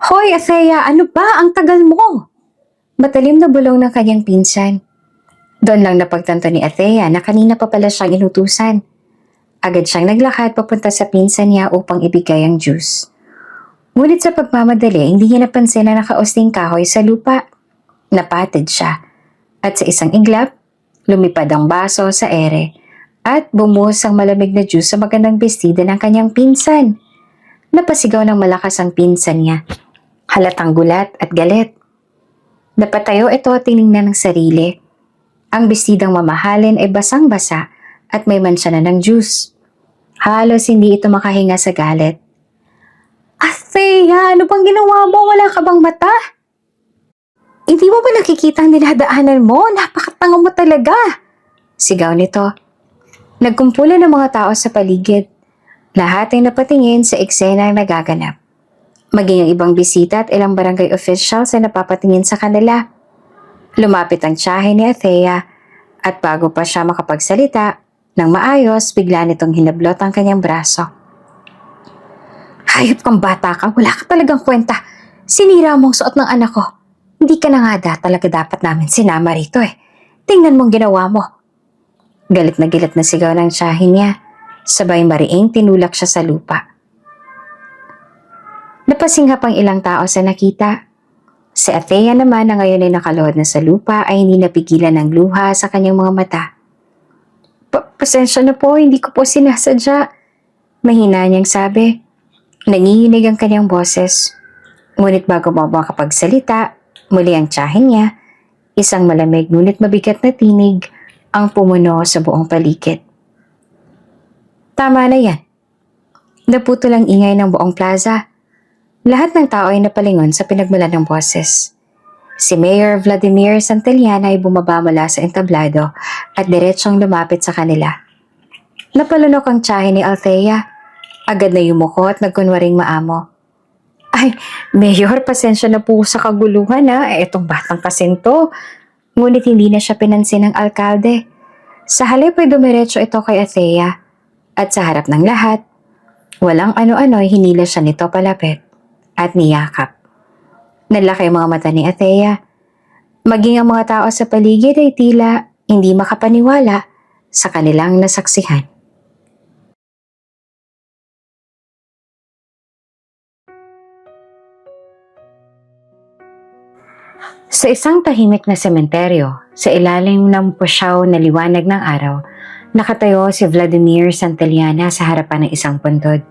Hoy, Athea, ano ba? Ang tagal mo! Matalim na bulong ng kanyang pinsan. Doon lang napagtanto ni Athea na kanina pa pala siyang inutusan. Agad siyang naglakad papunta sa pinsan niya upang ibigay ang juice. Ngunit sa pagmamadali, hindi niya napansin na nakausting kahoy sa lupa. Napatid siya. At sa isang iglap, lumipad ang baso sa ere at bumuhos ang malamig na juice sa magandang bestida ng kanyang pinsan. Napasigaw ng malakas ang pinsan niya. Halatang gulat at galit. Napatayo ito at tiningnan ng sarili. Ang bestidang mamahalin ay basang-basa at may mansya na ng juice. Halos hindi ito makahinga sa galit. Athea, ano bang ginawa mo? Wala ka bang mata? Hindi mo ba nakikita ang dinadaanan mo? Napakatanga mo talaga! Sigaw nito. Nagkumpulan ng mga tao sa paligid. Lahat ay napatingin sa eksena ang nagaganap. Maging ang ibang bisita at ilang barangay officials ay napapatingin sa kanila. Lumapit ang tiyahe ni Athea at bago pa siya makapagsalita, nang maayos, bigla nitong hinablot ang kanyang braso. Hayop kang bata ka, wala ka talagang kwenta. Sinira mong suot ng anak ko. Hindi ka na nga talaga dapat namin sinama rito eh. Tingnan mong ginawa mo. Galit na sigaw ng tiyahe niya. Sabay mariing tinulak siya sa lupa. Napasinghap ang ilang tao sa nakita. Si Athea naman na ngayon ay nakaluhod na sa lupa ay hindi napigilan ng luha sa kanyang mga mata. Pasensya na po, hindi ko po sinasadya. Mahina niyang sabi. Nanginginig ang kanyang boses. Ngunit bago mo makapagsalita, muli ang tiyahin niya, isang malamig ngunit mabigat na tinig ang pumuno sa buong paligid. Tama na yan. Naputol ang ingay ng buong plaza. Lahat ng tao ay napalingon sa pinagmulan ng boses. Si Mayor Vladimir Santillana ay bumaba mula sa entablado at diretsong lumapit sa kanila. Napalunok ang tiyahe ni Althea. Agad na yumuko at nagkunwaring maamo. Ay, Mayor, pasensya na po sa kaguluhan ha. Itong batang pasinto. Ngunit hindi na siya pinansin ng alkalde. Sa halip ay dumiretso ito kay Athea. At sa harap ng lahat, walang ano-ano ay hinila siya nito palapit at niyakap. Nalaki ang mga mata ni Athea. Maging ang mga tao sa paligid ay tila hindi makapaniwala sa kanilang nasaksihan. Sa isang tahimik na sementeryo, sa ilalim ng pusyaw na liwanag ng araw, nakatayo si Vladimir Santillana sa harapan ng isang puntod.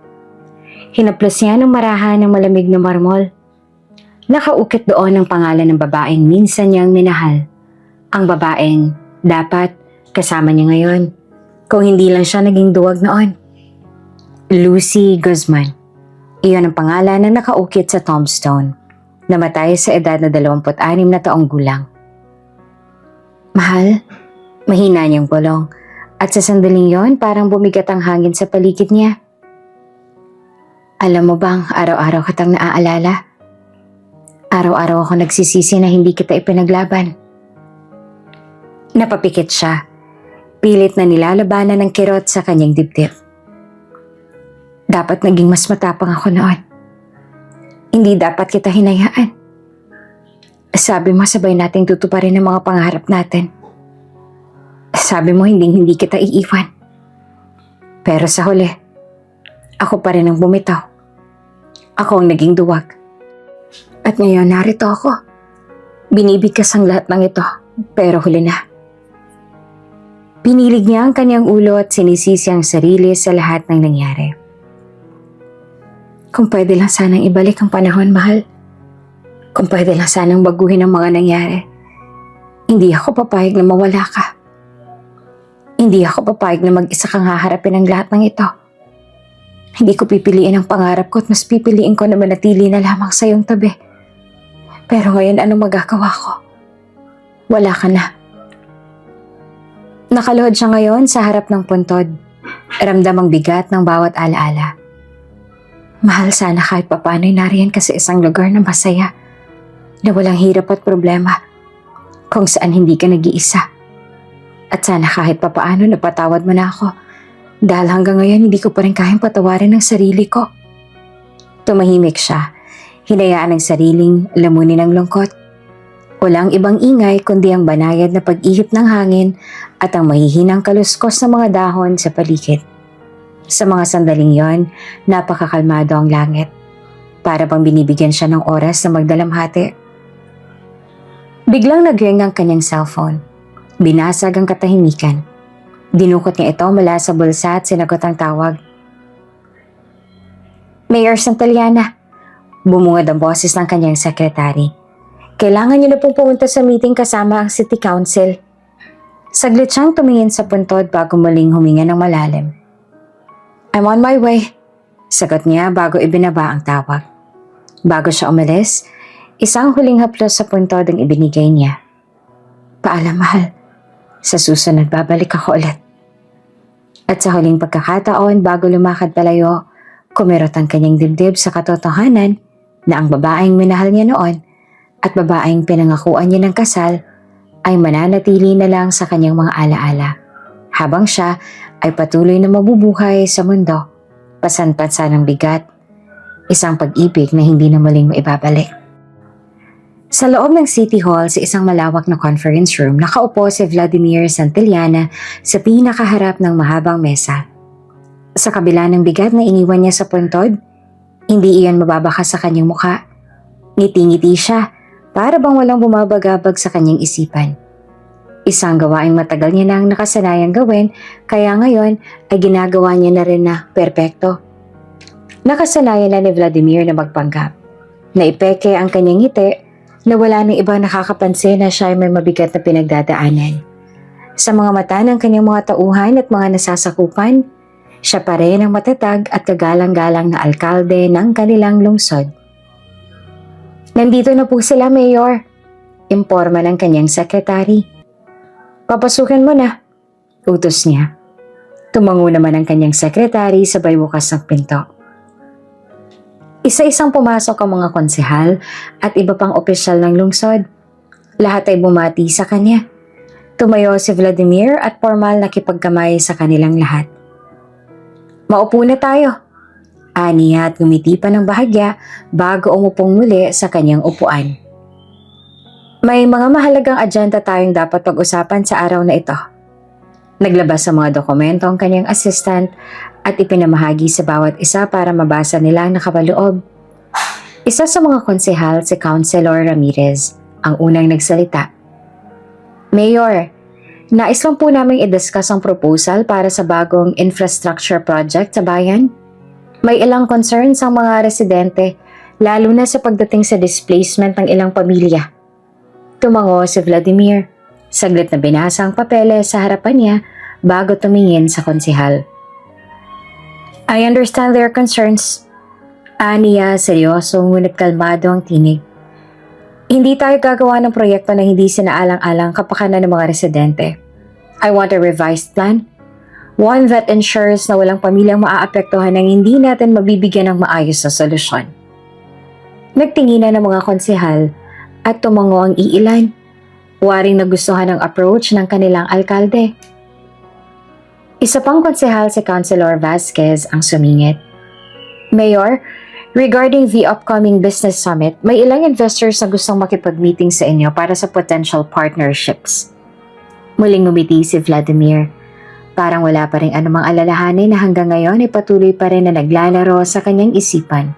Hinaplos niya ng marahan ng malamig na marmol. Nakaukit doon ang pangalan ng babaeng minsan niyang minahal. Ang babaeng dapat kasama niya ngayon, kung hindi lang siya naging duwag noon. Lucy Guzman. Iyon ang pangalan na nakaukit sa tombstone. Namatay sa edad na 26 na taong gulang. Mahal, mahina niyang bulong. At sa sandaling yon, parang bumigat ang hangin sa paligid niya. Alam mo bang, araw-araw kitang naaalala? Araw-araw ako nagsisisi na hindi kita ipinaglaban. Napapikit siya. Pilit na nilalabanan ng kirot sa kanyang dibdib. Dapat naging mas matapang ako noon. Hindi dapat kita hinayaan. Sabi mo sabay nating tutuparin ang mga pangarap natin. Sabi mo hindi kita iiwan. Pero sa huli, ako pa rin ang bumitaw. Ako ang naging duwag. At ngayon narito ako. Binibigkas ang lahat ng ito, pero huli na. Pinilig niya ang kanyang ulo at sinisisi ang sarili sa lahat ng nangyari. Kung pwede lang sanang ibalik ang panahon, mahal. Kung pwede lang sanang baguhin ang mga nangyari. Hindi ako papayag na mawala ka. Hindi ako papayag na mag-isa kang haharapin ang lahat ng ito. Hindi ko pipiliin ang pangarap ko at mas pipiliin ko na manatili na lamang sa iyong tabi. Pero ngayon anong magagawa ko? Wala ka na. Nakaluhod siya ngayon sa harap ng puntod. Ramdam ang bigat ng bawat alaala. Mahal, sana kahit papaano'y nariyan ka sa isang lugar na masaya, na walang hirap at problema, kung saan hindi ka nag-iisa. At sana kahit papaano napatawad mo na ako, dahil hanggang ngayon hindi ko pa rin kayang patawarin ang sarili ko. Tumahimik siya. hinayaan ang sariling lamunin ng lungkot. Walang ibang ingay kundi ang banayad na pag-ihip ng hangin at ang mahihinang kaluskos ng mga dahon sa paligid. Sa mga sandaling yon, napakakalmado ang langit. Para bang binibigyan siya ng oras na magdalamhati. Biglang nag-ring ang kanyang cellphone. Binasag ang katahimikan. Dinukot niya ito mula sa bulsa at sinagot ang tawag. Mayor Santillana, bumungad ang boses ng kanyang sekretary. Kailangan niyo na pong pumunta sa meeting kasama ang City Council. Saglit siyang tumingin sa puntod bago muling huminga ng malalim. I'm on my way, sagot niya bago ibinaba ang tawag. Bago siya umalis, isang huling haplos sa puntod ang ibinigay niya. Paalam, mahal. Sa susunod babalik ako ulit. At sa huling pagkakataon bago lumakad palayo, kumirot ang kanyang dibdib sa katotohanan na ang babaeng minahal niya noon at babaeng pinangakuan niya ng kasal ay mananatili na lang sa kanyang mga alaala habang siya ay patuloy na mabubuhay sa mundo, pasan-pansa ng bigat, isang pag-ibig na hindi na muling maibabalik. Sa loob ng City Hall sa isang malawak na conference room, nakaupo si Vladimir Santillana sa pinakaharap ng mahabang mesa. Sa kabila ng bigat na iniwan niya sa puntod, hindi iyon mababaka sa kanyang mukha. Ngiti-ngiti siya para bang walang bumabagabag sa kanyang isipan. Isang gawaing matagal niya nang nakasanayang gawin, kaya ngayon ay ginagawa niya na rin na perpekto. Nakasanayan na ni Vladimir na magpanggap. Naipeke ang kanyang ngiti na wala nang ibang nakakapansin na siya ay may mabigat na pinagdadaanan. Sa mga mata ng kanyang mga tauhan at mga nasasakupan, siya pa rin ang matatag at kagalang-galang na alkalde ng kanilang lungsod. Nandito na po sila, Mayor. Imporma ng kanyang sekretary. Papasukin mo na, utos niya. Tumango naman ang kanyang sekretary sabay bukas ng pinto. Isa-isang pumasok ang mga konsehal at iba pang opisyal ng lungsod. Lahat ay bumati sa kanya. Tumayo si Vladimir at formal nakipagkamay sa kanilang lahat. Maupo na tayo. Aniya at ngumiti pa ng bahagya bago umupong muli sa kanyang upuan. May mga mahalagang agenda tayong dapat pag-usapan sa araw na ito. Naglabas sa mga dokumento ang kanyang assistant at ipinamahagi sa bawat isa para mabasa nila ang nakapaloob. Isa sa mga konsehal si Councilor Ramirez, ang unang nagsalita. Mayor, nais lang po namin i-discuss ang proposal para sa bagong infrastructure project sa bayan. May ilang concerns ang mga residente, lalo na sa pagdating sa displacement ng ilang pamilya. Tumango si Vladimir. Saglit na binasa ang papeles sa harapan niya bago tumingin sa konsehal. I understand their concerns. Aniya, seryoso ngunit kalmado ang tinig. Hindi tayo gagawa ng proyekto na hindi sinaalang-alang kapakanan ng mga residente. I want a revised plan. One that ensures na walang pamilyang maaapektuhan nang hindi natin mabibigyan ng maayos na solusyon. Nagtinginan ng mga konsehal at tumango ang iilan. Waring nagustuhan ang approach ng kanilang alkalde. Isa pang konsehal si Councilor Vasquez ang sumingit. Mayor, regarding the upcoming business summit, may ilang investors na gustong makipag-meeting sa inyo para sa potential partnerships. Muling ngumiti si Vladimir. Parang wala pa rin anumang alalahanin na hanggang ngayon ay patuloy pa rin na naglalaro sa kanyang isipan.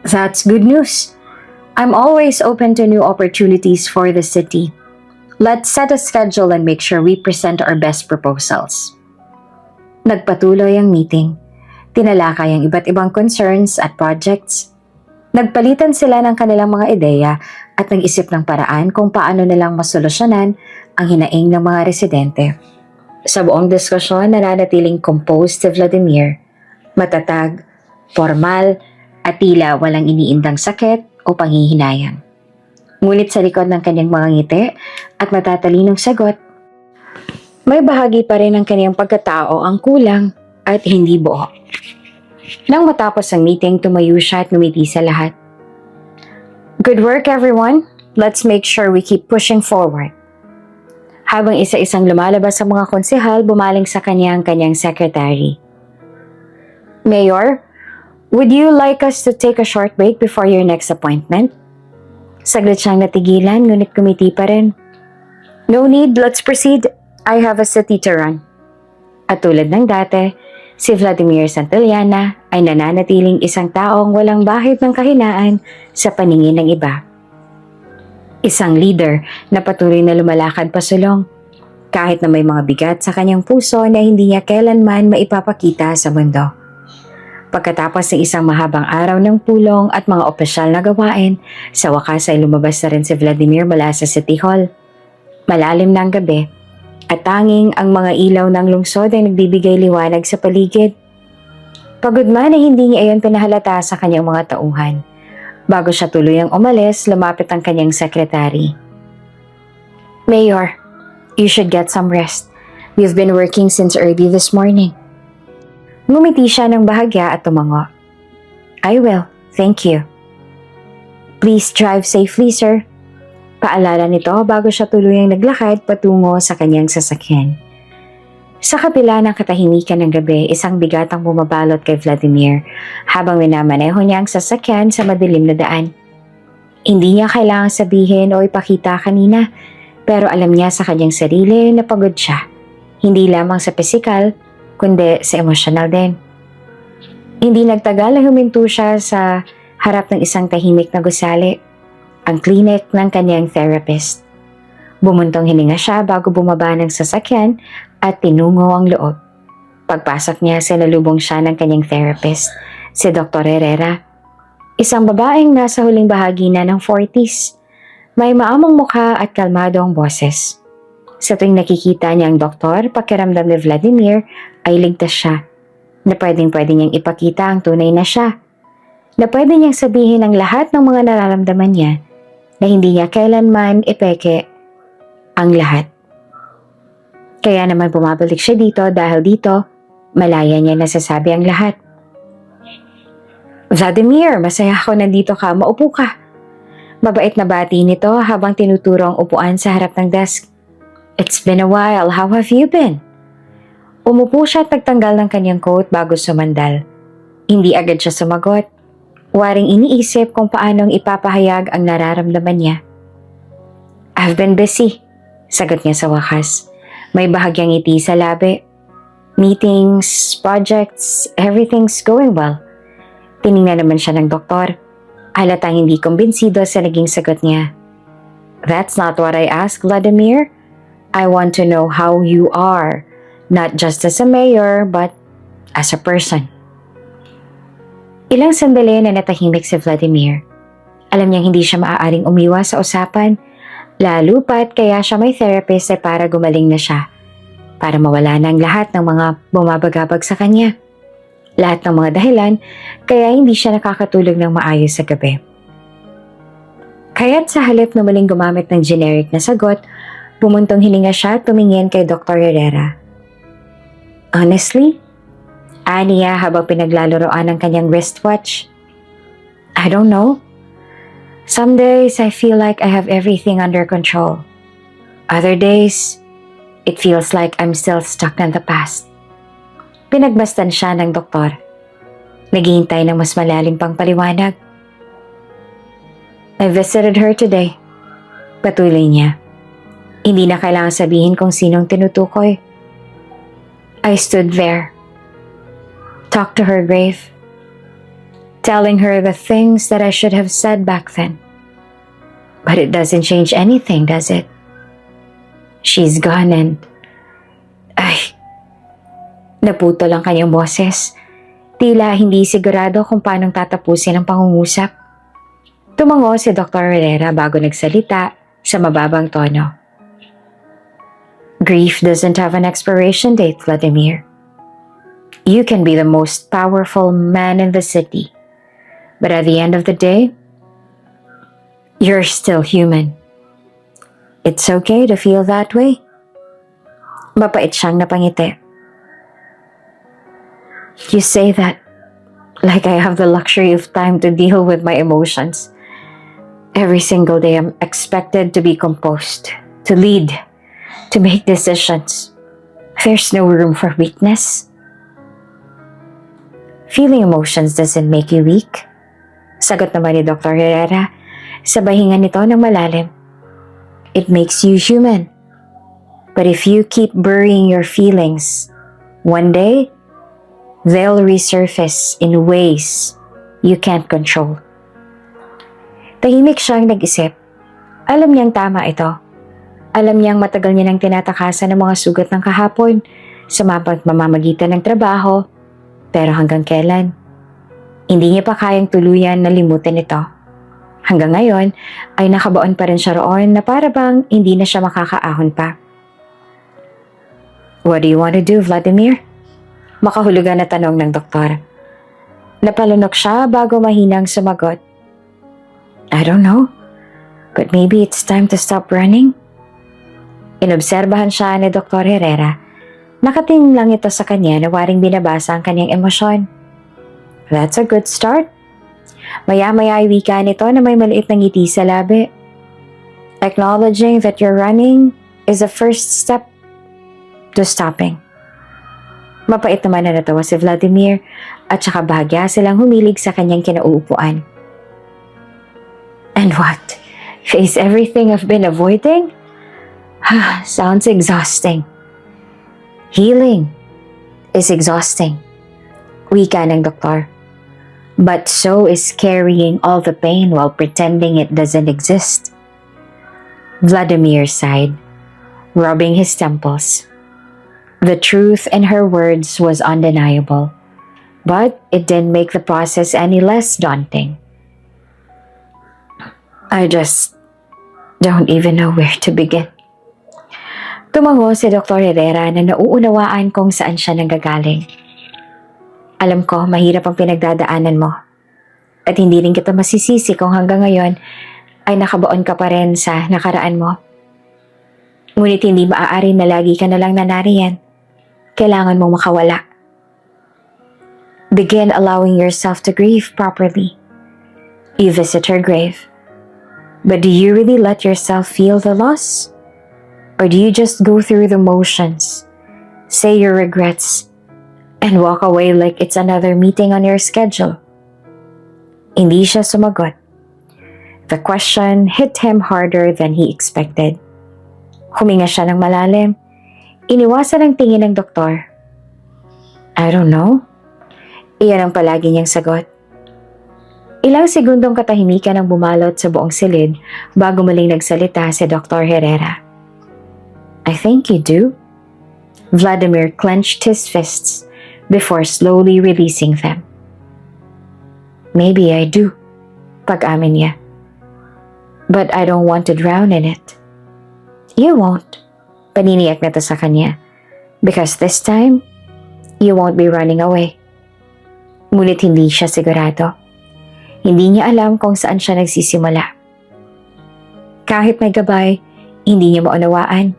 That's good news. I'm always open to new opportunities for the city. Let's set a schedule and make sure we present our best proposals. Nagpatuloy ang meeting. Tinalakay ang iba't ibang concerns at projects. Nagpalitan sila ng kanilang mga ideya at nag-isip ng paraan kung paano nilang masolusyonan ang hinaing ng mga residente. Sa buong diskusyon, nananatiling composed si Vladimir. Matatag, formal, at tila walang iniindang sakit o panghihinayang. Ngunit sa likod ng kanyang mga ngiti at matatalinong sagot, may bahagi pa rin ng kanyang pagkatao ang kulang at hindi buo. Nang matapos ang meeting, tumayo siya at ngumiti sa lahat. Good work, everyone. Let's make sure we keep pushing forward. Habang isa-isang lumalabas sa mga konsehal, bumaling sa kanyang secretary. Mayor, Would you like us to take a short break before your next appointment? Saglit siyang natigilan, ngunit kumiti pa rin. No need, let's proceed. I have a city to run. At tulad ng dati, si Vladimir Santillana ay nananatiling isang taong walang bahid ng kahinaan sa paningin ng iba. Isang leader na patuloy na lumalakad pasulong, kahit na may mga bigat sa kanyang puso na hindi niya kailanman maipapakita sa mundo. Pagkatapos ng isang mahabang araw ng pulong at mga opisyal na gawain, sa wakas ay lumabas na rin si Vladimir mula sa City Hall. Malalim na ang gabi at tanging ang mga ilaw ng lungsod ay nagbibigay liwanag sa paligid. Pagod man ay hindi niya iyon pinahalata sa kanyang mga tauhan. Bago siya tuluyang umalis, lumapit ang kanyang sekretary. Mayor, you should get some rest. We've been working since early this morning. Ngumiti siya ng bahagya at tumango. I will, thank you. Please drive safely, sir. Paalala nito bago siya tuluyang naglakad patungo sa kanyang sasakyan. Sa kapila ng katahimikan ng gabi, isang bigatang bumabalot kay Vladimir habang minamaneho niya ang sasakyan sa madilim na daan. Hindi niya kailangang sabihin o ipakita kanina, pero alam niya sa kanyang sarili na pagod siya. Hindi lamang sa pisikal, kundi sa emosyonal din. Hindi nagtagal ay huminto siya sa harap ng isang tahimik na gusali, ang klinik ng kanyang therapist. Bumuntong hininga siya bago bumaba ng sasakyan at tinungo ang loob. Pagpasok niya, sinalubong siya ng kanyang therapist, si Dr. Herrera. Isang babaeng nasa huling bahagi na ng 40s. May maamong mukha at kalmado ang boses. Sa tuwing nakikita niya ang doktor, pakiramdam ni Vladimir ay ligtas siya. Na pwedeng-pwede niyang ipakita ang tunay na siya. Na pwede niyang sabihin ang lahat ng mga nararamdaman niya na hindi niya kailanman ipeke ang lahat. Kaya naman bumabalik siya dito dahil dito, malaya niya nasasabi ang lahat. Vladimir, masaya ako nandito ka. Maupo ka. Mabait na bati nito habang tinuturo ang upuan sa harap ng desk. It's been a while. How have you been? Umupo siya at nagtanggal ng kanyang coat bago sumandal. Hindi agad siya sumagot. Waring iniisip kung paanong ipapahayag ang nararamdaman niya. I've been busy, sagot niya sa wakas. May bahagyang ngiti sa labi. Meetings, projects, everything's going well. Tiningnan naman siya ng doktor. Halatang hindi kumbinsido sa naging sagot niya. That's not what I asked, Vladimir. I want to know how you are, not just as a mayor, but as a person. Ilang sandali na natahimik si Vladimir. Alam niyang hindi siya maaaring umiwas sa usapan, lalo pat kaya siya may therapist ay para gumaling na siya, para mawala na ang lahat ng mga bumabagabag sa kanya. Lahat ng mga dahilan kaya hindi siya nakakatulog ng maayos sa gabi. Kaya't sa halip na muling gumamit ng generic na sagot, bumuntong hininga siya at tumingin kay Dr. Herrera. Honestly? Aniya habang pinaglalaroan ng kanyang wristwatch. I don't know. Some days I feel like I have everything under control. Other days, it feels like I'm still stuck in the past. Pinagbastan siya ng doktor. Naghihintay ng mas malalim pang paliwanag. I visited her today. Patuloy niya. Hindi na kailangan sabihin kung sinong tinutukoy. I stood there, talked to her grave, telling her the things that I should have said back then. But it doesn't change anything, does it? She's gone and... Naputol ang kanyang boses. Tila hindi sigurado kung paanong tatapusin ang pangungusap. Tumango si Dr. Herrera bago nagsalita sa mababang tono. Grief doesn't have an expiration date, Vladimir. You can be the most powerful man in the city, but at the end of the day, you're still human. It's okay to feel that way. Mapait siyang napangiti. You say that like I have the luxury of time to deal with my emotions. Every single day I'm expected to be composed, to lead, to make decisions. There's no room for weakness. Feeling emotions doesn't make you weak. Sagot naman ni Dr. Herrera, sabay hinga nito ng malalim. It makes you human. But if you keep burying your feelings, one day, they'll resurface in ways you can't control. Tahimik siyang nag-isip. Alam niyang tama ito. Alam niyang matagal niya nang tinatakasan ng mga sugat ng kahapon sa mamamagitan ng trabaho, pero hanggang kailan? Hindi niya pa kayang tuluyan na limutin ito. Hanggang ngayon ay nakabaon pa rin siya roon na para bang hindi na siya makakaahon pa. What do you want to do, Vladimir? Makahulugan na tanong ng doktor. Napalunok siya bago mahinang sumagot. I don't know, but maybe it's time to stop running. Inobserbahan siya ni Dr. Herrera. Nakatingin lang ito sa kanya na waring binabasa ang kanyang emosyon. That's a good start. Maya-maya ay wika nito na may maliit na ngiti sa labi. Acknowledging that you're running is the first step to stopping. Mapait naman na natawa si Vladimir at saka bahagya silang humilig sa kanyang kinauupuan. And what? Face everything I've been avoiding? Sounds exhausting. Healing is exhausting. Wika ng doktor. But so is carrying all the pain while pretending it doesn't exist. Vladimir sighed, rubbing his temples. The truth in her words was undeniable, but it didn't make the process any less daunting. I just don't even know where to begin. Tumango si Dr. Herrera na nauunawaan kung saan siya nanggagaling. Alam ko, mahirap ang pinagdadaanan mo. At hindi rin kita masisisi kung hanggang ngayon ay nakabaon ka pa rin sa nakaraan mo. Ngunit hindi maaari na lagi ka na lang nanariyan. Kailangan mong makawala. Begin allowing yourself to grieve properly. You visit her grave. But do you really let yourself feel the loss? Or do you just go through the motions, say your regrets, and walk away like it's another meeting on your schedule? Hindi siya sumagot. The question hit him harder than he expected. Huminga siya ng malalim. Iniwasan ang tingin ng doktor. I don't know. Iyan ang palagi niyang sagot. Ilang segundong katahimikan ang bumalot sa buong silid bago muling nagsalita si Dr. Herrera. I think you do. Vladimir clenched his fists before slowly releasing them. Maybe I do, pag-amin niya. But I don't want to drown in it. You won't, paniniyak na to sa kanya. Because this time, you won't be running away. Ngunit hindi siya sigurado. Hindi niya alam kung saan siya nagsisimula. Kahit may gabay, hindi niya maunawaan.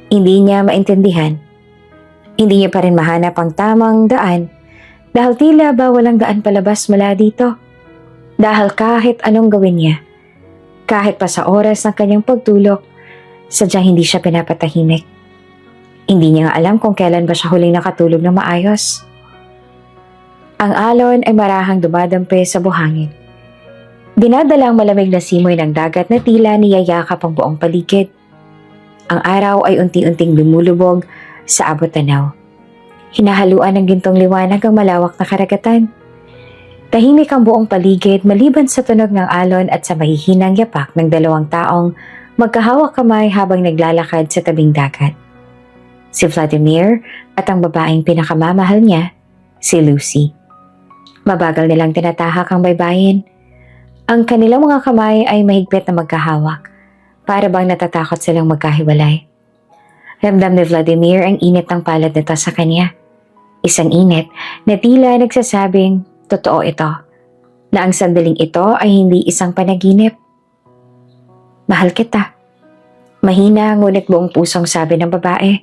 Hindi niya maintindihan. Hindi niya pa rin mahanap ang tamang daan dahil tila ba walang daan palabas mula dito. Dahil kahit anong gawin niya, kahit pa sa oras ng kanyang pagtulog, sadyang hindi siya pinapatahimik. Hindi niya nga alam kung kailan ba siya huling nakatulog na maayos. Ang alon ay marahang dumadampi sa buhangin. Dinadala ang malamig na simoy ng dagat na tila niyayakap ang buong paligid. Ang araw ay unti-unting lumulubog sa abot tanaw. Hinahaluan ng gintong liwanag ang malawak na karagatan. Tahimik ang buong paligid maliban sa tunog ng alon at sa mahihinang yapak ng dalawang taong magkahawak kamay habang naglalakad sa tabing dagat. Si Vladimir at ang babaeng pinakamamahal niya, si Lucy. Mabagal nilang tinatahak ang baybayin. Ang kanilang mga kamay ay mahigpit na magkahawak, para bang natatakot silang magkahiwalay. Ramdam ni Vladimir ang init ng palad nito sa kanya. Isang init na tila nagsasabing, totoo ito, na ang sandaling ito ay hindi isang panaginip. Mahal kita. Mahina ngunit buong pusong sabi ng babae.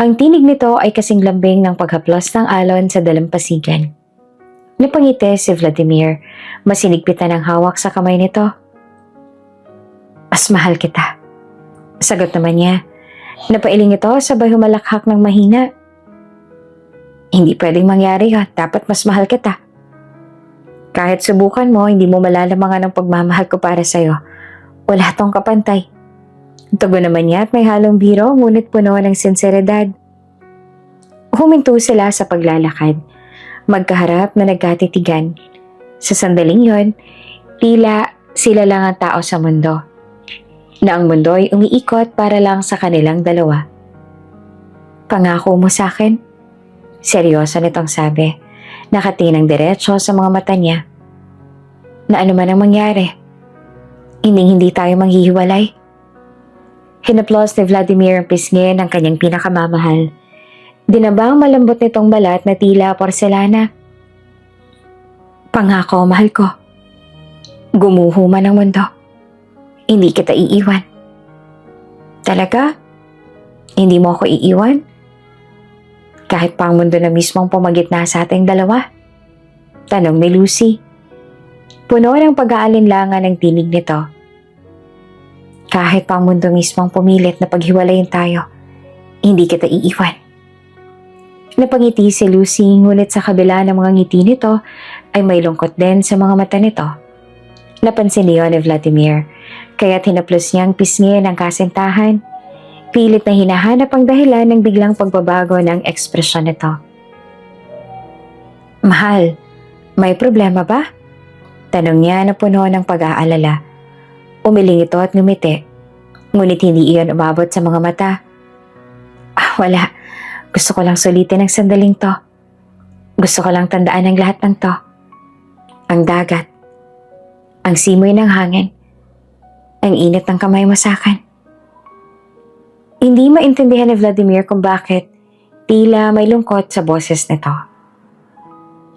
Ang tinig nito ay kasing lambing ng paghaplos ng alon sa dalampasigan. Napangiti si Vladimir, masinigpitan ang hawak sa kamay nito. Mas mahal kita. Sagot naman niya. Napailing ito sabay humalakhak ng mahina. Hindi pwedeng mangyari yun. Dapat mas mahal kita. Kahit subukan mo, hindi mo malalamangan ang pagmamahal ko para sa'yo. Wala tong kapantay. Tugo naman niya at may halong biro, ngunit puno ng sinseridad. Huminto sila sa paglalakad. Magkaharap na nagkatitigan. Sa sandaling yon, tila sila lang ang tao sa mundo. Na ang mundo ay umiikot para lang sa kanilang dalawa. Pangako mo sa akin? Seryoso nitong sabi. Nakatingin diretso sa mga mata niya. Na ano man ang mangyari, hindi tayo manghihiwalay. Hinaplos ni Vladimir ang pisngi ng kanyang pinakamamahal. Dinabang malambot nitong balat na tila porselana. Pangako, mahal ko. Gumuho man ang mundo. Hindi kita iiwan. Talaga? Hindi mo ako iiwan? Kahit pa ang mundo na mismong pumagitna sa ating dalawa? Tanong ni Lucy. Puno ng pag-aalinlangan ang tinig nito. Kahit pa ang mundo mismong pumilit na paghiwalayin tayo, hindi kita iiwan. Napangiti si Lucy, ngunit sa kabila ng mga ngiti nito ay may lungkot din sa mga mata nito. Napansin niyon ni Vladimir, kaya't hinaplos niya ang pisngi ng kasintahan. Pilit na hinahanap ang dahilan ng biglang pagbabago ng ekspresyon nito. Mahal, may problema ba? Tanong niya na puno ng pag-aalala. Umiling ito at ngumiti, ngunit hindi iyon umabot sa mga mata. Wala. Gusto ko lang sulitin ang sandaling to. Gusto ko lang tandaan ang lahat ng to. Ang dagat. Ang simoy ng hangin. Ang init ng kamay mo sa akin. Hindi maintindihan ni Vladimir kung bakit tila may lungkot sa boses nito.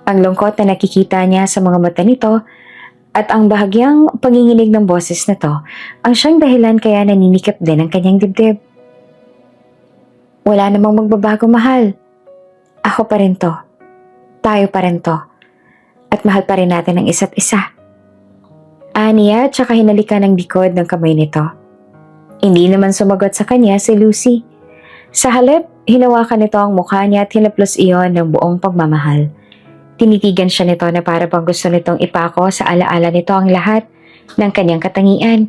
Ang lungkot na nakikita niya sa mga mata nito at ang bahagyang panginginig ng boses nito ang siyang dahilan kaya naninikip din ang kanyang dibdib. Wala namang magbabago, mahal. Ako pa rin to. Tayo pa rin to. At mahal pa rin natin ang isa't isa. Aniya at saka hinalikan ng likod ng kamay nito. Hindi naman sumagot sa kanya si Lucy. Sa halip, hinawakan nito ang mukha niya at hinaplos iyon ng buong pagmamahal. Tinitigan siya nito na para bang gusto nitong ipako sa alaala nito ang lahat ng kanyang katangian.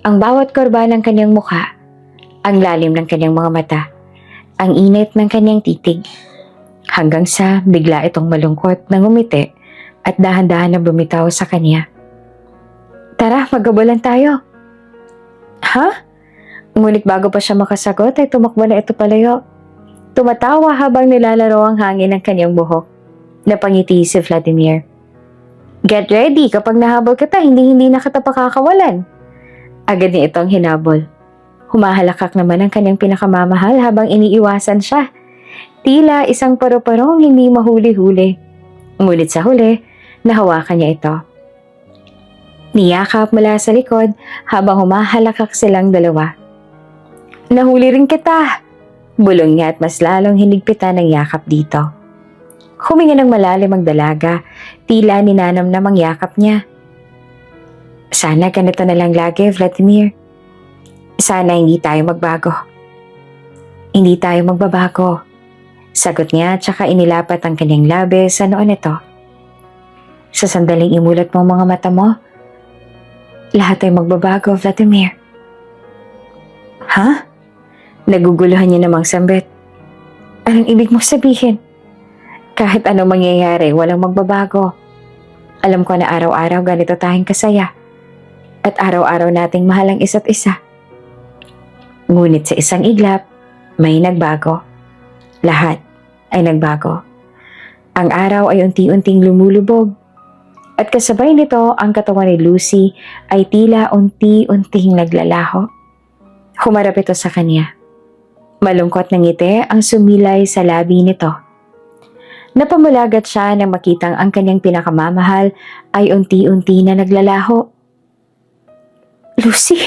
Ang bawat kurba ng kanyang mukha, ang lalim ng kanyang mga mata, ang init ng kanyang titig. Hanggang sa bigla itong malungkot na ngumiti at dahan-dahan na bumitaw sa kanya. Tara, magabulan tayo. Ha? Ngunit bago pa siya makasagot ay tumakbo na ito palayo. Tumatawa habang nilalaro ang hangin ng kanyang buhok. Napangiti si Vladimir. Get ready, kapag nahabol kita, hindi na kita pakakawalan. Agad niya itong hinabol. Humahalakak naman ang kanyang pinakamamahal habang iniiwasan siya. Tila isang paru-parong hindi mahuli-huli. Ngunit sa huli, nahawakan niya ito. Niyakap mula sa likod habang humahalakak silang dalawa. Nahuli rin kita! Bulong niya at mas lalong hinigpitan ng yakap dito. Huminga ng malalim ang dalaga, tila ninanamnam ang yakap niya. Sana ganito na lang lagi, Vladimir. Sana hindi tayo magbago. Hindi tayo magbabago. Sagot niya at saka inilapat ang kanyang labi sa noon nito. Sa sandaling imulat mo ang mga mata mo, lahat ay magbabago, Vladimir. Ha? Naguguluhan niya namang sambit. Anong ibig mo sabihin? Kahit anong mangyayari, walang magbabago. Alam ko na araw-araw ganito tayong kasaya. At araw-araw nating mahal ang isa't isa. Ngunit sa isang iglap, may nagbago. Lahat ay nagbago. Ang araw ay unti-unting lumulubog. At kasabay nito, ang katawan ni Lucy ay tila unti-unting naglalaho. Humarap ito sa kanya. Malungkot na ngiti ang sumilay sa labi nito. Napamulagat siya nang makitang ang kanyang pinakamamahal ay unti-unti na naglalaho. Lucy!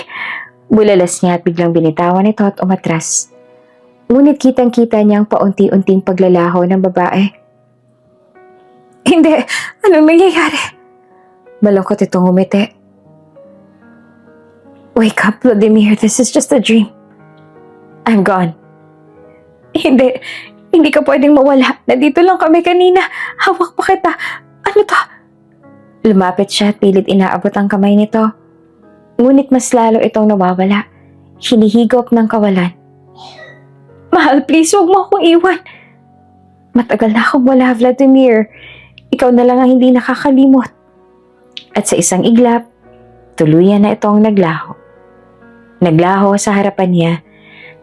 Bulalas niya at biglang binitawan ito at umatras. Ngunit kitang-kita niyang paunti-unting paglalaho ng babae. Hindi! Anong nangyayari? Malungkot itong umiti. Wake up, Vladimir. This is just a dream. I'm gone. Hindi. Hindi ka pwedeng mawala. Nandito lang kami kanina. Hawak pa kita. Ano to? Lumapit siya at pilit inaabot ang kamay nito. Ngunit mas lalo itong nawawala. Hinihigop ng kawalan. Mahal, please, huwag mo akong iwan. Matagal na akong wala, Vladimir. Ikaw na lang ang hindi nakakalimot. At sa isang iglap, tuluyan na itong naglaho. Naglaho sa harapan niya,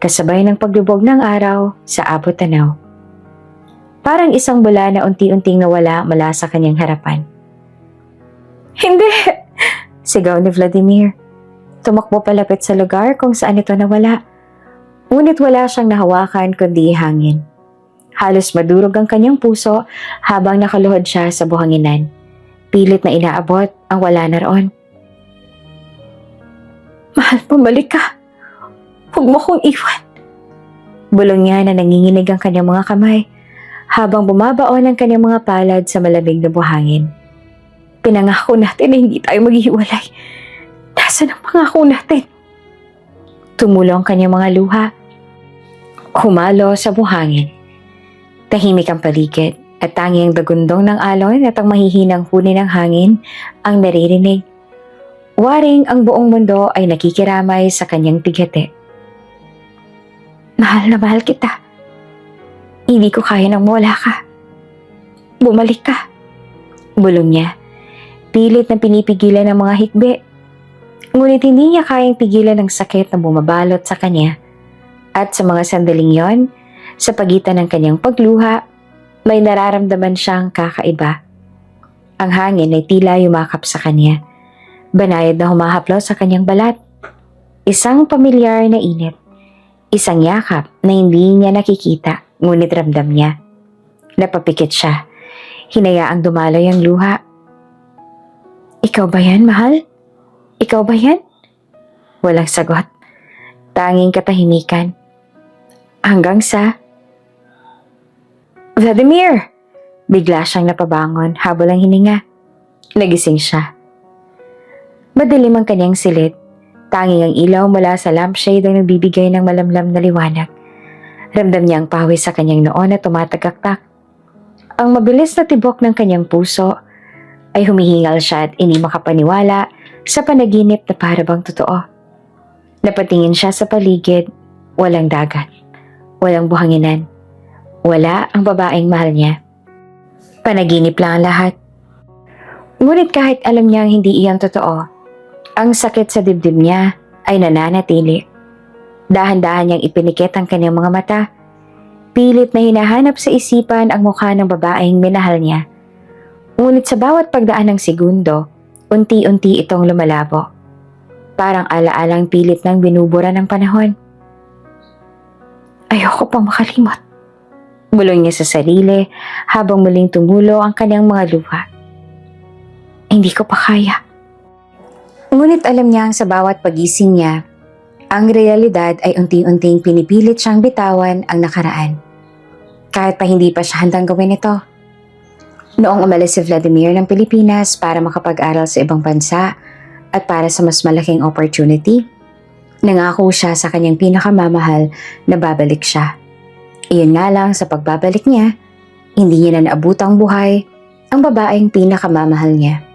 kasabay ng paglubog ng araw sa abot tanaw. Parang isang bula na unti-unting nawala mula sa kanyang harapan. Hindi! Sigaw ni Vladimir. Tumakbo palapit sa lugar kung saan ito nawala. Ngunit wala siyang nahawakan kundi hangin. Halos madurog ang kanyang puso habang nakaluhod siya sa buhanginan. Pilit na inaabot ang wala na roon. Mahal, pumalik ka. Huwag mo kong iwan. Bulong niya na nanginginig ang kanyang mga kamay habang bumabaon ang kanyang mga palad sa malamig na buhangin. Pinangako natin na hindi tayo maghihiwalay. Nasaan ang pangako natin? Tumulo ang kanyang mga luha. Humalo sa buhangin. Tahimik ang paligid at tanging dagundong ng alon at ang mahihinang huni ng hangin ang naririnig. Waring ang buong mundo ay nakikiramay sa kanyang pighati. Mahal na mahal kita. Hindi ko kaya nang mawala ka. Bumalik ka. Bulong niya. Pilit na pinipigilan ng mga hikbi. Ngunit hindi niya kayang pigilan ang sakit na bumabalot sa kanya. At sa mga sandaling yon, sa pagitan ng kanyang pagluha, may nararamdaman siyang kakaiba. Ang hangin ay tila yumakap sa kanya. Banayad na humahaplo sa kanyang balat. Isang pamilyar na init. Isang yakap na hindi niya nakikita, ngunit ramdam niya. Napapikit siya. Hinayaang dumaloy ang luha. Ikaw ba yan, mahal? Ikaw ba yan? Walang sagot. Tanging katahimikan. Hanggang sa... Vladimir! Bigla siyang napabangon habol ang hininga. Nagising siya. Madilim ang kanyang silid. Tanging ang ilaw mula sa lampshade ang nagbibigay ng malamlam na liwanag. Ramdam niya ang pawis sa kanyang noon na tumatagaktak. Ang mabilis na tibok ng kanyang puso ay humihingal siya at hindi makapaniwala sa panaginip na parabang totoo. Napatingin siya sa paligid, walang dagat, walang buhanginan, wala ang babaeng mahal niya. Panaginip lang ang lahat. Ngunit kahit alam niyang hindi iyan totoo, ang sakit sa dibdib niya ay nananatili. Dahan-dahan niyang ipinikit ang kanyang mga mata. Pilit na hinahanap sa isipan ang mukha ng babaeng minahal niya. Ngunit sa bawat pagdaan ng segundo, unti-unti itong lumalabo. Parang ala-alang pilit ng binubura ng panahon. Ayoko pang makalimot. Bulong niya sa sarili habang muling tumulo ang kanyang mga luha. Hindi ko pa kaya. Ngunit alam niyang sa bawat pagising niya, ang realidad ay unti-unting pinipilit siyang bitawan ang nakaraan. Kahit pa hindi pa siya handang gawin ito. Noong umalis si Vladimir ng Pilipinas para makapag-aral sa ibang bansa at para sa mas malaking opportunity, nangako siya sa kanyang pinakamamahal na babalik siya. Iyon nga lang sa pagbabalik niya, hindi niya na naabutang buhay ang babaeng pinakamamahal niya.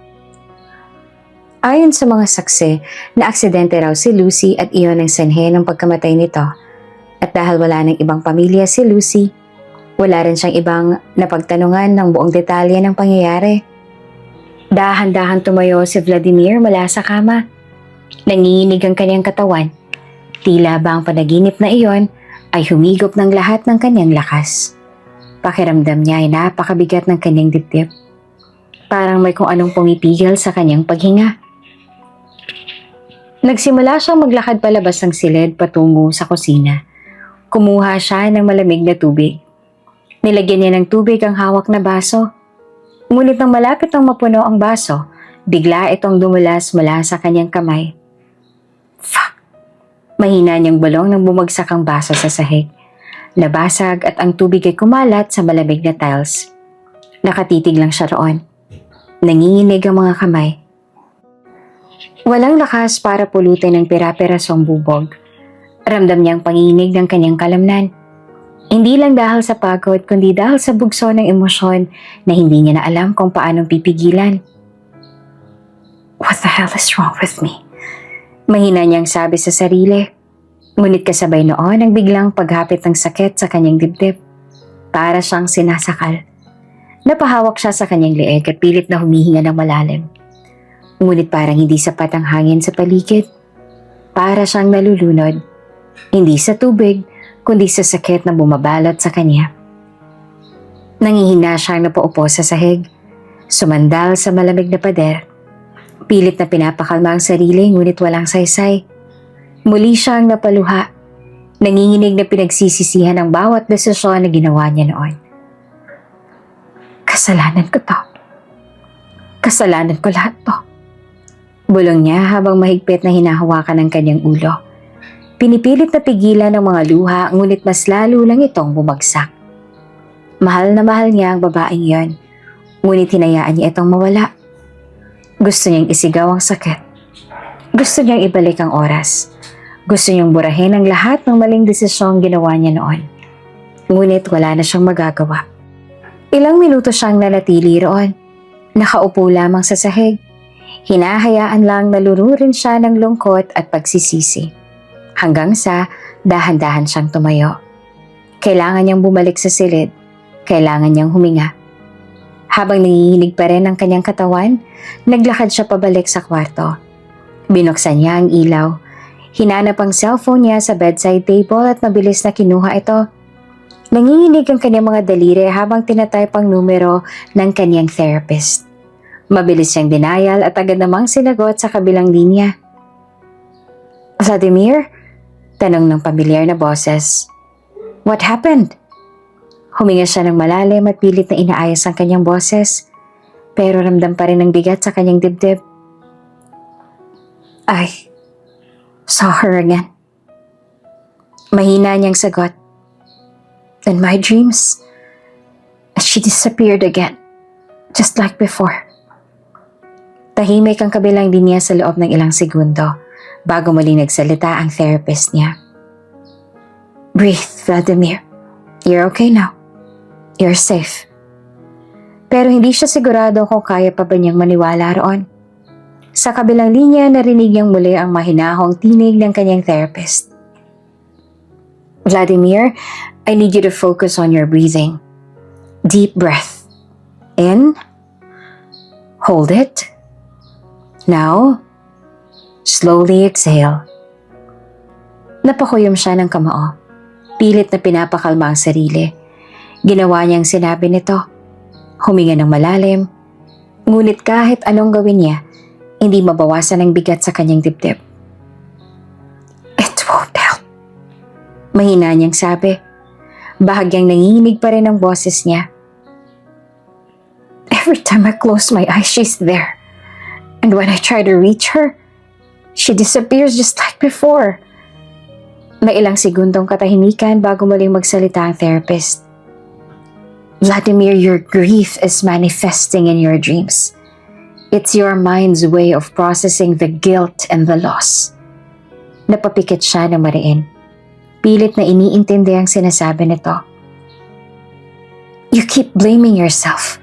Ayon sa mga saksi, na aksidente raw si Lucy at iyon ang sanhe ng pagkamatay nito. At dahil wala ng ibang pamilya si Lucy, wala rin siyang ibang napagtanungan ng buong detalye ng pangyayari. Dahan-dahan tumayo si Vladimir mula sa kama. Nanginginig ang kanyang katawan. Tila ba ang panaginip na iyon ay humigop ng lahat ng kanyang lakas. Pakiramdam niya ay napakabigat ng kanyang dibdib. Parang may kung anong pumipigil sa kanyang paghinga. Nagsimula siyang maglakad palabas ng silid patungo sa kusina. Kumuha siya ng malamig na tubig. Nilagyan niya ng tubig ang hawak na baso. Ngunit nang malapit ang mapuno ang baso, bigla itong dumulas mula sa kanyang kamay. Fuck! Mahina niyang bulong nang bumagsak ang baso sa sahig. Nabasag at ang tubig ay kumalat sa malamig na tiles. Nakatitig lang siya roon. Nanginginig ang mga kamay. Walang lakas para pulutin ang pira-pirasong bubog. Ramdam niyang panginig ng kanyang kalamnan. Hindi lang dahil sa pagod, kundi dahil sa bugso ng emosyon na hindi niya na alam kung paanong pipigilan. What the hell is wrong with me? Mahina niyang sabi sa sarili. Ngunit kasabay noon ang biglang paghapit ng sakit sa kanyang dibdib. Para siyang sinasakal. Napahawak siya sa kanyang leeg at pilit na humihinga ng malalim. Ngunit parang hindi sapat ang hangin sa paligid. Para siyang nalulunod. Hindi sa tubig, kundi sa sakit na bumabalot sa kanya. Nangihina siyang napaupo sa sahig. Sumandal sa malamig na pader. Pilit na pinapakalma ang sarili ngunit walang saysay. Muli siyang napaluha, nanginginig na pinagsisisihan ang bawat desisyon na ginawa niya noon. Kasalanan ko to. Kasalanan ko lahat to. Bulong niya habang mahigpit na hinahawakan ang kanyang ulo. Pinipilit na pigilan ng mga luha ngunit mas lalo lang itong bumagsak. Mahal na mahal niya ang babaeng yon, ngunit hinayaan niya itong mawala. Gusto niyang isigaw ang sakit. Gusto niyang ibalik ang oras. Gusto niyang burahin ang lahat ng maling desisyong ginawa niya noon. Ngunit wala na siyang magagawa. Ilang minuto siyang nanatili roon. Nakaupo lamang sa sahig. Hinahayaan lang na lururin siya ng lungkot at pagsisisi. Hanggang sa dahan-dahan siyang tumayo. Kailangan niyang bumalik sa silid. Kailangan niyang huminga. Habang nanginginig pa rin ang kanyang katawan, naglakad siya pabalik sa kwarto. Binuksan niya ang ilaw. Hinanap ang cellphone niya sa bedside table at mabilis na kinuha ito. Nanginginig ang kanyang mga daliri habang tinatype ang numero ng kanyang therapist. Mabilis siyang denial at agad namang sinagot sa kabilang linya. Vladimir? Tanong ng pamilyar na boses. What happened? Huminga siya ng malalim at pilit na inaayos ang kanyang boses. Pero ramdam pa rin ang bigat sa kanyang dibdib. I saw her again. Mahina niyang sagot. In my dreams, she disappeared again, just like before. Tahimik ang kabilang linya sa loob ng ilang segundo bago muling nagsalita ang therapist niya. Breathe, Vladimir. You're okay now. You're safe. Pero hindi siya sigurado kung kaya pa ba niyang maniwala roon. Sa kabilang linya, narinig niyang muli ang mahinahong tinig ng kanyang therapist. Vladimir, I need you to focus on your breathing. Deep breath. In. Hold it. Now, slowly exhale. Napakuyom siya ng kamao. Pilit na pinapakalma ang sarili. Ginawa niyang sinabi nito. Huminga ng malalim. Ngunit kahit anong gawin niya, hindi mabawasan ang bigat sa kanyang dibdib. It won't help. Mahina niyang sabi. Bahagyang nanginginig pa rin ang boses niya. Every time I close my eyes, she's there. And when I try to reach her, she disappears just like before. May ilang segundong katahimikan bago muling magsalita ang therapist. Vladimir, your grief is manifesting in your dreams. It's your mind's way of processing the guilt and the loss. Napapikit siya na mariin. Pilit na iniintindi ang sinasabi nito. You keep blaming yourself.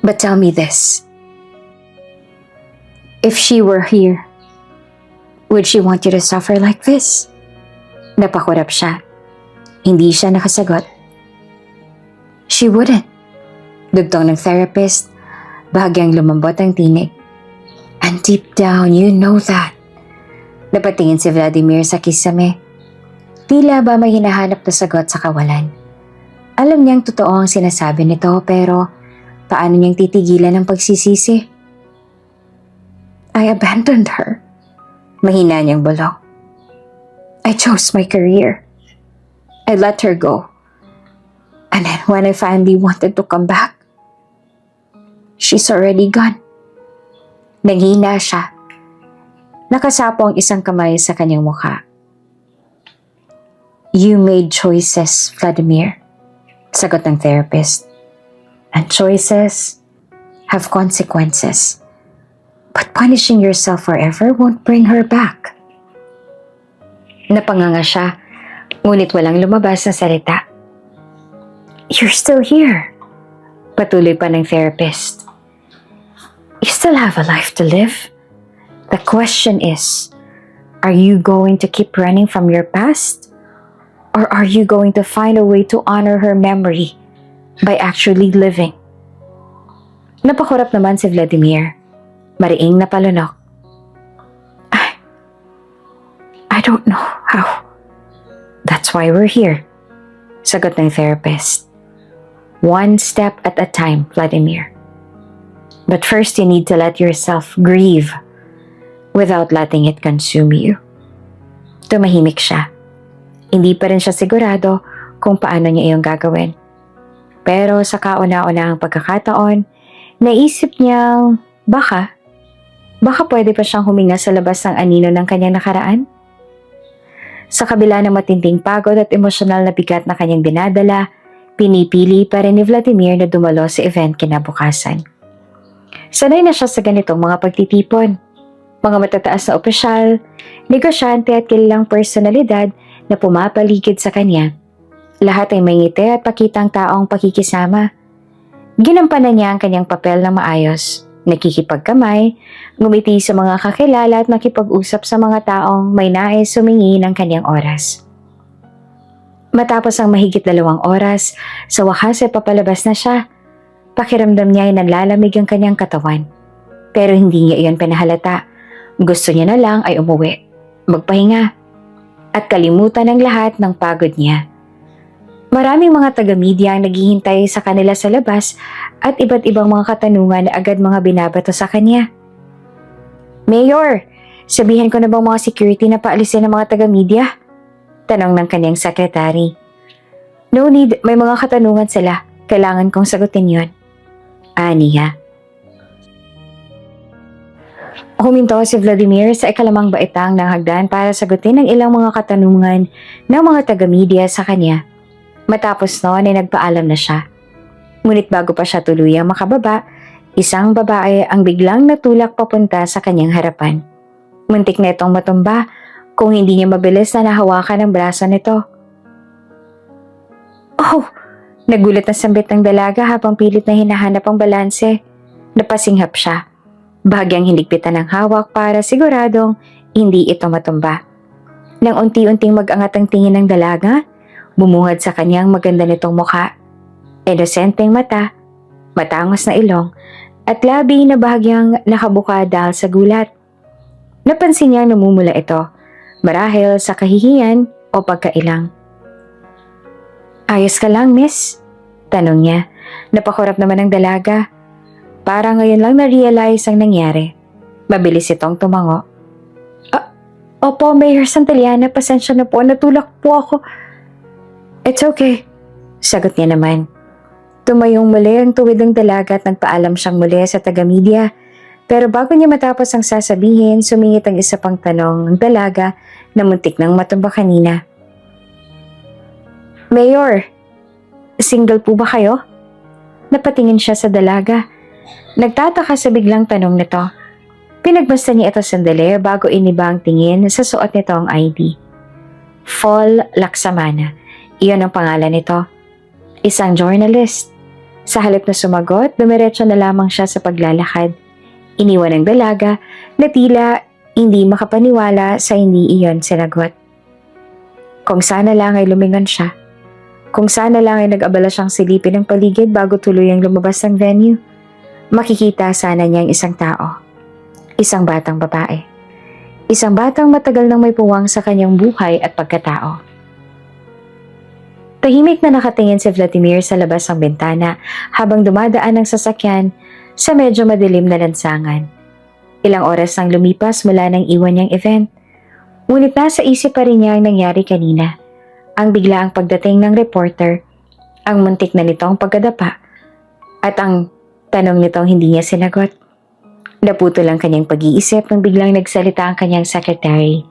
But tell me this. If she were here, would she want you to suffer like this? Napakurap siya. Hindi siya nakasagot. She wouldn't. Dugtong ng therapist, bahagyang lumambot ang tinig. And deep down, you know that. Napatingin si Vladimir sa kisame. Tila ba may hinahanap na sagot sa kawalan. Alam niyang totoo ang sinasabi nito pero paano niyang titigilan ang pagsisisi? I abandoned her. Mahina niyang bulong. I chose my career. I let her go. And then when I finally wanted to come back, she's already gone. Nanghina siya. Nakasapo ang isang kamay sa kanyang mukha. You made choices, Vladimir. Sagot ng therapist. And choices have consequences. But punishing yourself forever won't bring her back. Napanganga siya, ngunit walang lumabas na salita. You're still here. Patuloy pa ng therapist. You still have a life to live. The question is, are you going to keep running from your past? Or are you going to find a way to honor her memory by actually living? Napakurap naman si Vladimir. Mariing na palunok. I don't know how. That's why we're here. Sagot ng therapist. One step at a time, Vladimir. But first you need to let yourself grieve without letting it consume you. Tumahimik siya. Hindi pa rin siya sigurado kung paano niya iyong gagawin. Pero sa kauna-unahang pagkakataon, naisip niyang baka pwede pa siyang huminga sa labas ng anino ng kanyang nakaraan. Sa kabila ng matinding pagod at emosyonal na bigat na kanyang dinadala, pinipili pa rin ni Vladimir na dumalo sa event kinabukasan. Sanay na siya sa ganitong mga pagtitipon. Mga matataas na opisyal, negosyante at kilalang personalidad na pumapaligid sa kanya. Lahat ay may ngiti at pakitang taong pakikisama. Ginampanan niya ang kanyang papel ng maayos, nakikipagkamay, ngumiti sa mga kakilala at nakipag-usap sa mga taong may nais sumingi ng kanyang oras. Matapos ang mahigit 2 oras, sa wakas ay papalabas na siya. Pakiramdam niya ay nanlalamig ang kanyang katawan. Pero hindi niya iyon pinahalata. Gusto niya na lang ay umuwi, magpahinga, at kalimutan ang lahat ng pagod niya. Maraming mga taga-media ang naghihintay sa kanila sa labas at iba't ibang mga katanungan na agad mga binabato sa kanya. Mayor, sabihan ko na bang mga security na paalisin ng mga taga-media? Tanong ng kanyang sekretary. No need, may mga katanungan sila. Kailangan kong sagutin yon. Aniya. Huminto si Vladimir sa ikalamang baitang ng hagdan para sagutin ang ilang mga katanungan ng mga taga-media sa kanya. Matapos noon ay nagpaalam na siya. Ngunit bago pa siya tuluyang makababa, isang babae ang biglang natulak papunta sa kanyang harapan. Muntik na itong matumba kung hindi niya mabilis na nahawakan ang braso nito. Oh! Nagulat na sambit ng dalaga habang pilit na hinahanap ang balanse. Napasinghap siya. Bahagyang hinigpitan ng hawak para siguradong hindi ito matumba. Nang unti-unting mag-angat ang tingin ng dalaga, bumuhad sa kanyang maganda nitong mukha. Inosenteng mata, matangos na ilong, at labi na bahagyang nakabuka dahil sa gulat. Napansin niyang namumula ito, marahil sa kahihiyan o pagkailang. Ayos ka lang, miss? Tanong niya. Napakurap naman ang dalaga. Para ngayon lang na-realize ang nangyari. Mabilis itong tumango. Opo, Mayor Santillana, pasensya na po. Natulak po ako. It's okay. Sagot niya naman. Tumayong muli ang tuwid ng dalaga at nagpaalam siyang muli sa taga-media. Pero bago niya matapos ang sasabihin, sumingit ang isa pang tanong ng dalaga na muntik nang matumba kanina. Mayor, single po ba kayo? Napatingin siya sa dalaga. Nagtataka sa biglang tanong nito. Pinagbasta niya ito sandali bago iniba ang tingin sa suot nito ang ID. Fall Laksamana. Iyon ang pangalan nito. Isang journalist. Sa halip na sumagot, dumiretso na lamang siya sa paglalakad. Iniwan ng dalaga na tila hindi makapaniwala sa hindi iyon sinagot. Kung sana lang ay lumingon siya. Kung sana lang ay nag-abala siyang silipin ng paligid bago tuluyang lumabas ng venue. Makikita sana niya ang isang tao. Isang batang babae. Isang batang matagal nang may puwang sa kanyang buhay at pagkatao. Tahimik na nakatingin si Vladimir sa labas ng bintana habang dumadaan ang sasakyan sa medyo madilim na lansangan. Ilang oras nang lumipas mula nang iwan niyang event. Ngunit nasa isip pa rin niya ang nangyari kanina. Ang biglaang pagdating ng reporter, ang muntik na nitong pagkadapa, at ang tanong nitong hindi niya sinagot. Naputol ang kanyang pag-iisip nang biglang nagsalita ang kanyang secretary,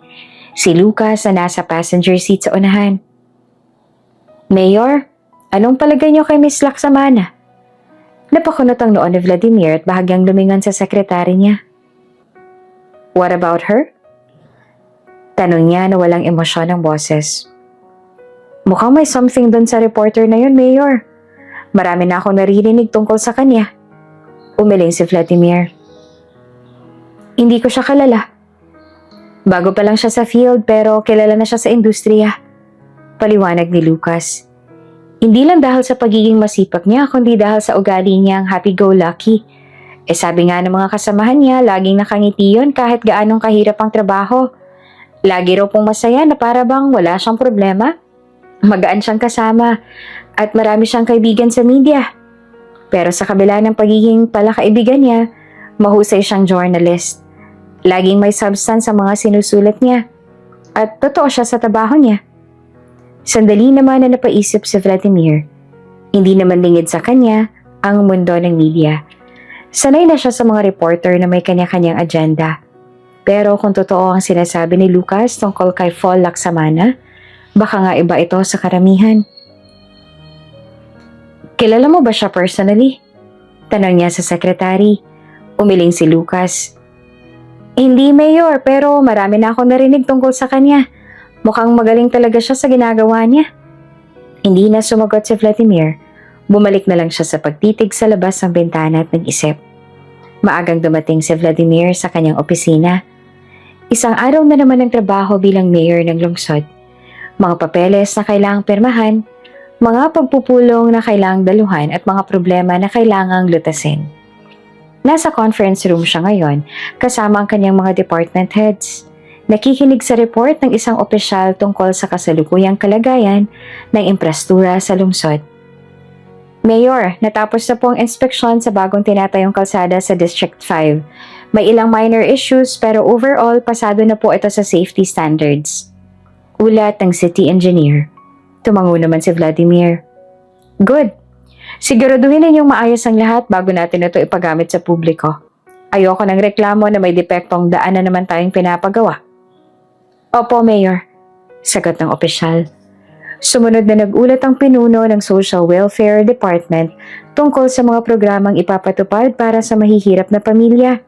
si Lucas na nasa passenger seat sa unahan. Mayor, anong palagay niyo kay Miss Laksamana? Napakunot ang noon ni Vladimir at bahagyang lumingon sa sekretary niya. What about her? Tanong niya na walang emosyon ng boses. Mukhang may something doon sa reporter na yun, Mayor. Marami na akong naririnig tungkol sa kanya. Umiling si Vladimir. Hindi ko siya kilala. Bago pa lang siya sa field pero kilala na siya sa industriya. Paliwanag ni Lucas. Hindi lang dahil sa pagiging masipag niya kundi dahil sa ugali niyang happy-go-lucky. Sabi nga ng mga kasamahan niya, laging nakangiti yun kahit gaanong kahirap ang trabaho. Lagi raw pong masaya na para bang wala siyang problema. Magaan siyang kasama at marami siyang kaibigan sa media. Pero sa kabila ng pagiging palakaibigan niya, mahusay siyang journalist. Laging may substance sa mga sinusulat niya. At totoo siya sa trabaho niya. Sandali naman na napaisip si Vladimir. Hindi naman lingid sa kanya ang mundo ng media. Sanay na siya sa mga reporter na may kanya-kanyang agenda. Pero kung totoo ang sinasabi ni Lucas tungkol kay Fall Laksamana, baka nga iba ito sa karamihan. Kilala mo ba siya personally? Tanong niya sa sekretary. Umiling si Lucas. Hindi, Mayor, pero marami na akong narinig tungkol sa kanya. Mukhang magaling talaga siya sa ginagawa niya. Hindi na sumagot si Vladimir. Bumalik na lang siya sa pagtitig sa labas ng bintana at nag-isip. Maagang dumating si Vladimir sa kanyang opisina. Isang araw na naman ng trabaho bilang mayor ng lungsod. Mga papeles na kailangang pirmahan, mga pagpupulong na kailangang daluhan at mga problema na kailangang lutasin. Nasa conference room siya ngayon kasama ang kanyang mga department heads. Nakikinig sa report ng isang opisyal tungkol sa kasalukuyang kalagayan ng infrastruktura sa lungsod. Mayor, natapos na po ang inspeksyon sa bagong tinatayong kalsada sa District 5. May ilang minor issues pero overall pasado na po ito sa safety standards. Ulat ng city engineer. Tumango naman si Vladimir. Good. Siguraduhin ninyong maayos ang lahat bago natin ito ipagamit sa publiko. Ayoko ng reklamo na may depektong daan na naman tayong pinapagawa. Opo, Mayor. Sagot ng opisyal. Sumunod na nagulat ang pinuno ng Social Welfare Department tungkol sa mga programang ipapatupad para sa mahihirap na pamilya.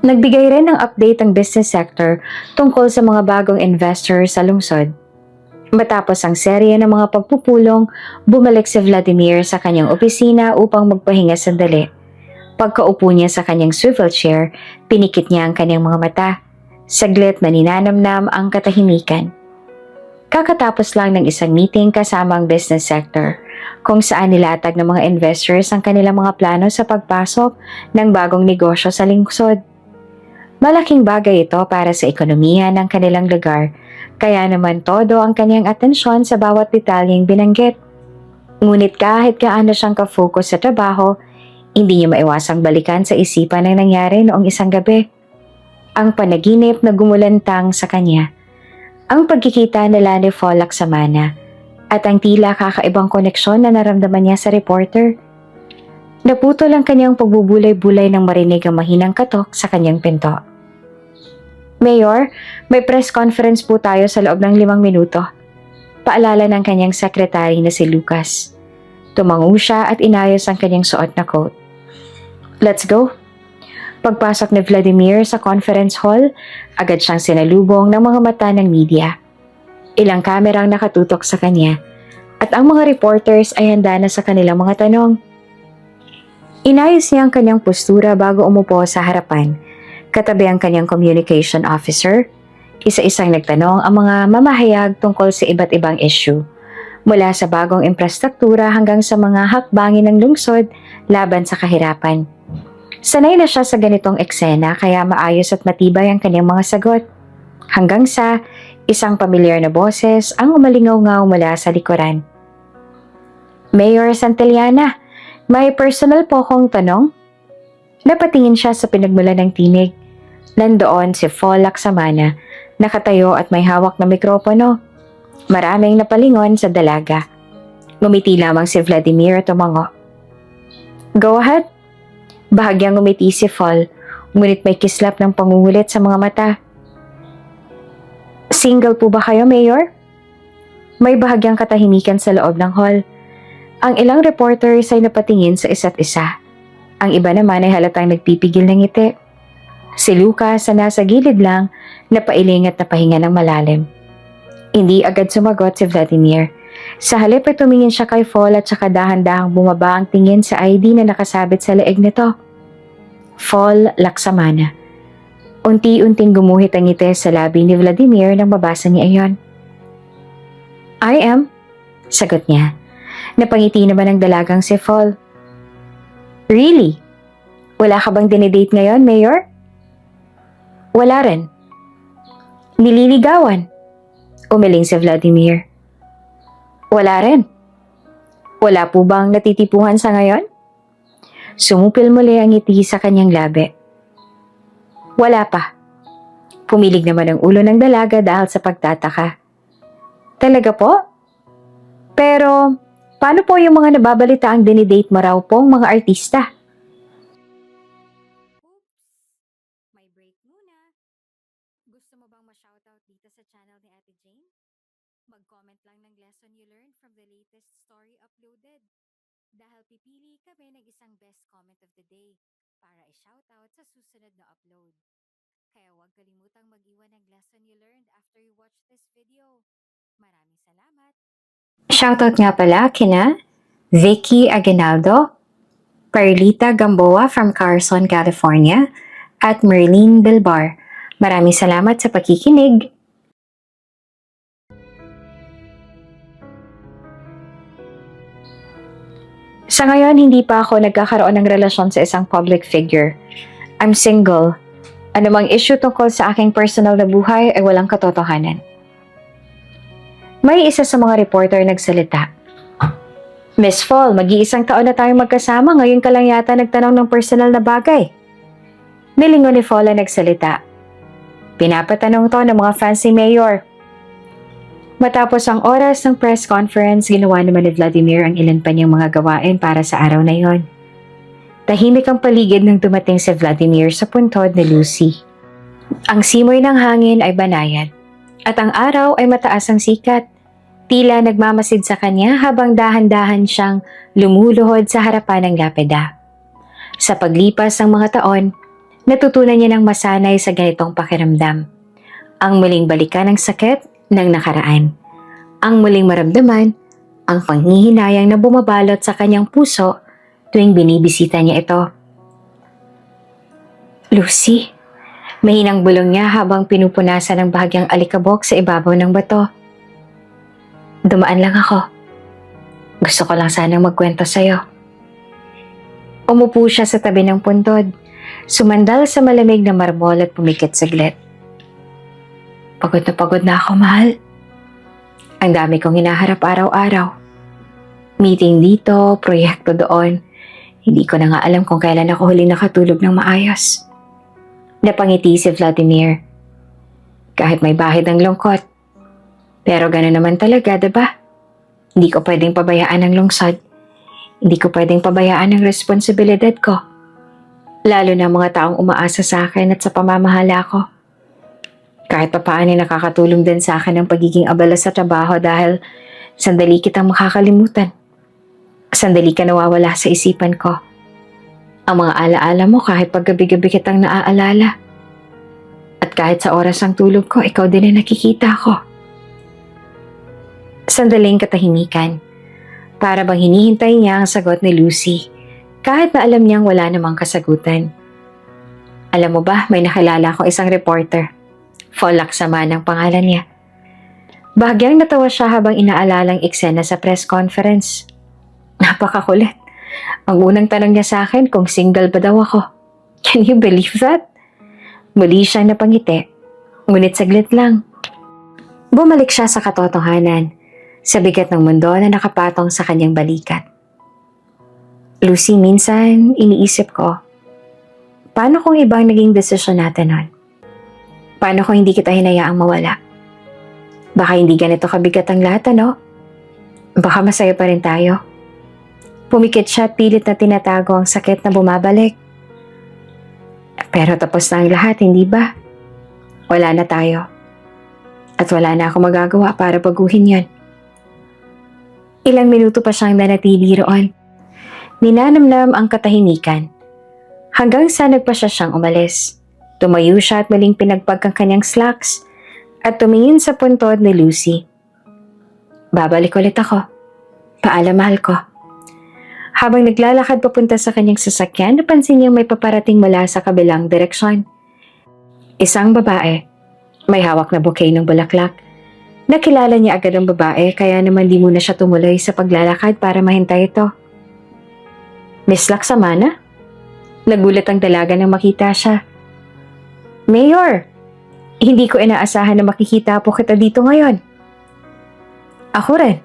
Nagbigay rin ng update ang business sector tungkol sa mga bagong investor sa lungsod. Matapos ang serye ng mga pagpupulong, bumalik si Vladimir sa kanyang opisina upang magpahinga sandali. Pagkaupo niya sa kanyang swivel chair, pinikit niya ang kanyang mga mata. Saglit na ninanamnam ang katahimikan. Kakatapos lang ng isang meeting kasama ang business sector, kung saan nilatag ng mga investors ang kanilang mga plano sa pagpasok ng bagong negosyo sa lungsod. Malaking bagay ito para sa ekonomiya ng kanilang lugar, kaya naman todo ang kanyang atensyon sa bawat detalyeng binanggit. Ngunit kahit gaano siyang ka-focus sa trabaho, hindi niya maiwasang balikan sa isipan ang nangyari noong isang gabi. Ang panaginip na gumulantang sa kanya, ang pagkikita nila ni Fall Laksamana, at ang tila kakaibang koneksyon na naramdaman niya sa reporter. Naputol ang kanyang pagbubulay-bulay nang marinig ang mahinang katok sa kanyang pinto. Mayor, may press conference po tayo sa loob ng 5 minuto. Paalala ng kanyang sekretary na si Lucas. Tumango siya at inayos ang kanyang suot na coat. Let's go. Pagpasok ni Vladimir sa conference hall, agad siyang sinalubong ng mga mata ng media. Ilang kamerang nakatutok sa kanya at ang mga reporters ay handa na sa kanilang mga tanong. Inayos niya ang kanyang postura bago umupo sa harapan, katabi ang kanyang communication officer. Isa-isang nagtanong ang mga mamahayag tungkol sa iba't ibang issue, mula sa bagong infrastruktura hanggang sa mga hakbangin ng lungsod laban sa kahirapan. Sanay na siya sa ganitong eksena kaya maayos at matibay ang kanyang mga sagot. Hanggang sa isang pamilyar na boses ang umalingaw-ngaw mula sa likuran. Mayor Santillana, may personal po akong tanong. Napatingin siya sa pinagmulan ng tinig. Nandoon si Fall Laksamana, nakatayo at may hawak na mikropono. Maraming napalingon sa dalaga. Ngumiti lamang si Vladimir at tumango. Go ahead. Bahagyang ngumiti si Fall, ngunit may kislap ng pangungulit sa mga mata. Single po ba kayo, Mayor? May bahagyang katahimikan sa loob ng hall. Ang ilang reporters ay napatingin sa isa't isa. Ang iba naman ay halatang nagpipigil ng ngiti. Si Lucas na nasa gilid lang, napailing at napahinga ng malalim. Hindi agad sumagot si Vladimir. Sa halip ay tumingin siya kay Fall at saka dahan-dahang bumaba ang tingin sa ID na nakasabit sa leeg nito. Fall Laksamana. Unti-unting gumuhit ang ngiti sa labi ni Vladimir nang mabasa niya iyon. I am, sagot niya. Napangiti naman ang dalagang si Fall. Really? Wala ka bang dinidate ngayon, Mayor? Wala rin. Nililigawan? Umiling si Vladimir. Wala rin. Wala po bang natitipuhan sa ngayon? Sumupil muli ang ngiti sa kanyang labi. Wala pa. Pumilig naman ang ulo ng dalaga dahil sa pagtataka. Talaga po? Pero, paano po yung mga nababalita ang dinidate mo raw pong mga artista? May break muna. Gusto mo bang ma-shoutout dito sa channel ni Ate Jane? Mag-comment lang ng lesson you learned from the latest story uploaded. Dahil pipili kami ng isang best comment of the day para i-shoutout sa susunod na upload. Kaya huwag kalimutang mag-iwan ng lesson you learned after you watch this video. Maraming salamat! Shoutout nga pala kina Vicky Aguinaldo, Perlita Gamboa from Carson, California, at Merlene Belbar. Maraming salamat sa pakikinig! Sa ngayon, hindi pa ako nagkakaroon ng relasyon sa isang public figure. I'm single. Anumang issue tungkol sa aking personal na buhay ay walang katotohanan. May isa sa mga reporter nagsalita. Miss Fall, mag-iisang taon na tayong magkasama, ngayon ka lang yata nagtanong ng personal na bagay. Nilingon ni Fall ang nagsalita. Pinapatanong to ng mga fans ni Mayor. Matapos ang oras ng press conference, ginawa naman ni Vladimir ang ilan pa niyang mga gawain para sa araw na yon. Tahimik ang paligid nang dumating si Vladimir sa puntod ni Lucy. Ang simoy ng hangin ay banayad at ang araw ay mataas ang sikat. Tila nagmamasid sa kanya habang dahan-dahan siyang lumuluhod sa harapan ng lapida. Sa paglipas ng mga taon, natutunan niya ng masanay sa ganitong pakiramdam. Ang muling balikan ng sakit ng nakaraan. Ang muling maramdaman ang panghihinayang na bumabalot sa kanyang puso tuwing binibisita niya ito. Lucy, mahinang bulong niya habang pinupunasan ng bahagyang alikabok sa ibabaw ng bato. Dumaan lang ako. Gusto ko lang sanang magkwento sa'yo. Umupo siya sa tabi ng puntod, sumandal sa malamig na marmol at pumikit saglit. Pagod na ako, mahal. Ang dami kong hinaharap araw-araw. Meeting dito, proyekto doon. Hindi ko na nga alam kung kailan ako huling nakatulog ng maayos. Napangiti si Vladimir. Kahit may bahid ng lungkot. Pero gano'n naman talaga, diba? Hindi ko pwedeng pabayaan ang lungsod. Hindi ko pwedeng pabayaan ang responsibilidad ko. Lalo na mga taong umaasa sa akin at sa pamamahala ko. Kahit pa paano nakakatulong din sa akin ang pagiging abala sa trabaho dahil sandali kitang makakalimutan. Sandali ka nawawala sa isipan ko. Ang mga alaala mo kahit pag gabi-gabi kitang naaalala. At kahit sa oras ng tulog ko, ikaw din ang nakikita ko. Sandaling katahimikan. Para bang hinihintay niya ang sagot ni Lucy, kahit na alam niyang wala namang kasagutan. Alam mo ba, may nakilala akong isang reporter. Fall Laksamana ang pangalan niya. Bahagyang natawa siya habang inaalalang eksena sa press conference. Napakakulit. Ang unang tanong niya sa akin kung single ba daw ako. Can you believe that? Muli siyang napangiti. Ngunit saglit lang. Bumalik siya sa katotohanan, sa bigat ng mundo na nakapatong sa kanyang balikat. Lucy, minsan iniisip ko, paano kung ibang naging desisyon natin nun? Paano kung hindi kita hinayaang mawala? Baka hindi ganito kabigat ang lahat, ano? Baka masaya pa rin tayo. Pumikit siya at pilit na tinatago ang sakit na bumabalik. Pero tapos na ang lahat, hindi ba? Wala na tayo. At wala na ako magagawa para baguhin yon. Ilang minuto pa siyang nanatili roon. Ninanamnam ang katahimikan. Hanggang sa nagpa siyang umalis. Tumayo siya at muling pinagpag ang kanyang slacks at tumingin sa puntod ni Lucy. Babalik ulit ako. Paalam, mahal ko. Habang naglalakad papunta sa kanyang sasakyan, napansin niyang may paparating mula sa kabilang direksyon. Isang babae. May hawak na bouquet ng bulaklak. Nakilala niya agad ang babae kaya naman di muna siya tumuloy sa paglalakad para mahintay ito. Miss Laksamana? Nagulat ang dalaga nang makita siya. Mayor! Hindi ko inaasahan na makikita po kita dito ngayon. Ako rin.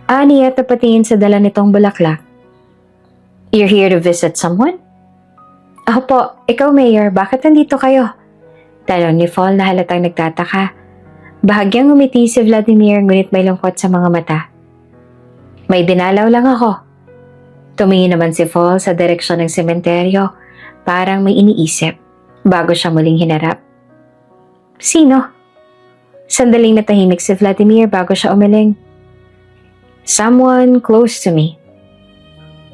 Ani at napatingin sa dala nitong bulaklak. You're here to visit someone? Ako po, ikaw Mayor, bakit nandito kayo? Tanong ni Fall na halatang nagtataka. Bahagyang umiti si Vladimir ngunit may lungkot sa mga mata. May dinalaw lang ako. Tumingin naman si Fall sa direksyon ng sementeryo, parang may iniisip, bago siya muling hinarap. Sino? Sandaling natahimik si Vladimir bago siya umiling. Someone close to me.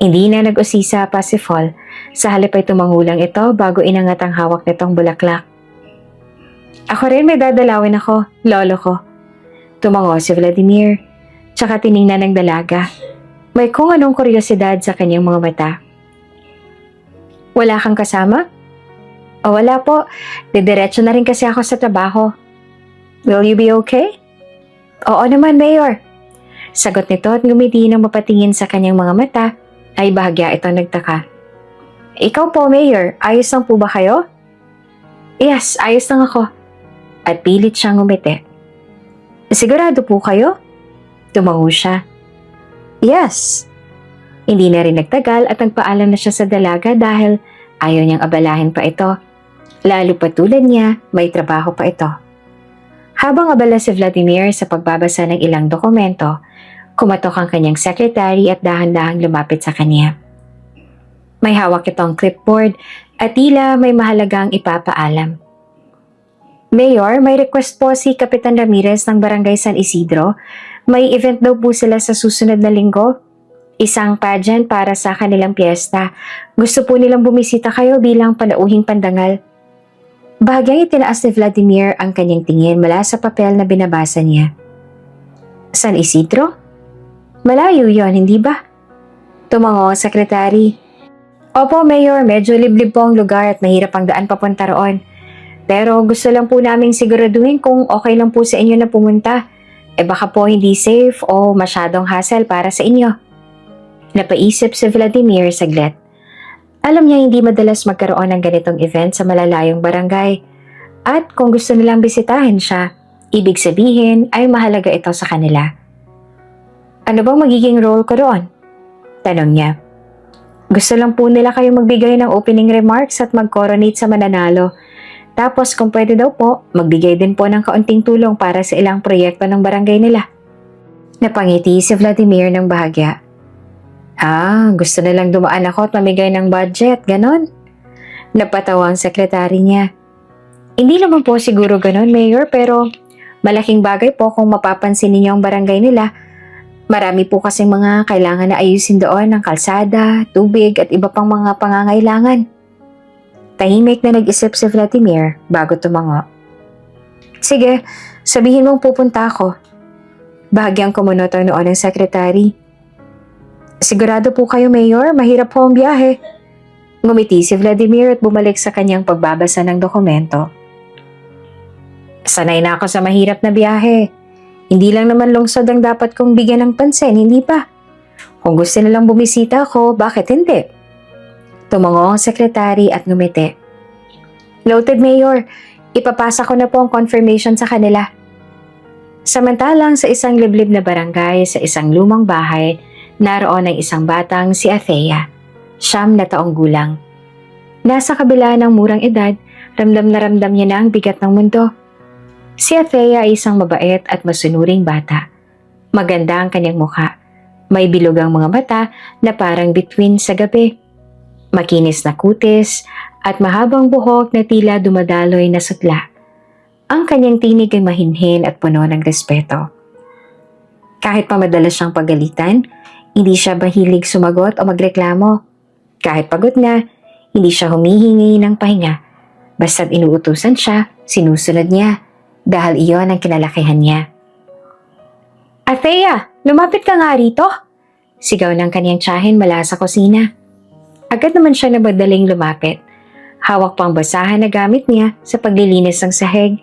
Hindi na nag-usisa pa si Fall, sa halip ay tumangulang ito bago inangat ang hawak nitong bulaklak. Ako rin may dadalawin ako, lolo ko. Tumango si Vladimir, tsaka tiningnan ng dalaga. May kung anong kuryosidad sa kanyang mga mata. Wala kang kasama? O wala po, didiretso na rin kasi ako sa trabaho. Will you be okay? Oo naman, Mayor. Sagot nito at ngumiti nang mapatingin sa kanyang mga mata ay bahagya itong nagtaka. Ikaw po, Mayor, ayos lang po ba kayo? Yes, ayos lang ako. At pilit siyang ngumiti. Sigurado po kayo? Tumango siya. Yes. Hindi na rin nagtagal at nagpaalam na siya sa dalaga dahil ayaw niyang abalahin pa ito. Lalo pa tulad niya, may trabaho pa ito. Habang abala si Vladimir sa pagbabasa ng ilang dokumento, kumatok ang kanyang secretary at dahan-dahang lumapit sa kanya. May hawak itong clipboard at tila may mahalagang ipapaalam. Mayor, may request po si Kapitan Ramirez ng Barangay San Isidro. May event daw po sila sa susunod na linggo. Isang pageant para sa kanilang piyesta. Gusto po nilang bumisita kayo bilang panauhing pandangal. Bahagyang itinaas ni Vladimir ang kanyang tingin mula sa papel na binabasa niya. San Isidro? Malayo yon, hindi ba? Tumango ang sekretary. Opo, Mayor, medyo liblib po ang lugar at mahirap ang daan papunta roon. Pero gusto lang po naming siguraduhin kung okay lang po sa inyo na pumunta. Baka po hindi safe o masyadong hassle para sa inyo. Napaisip si Vladimir saglit. Alam niya hindi madalas magkaroon ng ganitong event sa malalayong barangay. At kung gusto nilang bisitahin siya, ibig sabihin ay mahalaga ito sa kanila. Ano bang magiging role ko roon? Tanong niya. Gusto lang po nila kayong magbigay ng opening remarks at mag-coronate sa mananalo. Tapos kung pwede daw po, magbigay din po ng kaunting tulong para sa ilang proyekto ng barangay nila. Napangiti si Vladimir ng bahagya. Gusto nilang dumaan ako at mamigay ng budget, ganon? Napatawa ang sekretary niya. Hindi naman po siguro ganon, Mayor, pero malaking bagay po kung mapapansin ninyo ang barangay nila. Marami po kasing mga kailangan na ayusin doon ng kalsada, tubig at iba pang mga pangangailangan. Tahimik na nag-isip si Vladimir bago tumango. Sige, sabihin mong pupunta ako. Bahagyang kumunot ang noon ng sekretary. Sigurado po kayo, Mayor, mahirap po ang biyahe. Ngumiti si Vladimir at bumalik sa kanyang pagbabasa ng dokumento. Sanay na ako sa mahirap na biyahe. Hindi lang naman lungsod ang dapat kong bigyan ng pansin, hindi ba? Kung gusto nilang bumisita ako, bakit hindi? Tumango ang sekretary at ngumiti. Noted, Mayor. Ipapasa ko na po ang confirmation sa kanila. Samantalang sa isang liblib na barangay sa isang lumang bahay, naroon ang isang batang si Athea, 9 na taong gulang. Nasa kabila ng murang edad, ramdam na ramdam niya na ang bigat ng mundo. Si Athea ay isang mabait at masunuring bata. Maganda ang kanyang mukha. May bilog ang mga mata na parang bituin sa gabi. Makinis na kutis at mahabang buhok na tila dumadaloy na sutla. Ang kanyang tinig ay mahinhin at puno ng respeto. Kahit pa madalas siyang pagalitan, hindi siya mahilig sumagot o magreklamo. Kahit pagod na, hindi siya humihingi ng pahinga. Basta't inuutusan siya, sinusunod niya dahil iyon ang kinalakihan niya. Athea, lumapit ka nga rito! Sigaw ng kanyang tiyahin mula sa kusina. Agad naman siya nabadaling lumapit. Hawak pang basahan na gamit niya sa paglilinis ng sahig.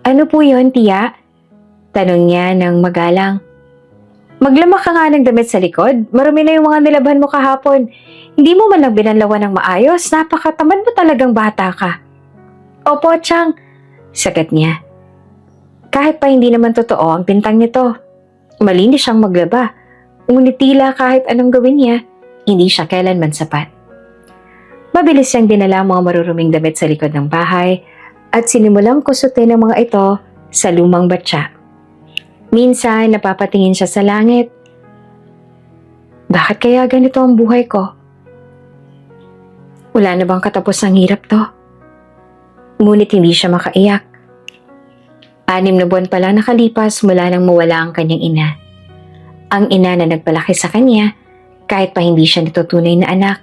Ano po yon, tiya? Tanong niya ng magalang. Maglamak ka nga ng damit sa likod. Marumi na yung mga nilabhan mo kahapon. Hindi mo man lang binanlawan ng maayos. Napakatamad mo talagang bata ka. Opo, Chang. Sagat niya. Kahit pa hindi naman totoo ang pintang nito. Malinis siyang maglaba. Ngunit tila kahit anong gawin niya, hindi siya kailanman sapat. Mabilis siyang dinala ang mga maruruming damit sa likod ng bahay at sinimulang kusutin ang mga ito sa lumang batya. Minsan, napapatingin siya sa langit. Bakit kaya ganito ang buhay ko? Wala na bang katapos ang hirap to? Ngunit hindi siya makaiyak. 6 na buwan pa lang nakalipas mula nang mawala ang kanyang ina. Ang ina na nagpalaki sa kanya kahit pa hindi siya nitutunay na anak.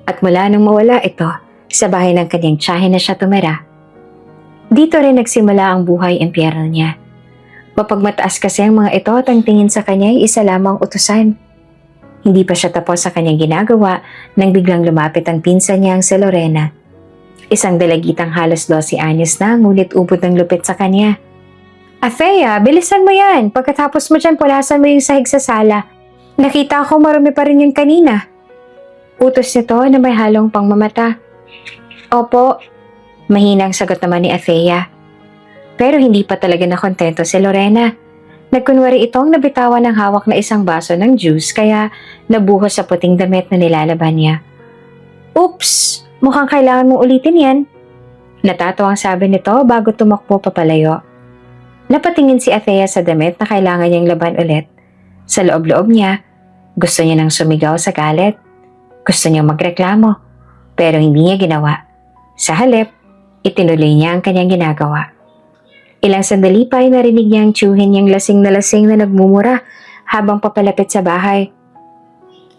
At mula nang mawala ito sa bahay ng kanyang tiyahin na siya tumira. Dito rin nagsimula ang buhay impyerno niya. Mapagmataas kasi ang mga ito at ang tingin sa kanya ay isa lamang utusan. Hindi pa siya tapos sa kanyang ginagawa nang biglang lumapit ang pinsan niyang si Lorena. Isang dalagitang halos 12 anyos na ngunit ubod ng lupit sa kanya. Athea, bilisan mo yan. Pagkatapos mo dyan, pulasan mo yung sahig sa sala. Nakita ko marumi pa rin yung kanina. Utos nito na may halong pangmamata. Opo, mahinang sagot naman ni Athea. Pero hindi pa talaga nakontento si Lorena. Nagkunwari itong nabitawan ng hawak na isang baso ng juice kaya nabuhos sa puting damit na nilalaban niya. Oops! Mukhang kailangan mong ulitin yan. Natatawang sabi nito bago tumakbo papalayo. Napatingin si Athea sa damit na kailangan niyang laban ulit. Sa loob-loob niya, gusto niya nang sumigaw sa galit. Gusto niyang magreklamo. Pero hindi niya ginawa. Sa halip, itinuloy niya ang kanyang ginagawa. Ilang sandali pa ay narinig niya ang tiyuhin niyang lasing na nagmumura habang papalapit sa bahay.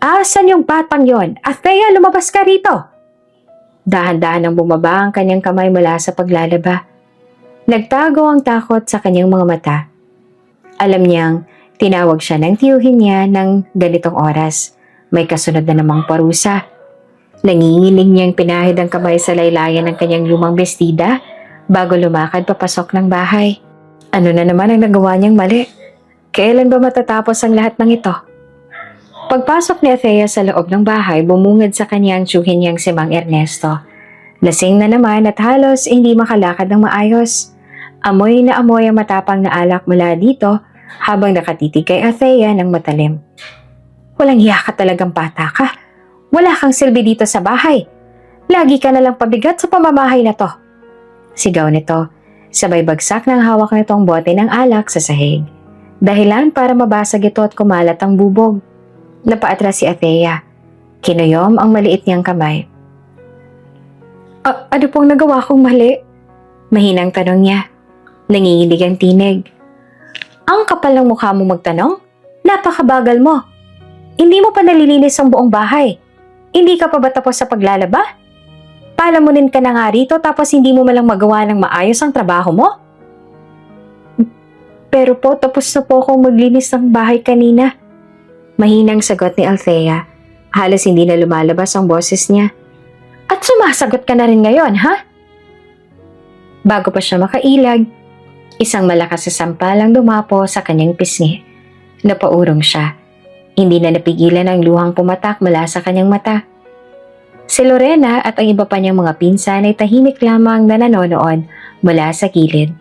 Asan yung batang yon? Athea, lumabas ka rito! Dahan-dahan ang bumaba ang kanyang kamay mula sa paglalaba. Nagtago ang takot sa kanyang mga mata. Alam niyang tinawag siya ng tiyuhin niya ng ganitong oras. May kasunod na namang parusa. Nanginginig niyang pinahid ang kamay sa laylayan ng kanyang lumang bestida bago lumakad papasok ng bahay. Ano na naman ang nagawa niyang mali? Kailan ba matatapos ang lahat ng ito? Pagpasok ni Athea sa loob ng bahay, bumungad sa kanyang tiyuhin niyang si Mang Ernesto. Lasing na naman at halos hindi makalakad ng maayos. Amoy na amoy ang matapang na alak mula dito habang nakatitig kay Athea ng matalim. Walang hiya ka talagang bata ka. Wala kang silbi dito sa bahay. Lagi ka nalang pabigat sa pamamahay na to. Sigaw nito, sabay bagsak ng hawak nitong bote ng alak sa sahig. Dahilan para mabasag ito at kumalat ang bubog. Napaatras si Athea. Kinuyom ang maliit niyang kamay. Ano pong nagawa kong mali? Mahinang tanong niya. Nanginginig ang tinig. Ang kapal ng mukha mo magtanong? Napakabagal mo. Hindi mo pa nalilinis ang buong bahay. Hindi ka pa ba tapos sa paglalaba? Palamunin ka na nga rito tapos hindi mo malang magawa ng maayos ang trabaho mo? Pero po, tapos na po akong maglinis ng bahay kanina. Mahinang sagot ni Althea. Halos hindi na lumalabas ang boses niya. At sumasagot ka na rin ngayon, ha? Bago pa siya makailag, isang malakas na sampal ang dumapo sa kanyang pisngi. Napaurong siya. Hindi na napigilan ang luhang pumatak mula sa kanyang mata. Si Lorena at ang iba pa niyang mga pinsan ay tahimik lamang na nanonood mula sa gilid.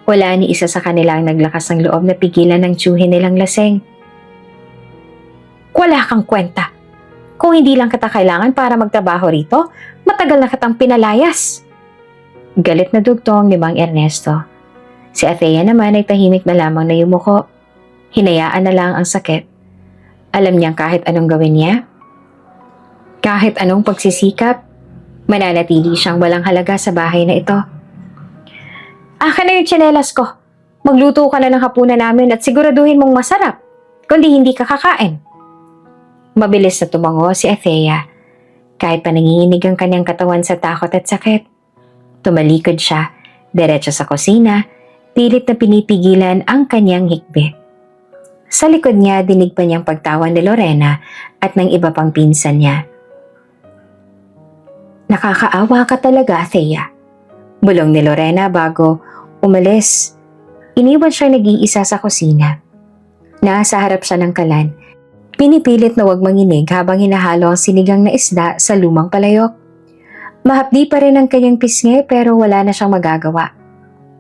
Wala ni isa sa kanila ang naglakas ng loob na pigilan ng tiyuhin nilang laseng. Wala kang kwenta. Kung hindi lang kita kailangan para magtrabaho rito, matagal na kitang pinalayas. Galit na dugtong ni Mang Ernesto. Si Athea naman ay tahimik na lamang na yumuko. Hinayaan na lang ang sakit. Alam niyang kahit anong gawin niya, kahit anong pagsisikap, mananatili siyang walang halaga sa bahay na ito. Akin na yung tsinelas ko. Magluto ka na ng hapunan namin at siguraduhin mong masarap, kundi hindi ka kakain. Mabilis na tumango si Athea. Kahit pa nanginginig ang kanyang katawan sa takot at sakit. Tumalikod siya, diretso sa kusina, pilit na pinipigilan ang kanyang hikbi. Sa likod niya, dinig pa niyang pagtawa ni Lorena at ng iba pang pinsan niya. Nakakaawa ka talaga, Thea. Bulong ni Lorena bago umalis. Iniwan siya nag-iisa sa kusina. Nasa harap siya ng kalan. Pinipilit na huwag manginig habang hinahalo ang sinigang na isda sa lumang palayok. Mahapdi pa rin ang kanyang pisngi pero wala na siyang magagawa.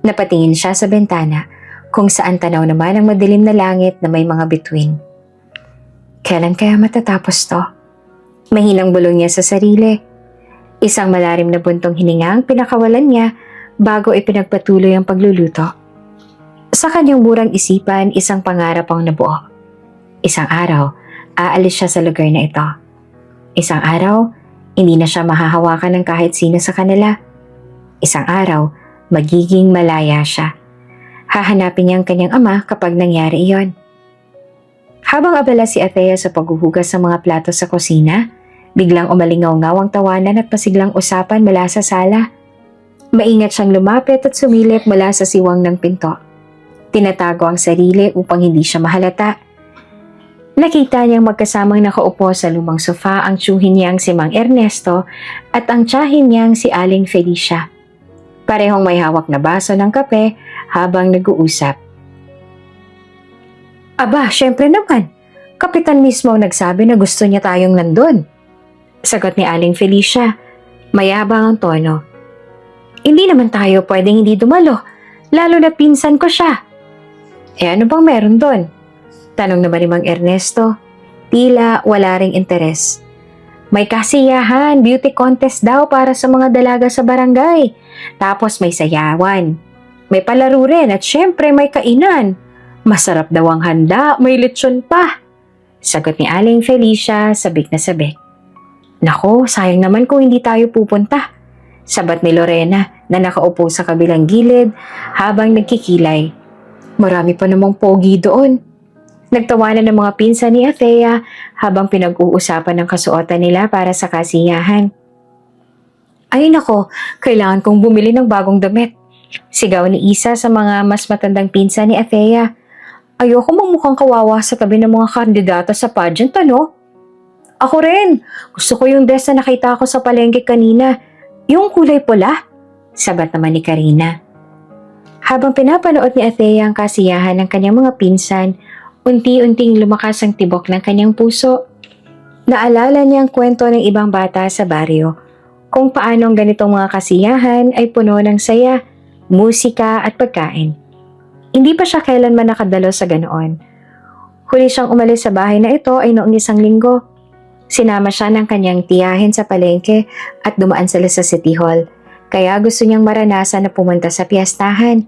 Napatingin siya sa bintana kung saan tanaw naman ang madilim na langit na may mga bituin. Kailan kaya matatapos to? Mahinang bulong niya sa sarili. Isang malalim na buntong hininga ang pinakawalan niya bago ipinagpatuloy ang pagluluto. Sa kanyang murang isipan, isang pangarap ang nabuo. Isang araw, aalis siya sa lugar na ito. Isang araw, hindi na siya mahahawakan ng kahit sino sa kanila. Isang araw, magiging malaya siya. Hahanapin niya ang kanyang ama kapag nangyari iyon. Habang abala si Athea sa paghuhugas ng mga plato sa kusina, biglang umalingaw-ngaw ang tawanan at pasiglang usapan mula sa sala. Maingat siyang lumapit at sumilip mula sa siwang ng pinto. Tinatago ang sarili upang hindi siya mahalata. Nakita niyang magkasamang nakaupo sa lumang sofa ang tiyuhin niyang si Mang Ernesto at ang tiyahin niyang si Aling Felicia. Parehong may hawak na baso ng kape habang nag-uusap. Aba, syempre naman. Kapitan mismo ang nagsabi na gusto niya tayong nandun. Sagot ni Aling Felicia. Mayabang ang tono. Hindi naman tayo pwedeng hindi dumalo, lalo na pinsan ko siya. Ano bang meron doon? Tanong naman ni Mang Ernesto. Tila wala ring interes. May kasiyahan, beauty contest daw para sa mga dalaga sa barangay. Tapos may sayawan. May palaro rin at syempre may kainan. Masarap daw ang handa, may lechon pa. Sagot ni Aling Felicia, sabik na sabik. Nako, sayang naman kung hindi tayo pupunta. Sabat ni Lorena na nakaupo sa kabilang gilid habang nagkikilay. Marami pa namang pogi doon. Nagtawanan ng mga pinsan ni Athea habang pinag-uusapan ng kasuotan nila para sa kasiyahan. Ay nako, kailangan kong bumili ng bagong damit. Sigaw ni Isa sa mga mas matandang pinsan ni Athea. Ayoko mamukhang kawawa sa tabi ng mga kandidato sa pageant, ano? Ako rin. Gusto ko yung dress na nakita ko sa palengke kanina. Yung kulay pula. Sabat naman ni Karina. Habang pinapanood ni Athea ang kasiyahan ng kanyang mga pinsan, unti-unting lumakas ang tibok ng kanyang puso. Naalala niya ang kwento ng ibang bata sa baryo, kung paano ang ganitong mga kasiyahan ay puno ng saya, musika at pagkain. Hindi pa siya kailanman nakadalo sa ganoon. Huli siyang umalis sa bahay na ito ay noong isang linggo. Sinama siya ng kanyang tiyahin sa palengke at dumaan sila sa City Hall, kaya gusto niyang maranasan na pumunta sa piyestahan.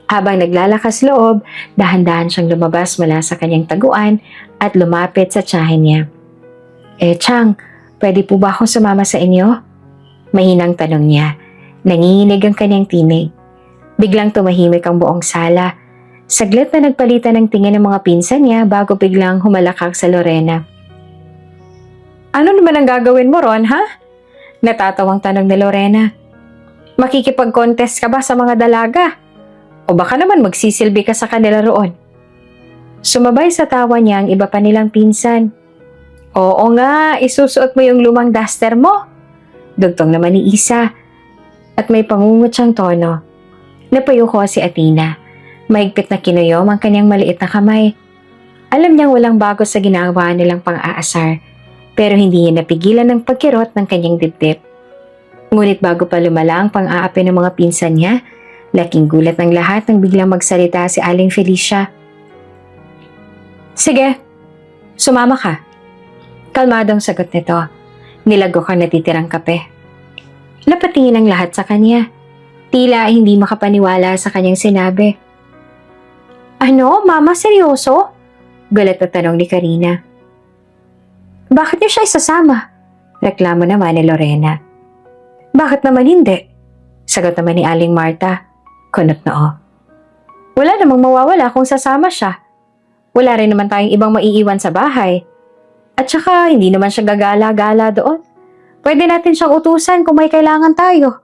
Habang naglalakas loob, dahan-dahan siyang lumabas mula sa kanyang taguan at lumapit sa tiyahin niya. Chang, pwede po ba akong sumama sa inyo? Mahinang tanong niya. Nanginginig ang kanyang tinig. Biglang tumahimik ang buong sala. Saglit na nagpalitan ng tingin ng mga pinsan niya bago biglang humalakak sa Lorena. Ano naman ang gagawin mo, Ron, ha? Natatawang tanong ni Lorena. Makikipag-contest ka ba sa mga dalaga? O baka naman magsisilbi ka sa kanila roon? Sumabay sa tawa niya ang iba pa nilang pinsan. Oo nga, isusuot mo yung lumang duster mo. Dugtong naman ni Isa. At may pangungot siyang tono. Napayuko si Athena. Mahigpit na kinuyom ang kanyang maliit na kamay. Alam niyang walang bago sa ginagawa nilang pang-aasar, pero hindi niya napigilan ng pagkirot ng kanyang dibdib. Ngunit bago pa lumala ang pang-aapi ng mga pinsan niya, laking gulat ng lahat nang biglang magsalita si Aling Felicia. Sige, sumama ka. Kalmadong sagot nito. Nilagok ang natitirang kape. Napatingin ang lahat sa kanya. Tila hindi makapaniwala sa kanyang sinabi. Ano, Mama, seryoso? Galit na tanong ni Karina. Bakit niyo siya isasama? Reklamo naman ni Lorena. Bakit naman hindi? Sagot naman ni Aling Marta. Kunot noo. Wala namang mawawala kung sasama siya. Wala rin naman tayong ibang maiiwan sa bahay. At saka hindi naman siya gagala-gala doon. Pwede natin siyang utusan kung may kailangan tayo.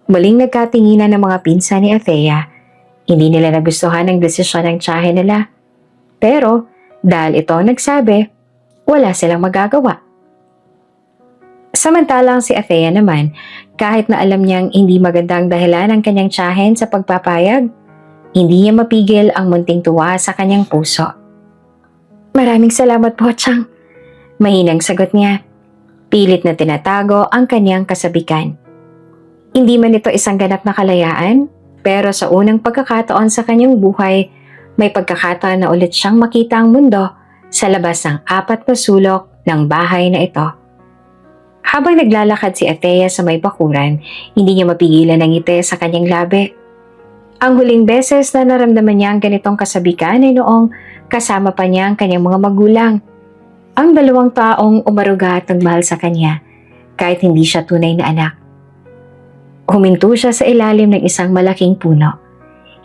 Muling nagkatinginan ng mga pinsan ni Athea. Hindi nila nagustuhan ang desisyon ng tiyahin nila. Pero dahil ito ang nagsabi, wala silang magagawa. Samantalang si Athea naman, kahit na alam niyang hindi magandang dahilan ang kanyang tiyahin sa pagpapayag, hindi niya mapigil ang munting tuwa sa kanyang puso. Maraming salamat po, Chang. Mahinang sagot niya. Pilit na tinatago ang kanyang kasabikan. Hindi man ito isang ganap na kalayaan, pero sa unang pagkakataon sa kanyang buhay, may pagkakataon na ulit siyang makita ang mundo sa labas ng 4 na sulok ng bahay na ito. Habang naglalakad si Athea sa may bakuran, hindi niya mapigilan ang ngiti sa kanyang labi. Ang huling beses na naramdaman niya ang ganitong kasabikan ay noong kasama pa niya ang kanyang mga magulang. Ang 2 taong umaruga at nagmahal sa kanya, kahit hindi siya tunay na anak. Huminto siya sa ilalim ng isang malaking puno.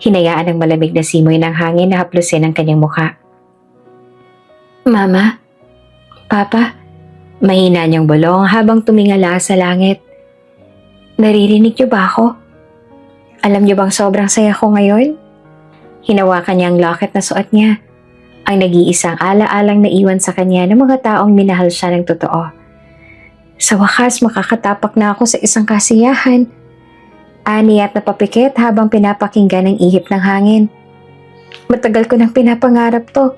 Hinayaan ang malamig na simoy ng hangin na haplusin ang kanyang mukha. Mama? Papa? Mahina niyang bulong habang tumingala sa langit. Naririnig niyo ba ako? Alam niyo bang sobrang saya ko ngayon? Hinawakan niya ang locket na suot niya. Ang nag-iisang ala-alang naiwan sa kanya ng mga taong minahal siya ng totoo. Sa wakas makakatapak na ako sa isang kasiyahan. Ani at napapikit habang pinapakinggan ang ihip ng hangin. Matagal ko nang pinapangarap to.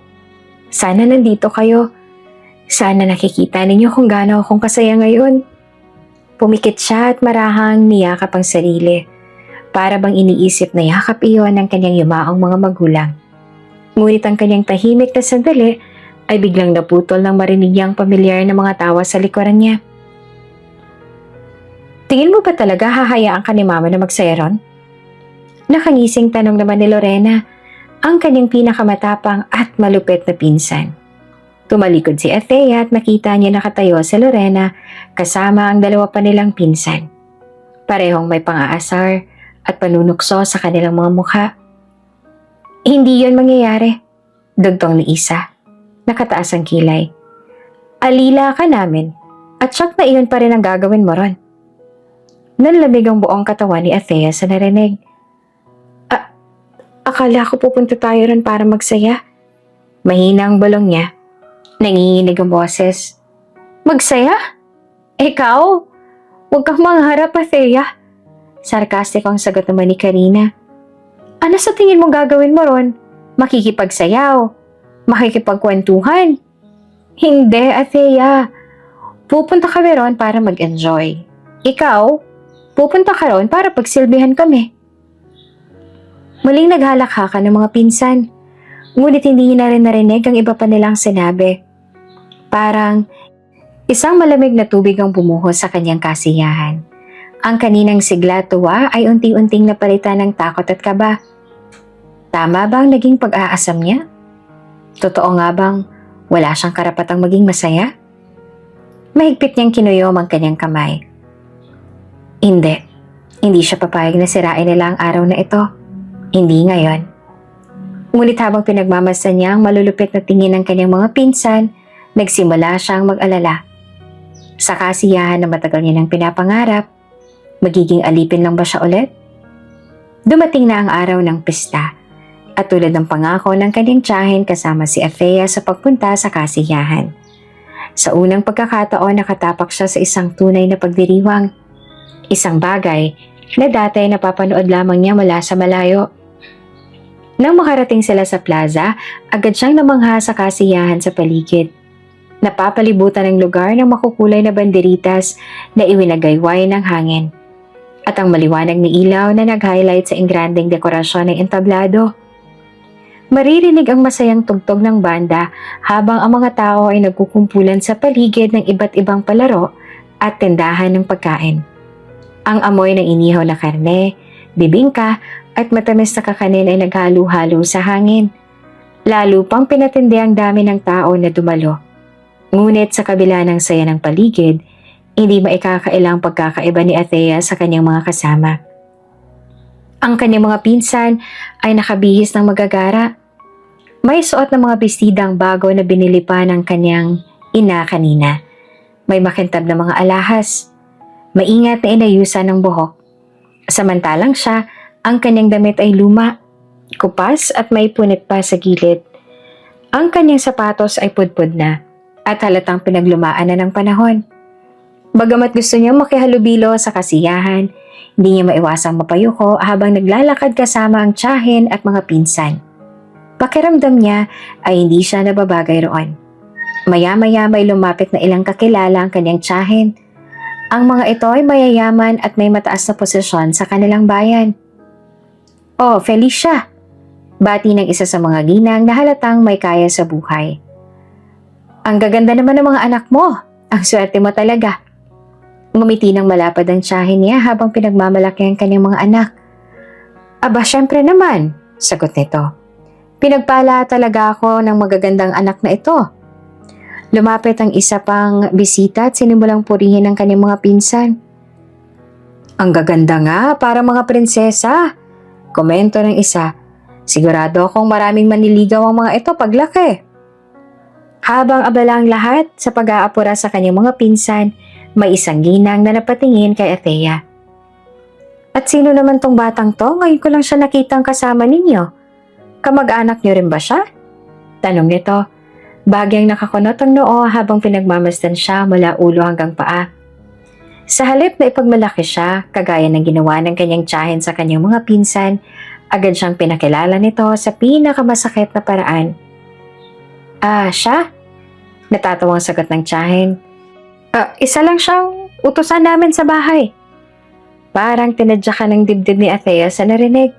Sana nandito kayo. Sana nakikita ninyo kung gaano akong kasaya ngayon. Pumikit siya at marahang niyakap ang sarili. Para bang iniisip na yakap iyon ng kanyang yumaong mga magulang. Ngunit ang kanyang tahimik na sandali ay biglang naputol nang marinig niyang pamilyar na mga tawa sa likuran niya. Tingin mo ba talaga hahayaan ka ni Mama na magsaya ron? Nakangising tanong naman ni Lorena, ang kanyang pinakamatapang at malupit na pinsan. Tumalikod si Athea at nakita niya nakatayo si Lorena kasama ang 2 pa nilang pinsan. Parehong may pang-aasar at panunukso sa kanilang mga mukha. Hindi yon mangyayari, dugtong ni Isa. Nakataas ang kilay. Alila ka namin at siyak na iyon pa rin ang gagawin mo ron. Nanlamig ang buong katawan ni Athea sa narinig. Akala ko pupunta tayo ron para magsaya. Mahina ang bulong niya. Nanginginig ang boses. Magsaya? Ikaw? Huwag kang mangharap, Athea. Sarkastik ang sagot naman ni Karina. Ano sa tingin mong gagawin mo ron? Makikipagsayaw? Makikipagkwentuhan? Hindi, Athea. Pupunta kami ron para mag-enjoy. Ikaw? Pupunta ka ron para pagsilbihan kami. Muling naghalakhakan ng mga pinsan. Ngunit hindi na rin narinig ang iba pa nilang sinabi. Parang isang malamig na tubig ang bumuhos sa kanyang kasiyahan. Ang kaninang sigla at tuwa ay unti-unting napalitan ng takot at kaba. Tama ba ang naging pag-aasam niya? Totoo nga bang wala siyang karapatang maging masaya? Mahigpit niyang kinuyom ang kanyang kamay. Hindi siya papayag na sirain nila ang araw na ito. Hindi ngayon. Ngunit habang pinagmamasdan niya ang malulupit na tingin ng kanyang mga pinsan, nagsimula siyang mag-alala. Sa kasiyahan na matagal niya nang pinapangarap, magiging alipin lang ba siya ulit? Dumating na ang araw ng pista at tulad ng pangako ng kanyang tiyahin kasama si Athea sa pagpunta sa kasiyahan. Sa unang pagkakataon nakatapak siya sa isang tunay na pagdiriwang. Isang bagay na dati napapanood lamang niya mula sa malayo. Nang makarating sila sa plaza, agad siyang namangha sa kasiyahan sa paligid. Napapalibutan ang lugar ng makukulay na banderitas na iwinagayway ng hangin. At ang maliwanag na ilaw na nag-highlight sa engrandeng dekorasyon ng entablado. Maririnig ang masayang tugtog ng banda habang ang mga tao ay nagkukumpulan sa paligid ng iba't ibang palaro at tindahan ng pagkain. Ang amoy ng inihaw na karne, bibingka at matamis na kakanin ay naghalo-halo sa hangin. Lalo pang pinatindi ang dami ng tao na dumalo. Ngunit sa kabila ng saya ng paligid, hindi maikakailang pagkakaiba ni Athea sa kanyang mga kasama. Ang kanyang mga pinsan ay nakabihis ng magagara. May suot ng mga bestidang bago na binili pa ng kanyang ina kanina. May makintab na mga alahas. Maingat na inayusan ng buhok. Samantalang siya, ang kanyang damit ay luma, kupas at may punit pa sa gilid. Ang kanyang sapatos ay pudpud na at halatang pinaglumaan na ng panahon. Bagamat gusto niyang makihalubilo sa kasiyahan, hindi niya maiwasang mapayuko habang naglalakad kasama ang tiyahin at mga pinsan. Pakiramdam niya ay hindi siya nababagay roon. Maya-maya may lumapit na ilang kakilala ang kanyang tiyahin. Ang mga ito ay mayayaman at may mataas na posisyon sa kanilang bayan. "Oh, Felicia!" Bati ng isa sa mga ginang na halatang may kaya sa buhay. "Ang gaganda naman ng mga anak mo. Ang swerte mo talaga." Ngumiti ng malapad ang tiyahin niya habang pinagmamalaki ang kanyang mga anak. "Aba, syempre naman," sagot nito. "Pinagpala talaga ako ng magagandang anak na ito." Lumapit ang isa pang bisita at sinimulang purihin ang kanyang mga pinsan. "Ang gaganda nga, para mga prinsesa," komento ng isa. "Sigurado akong maraming manliligaw ang mga ito paglaki." Habang abala ang lahat sa pag-aapura sa kanyang mga pinsan, may isang ginang na napatingin kay Athea. "At sino naman tong batang to? Ngayon ko lang siya nakitang kasama ninyo. Kamag-anak niyo rin ba siya?" Tanong nito. Bagyang nakakunot ang noo habang pinagmamasdan siya mula ulo hanggang paa. Sa halip na ipagmalaki siya, kagaya ng ginawa ng kanyang tiyahin sa kanyang mga pinsan, agad siyang pinakilala nito sa pinakamasakit na paraan. "Ah, siya?" Natatawang sagot ng tiyahin. Isa lang siyang utusan namin sa bahay." Parang tinadyakan ng dibdib ni Athea sa narinig.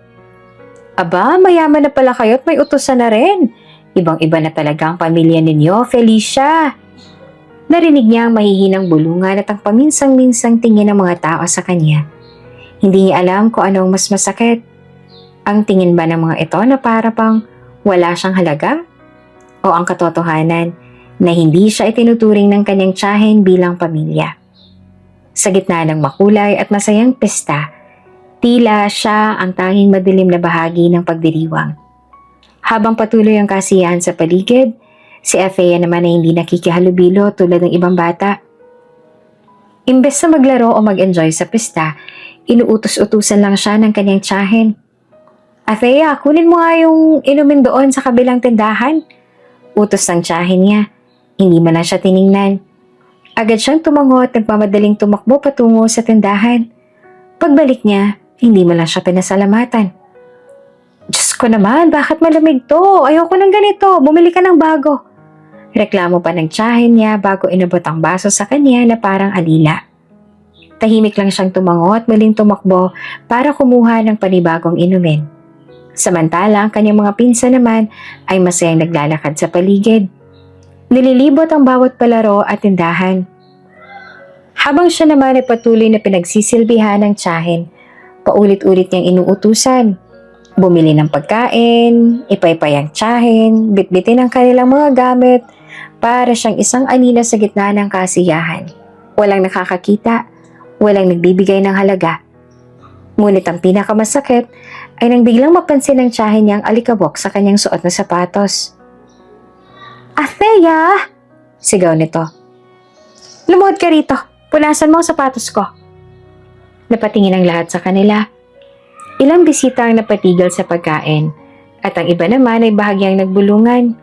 "Aba, mayaman na pala kayo at may utusan na rin. Ibang-iba na talaga ang pamilya ninyo, Felicia." Narinig niya ang mahihinang bulungan at ang paminsang-minsang tingin ng mga tao sa kanya. Hindi niya alam kung anong mas masakit. Ang tingin ba ng mga ito na para pang wala siyang halaga? O ang katotohanan na hindi siya itinuturing ng kanyang tiyahin bilang pamilya? Sa gitna ng makulay at masayang pista, tila siya ang tanging madilim na bahagi ng pagdiriwang. Habang patuloy ang kasiyahan sa paligid, si Athea naman ay hindi nakikihalubilo tulad ng ibang bata. Imbes na maglaro o mag-enjoy sa pista, inuutos-utusan lang siya ng kanyang tiyahin. "Athea, kunin mo nga yung inumin doon sa kabilang tindahan." Utos ng tiyahin niya. Hindi man lang siya tiningnan. Agad siyang tumango at nagmamadaling tumakbo patungo sa tindahan. Pagbalik niya, hindi man lang siya pinasalamatan. "Diyos ko naman, bakit malamig to? Ayoko ng ganito, bumili ka ng bago." Reklamo pa ng tiyahin niya bago inabot ang baso sa kanya na parang alila. Tahimik lang siyang tumango at muling tumakbo para kumuha ng panibagong inumin. Samantala, ang kanyang mga pinsan naman ay masayang naglalakad sa paligid. Nililibot ang bawat palaro at tindahan. Habang siya naman ay patuloy na pinagsisilbihan ng tiyahin, paulit-ulit niyang inuutusan. Bumili ng pagkain, ipaypay ang tiyahin, bitbitin ang kanilang mga gamit para siyang isang anino sa gitna ng kasiyahan. Walang nakakakita, walang nagbibigay ng halaga. Ngunit ang pinakamasakit ay nang biglang mapansin ng tiyahin niyang alikabok sa kanyang suot na sapatos. "Athea!" sigaw nito. "Lumuhod ka rito, punasan mo ang sapatos ko." Napatingin ang lahat sa kanila. Ilang bisita ang napatigil sa pagkain at ang iba naman ay bahagyang nagbulungan.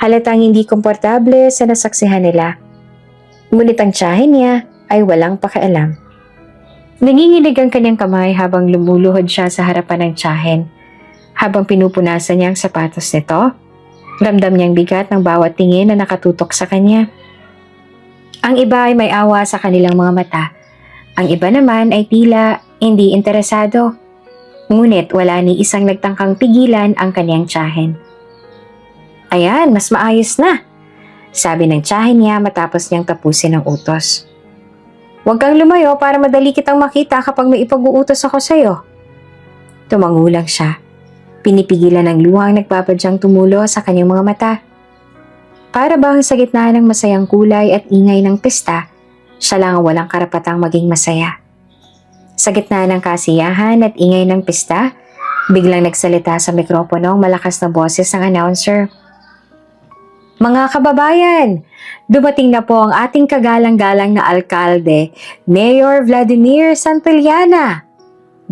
Halatang hindi komportable sa nasaksihan nila. Ngunit ang tiyahin niya ay walang pakialam. Nanginginig ang kanyang kamay habang lumuluhod siya sa harapan ng tiyahin. Habang pinupunasan niya ang sapatos nito, ramdam niyang bigat ng bawat tingin na nakatutok sa kanya. Ang iba ay may awa sa kanilang mga mata. Ang iba naman ay tila hindi interesado. Ngunit wala ni isang nagtangkang pigilan ang kanyang tiyahin. "Ayan, mas maayos na," sabi ng tiyahin niya matapos niyang tapusin ang utos. "Huwag kang lumayo para madali kitang makita kapag may ipag-uutos ako sa'yo." Tumango lang siya. Pinipigilan ng luha ang nagpapadyang tumulo sa kanyang mga mata. Para bang sa gitna ng masayang kulay at ingay ng pista, siya lang ang walang karapatang maging masaya. Sa gitna ng kasiyahan at ingay ng pista, biglang nagsalita sa mikropono ang malakas na boses ng announcer. "Mga kababayan, dumating na po ang ating kagalang-galang na alkalde, Mayor Vladimir Santillana."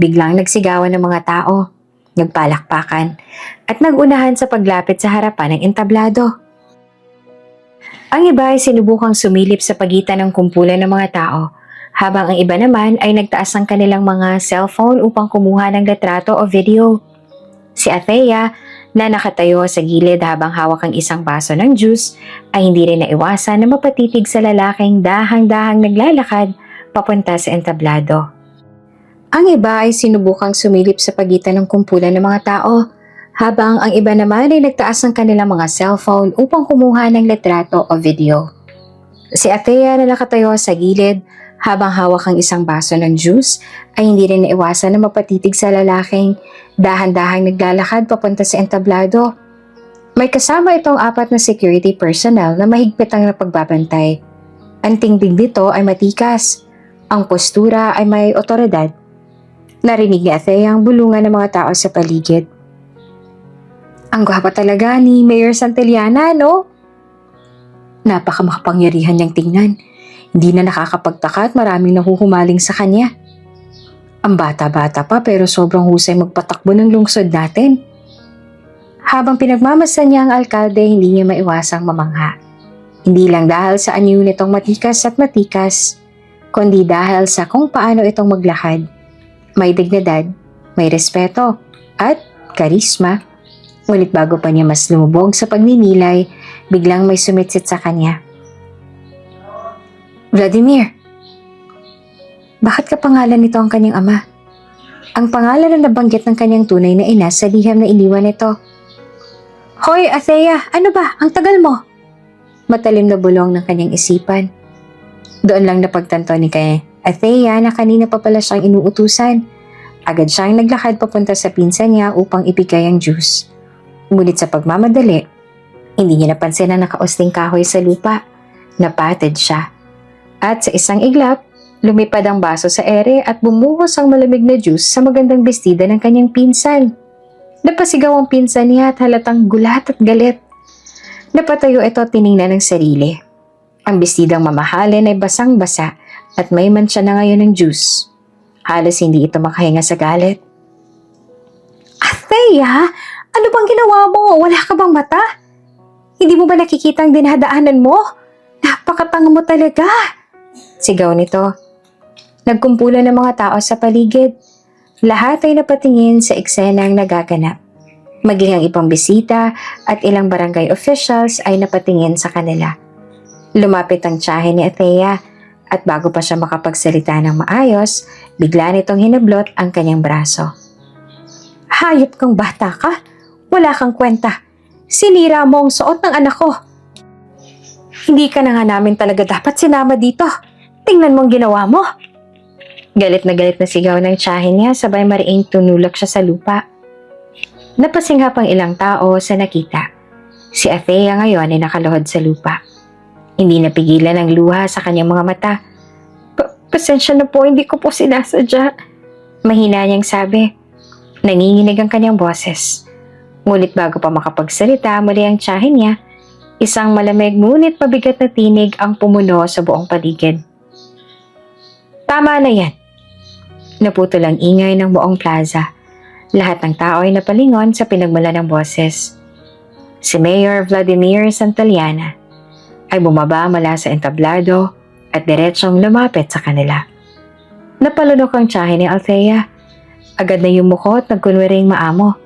Biglang nagsigawan ng mga tao. nagpalakpakan, at nagunahan sa paglapit sa harapan ng entablado. Ang iba ay sinubukang sumilip sa pagitan ng kumpulan ng mga tao, habang ang iba naman ay nagtaas ng kanilang mga cellphone upang kumuha ng litrato o video. Si Athea, na nakatayo sa gilid habang hawak ang isang baso ng juice, ay hindi rin naiwasan na mapatitig sa lalaking dahang-dahang naglalakad papunta sa entablado. Ang iba ay sinubukang sumilip sa pagitan ng kumpulan ng mga tao, habang ang iba naman ay nagtaas ng kanilang mga cellphone upang kumuha ng litrato o video. Si Athea na nakatayo sa gilid habang hawak ang isang baso ng juice ay hindi rin naiwasan na mapatitig sa lalaking dahan-dahang naglalakad papunta sa entablado. May kasama itong 4 na security personnel na mahigpit ang napagbabantay. Ang tindig nito ay matikas. Ang postura ay may otoridad. Narinig ni Athea ang bulungan ng mga tao sa paligid. Ang gwapa talaga ni Mayor Santillana, no? Napakamakapangyarihan niyang tingnan. Hindi na nakakapagtaka at maraming nahuhumaling sa kanya. Ang bata-bata pa pero sobrang husay magpatakbo ng lungsod natin. Habang pinagmamasan niya ang alkalde, hindi niya maiwasang mamangha. Hindi lang dahil sa anyo nitong matikas at matikas, kundi dahil sa kung paano itong maglakad. May dignidad, may respeto, at karisma. Ngunit bago pa niya mas lumubog sa pagninilay, biglang may sumitsit sa kanya. Vladimir, bakit ka pangalan nito ang kanyang ama? Ang pangalan na nabanggit ng kanyang tunay na ina sa liham na iniwan nito. Hoy, Athea, ano ba? Ang tagal mo! Matalim na bulong ng kanyang isipan. Doon lang napagtanto ni kay Athea na kanina pa pala siyang inuutusan. Agad siyang naglakad papunta sa pinsan niya upang ibigay ang juice. Ngunit sa pagmamadali, hindi niya napansin na nakausling kahoy sa lupa. Napatid siya. At sa isang iglap, lumipad ang baso sa ere at bumuhos ang malamig na juice sa magandang bestida ng kanyang pinsan. Napasigaw ang pinsan niya at halatang gulat at galit. Napatayo ito at tiningnan ng sarili. Ang bestidang mamahalin ay basang-basa at may mancha na ngayon ng juice. Halos hindi ito makahinga sa galit. Athea, ano bang ginawa mo? Wala ka bang mata? Hindi mo ba nakikita ang dinadaanan mo? Napakatanga mo talaga! Sigaw nito. Nagkumpulan ng mga tao sa paligid. Lahat ay napatingin sa eksenang nagaganap. Maging ang ibang bisita at ilang barangay officials ay napatingin sa kanila. Lumapit ang tiyahin ni Athea at bago pa siya makapagsalita ng maayos, bigla nitong hinablot ang kanyang braso. Hayop kang bata ka! Wala kang kwenta. Sinira mo ang suot ng anak ko. Hindi ka na nga namin talaga dapat sinama dito. Tingnan mo ang ginawa mo. Galit na sigaw ng tiyahin niya sabay mariing tunulak siya sa lupa. Napasingha pang ilang tao sa nakita. Si Athea ngayon ay nakaluhod sa lupa. Hindi napigilan ang luha sa kanyang mga mata. Pasensya na po, hindi ko po sinasadya. Mahina niyang sabi. Nanginginig ang kanyang boses. Ngunit bago pa makapagsalita muli ang tiyahin niya, isang malamig ngunit mabigat na tinig ang pumuno sa buong paligid. Tama na yan. Naputol ang ingay ng buong plaza. Lahat ng tao ay napalingon sa pinagmula ng boses. Si Mayor Vladimir Santillana ay bumaba mula sa entablado at diretsong lumapit sa kanila. Napalunok ang tiyahin ni Athea. Agad na yumuko at nagkunwaring maamo.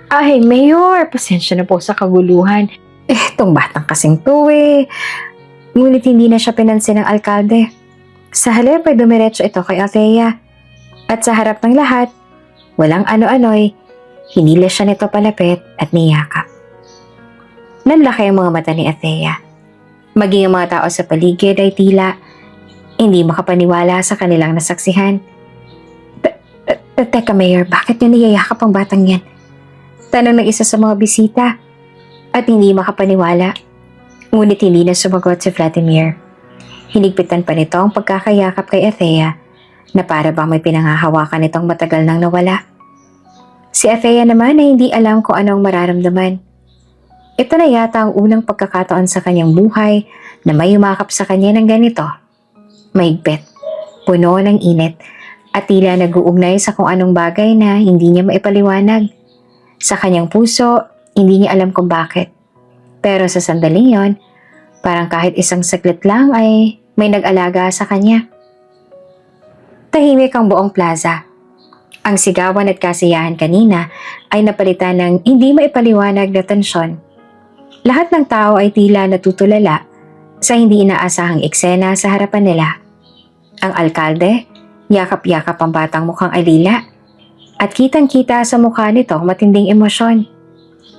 Ay, Mayor, pasensya na po sa kaguluhan. Tong batang kasing to eh. Ngunit hindi na siya pinansin ng alkalde. Sa halip ay dumiretso ito kay Athea. At sa harap ng lahat, walang ano-ano'y, hinila siya nito palapit at niyakap. Nanlaki ang mga mata ni Athea. Maging ang mga tao sa paligid ay tila hindi makapaniwala sa kanilang nasaksihan. Teka Mayor, bakit niya niyayakap ang batang yan? Tanong ng isa sa mga bisita at hindi makapaniwala. Ngunit hindi na sumagot si Vladimir. Hinigpitan pa nito ang pagkakayakap kay Athea na para bang may pinangahawakan itong matagal nang nawala. Si Athea naman ay hindi alam kung anong mararamdaman. Ito na yata ang unang pagkakataon sa kanyang buhay na may umakap sa kanya ng ganito. Mahigpit, puno ng init at tila nag-uugnay sa kung anong bagay na hindi niya maipaliwanag. Sa kanyang puso, hindi niya alam kung bakit. Pero sa sandaling yon, parang kahit isang saglit lang ay may nag-alaga sa kanya. Tahimik ang buong plaza. Ang sigawan at kasiyahan kanina ay napalitan ng hindi maipaliwanag na tensyon. Lahat ng tao ay tila natutulala sa hindi inaasahang eksena sa harapan nila. Ang alkalde, yakap-yakap ang batang mukhang alila at kitang-kita sa mukha nito matinding emosyon.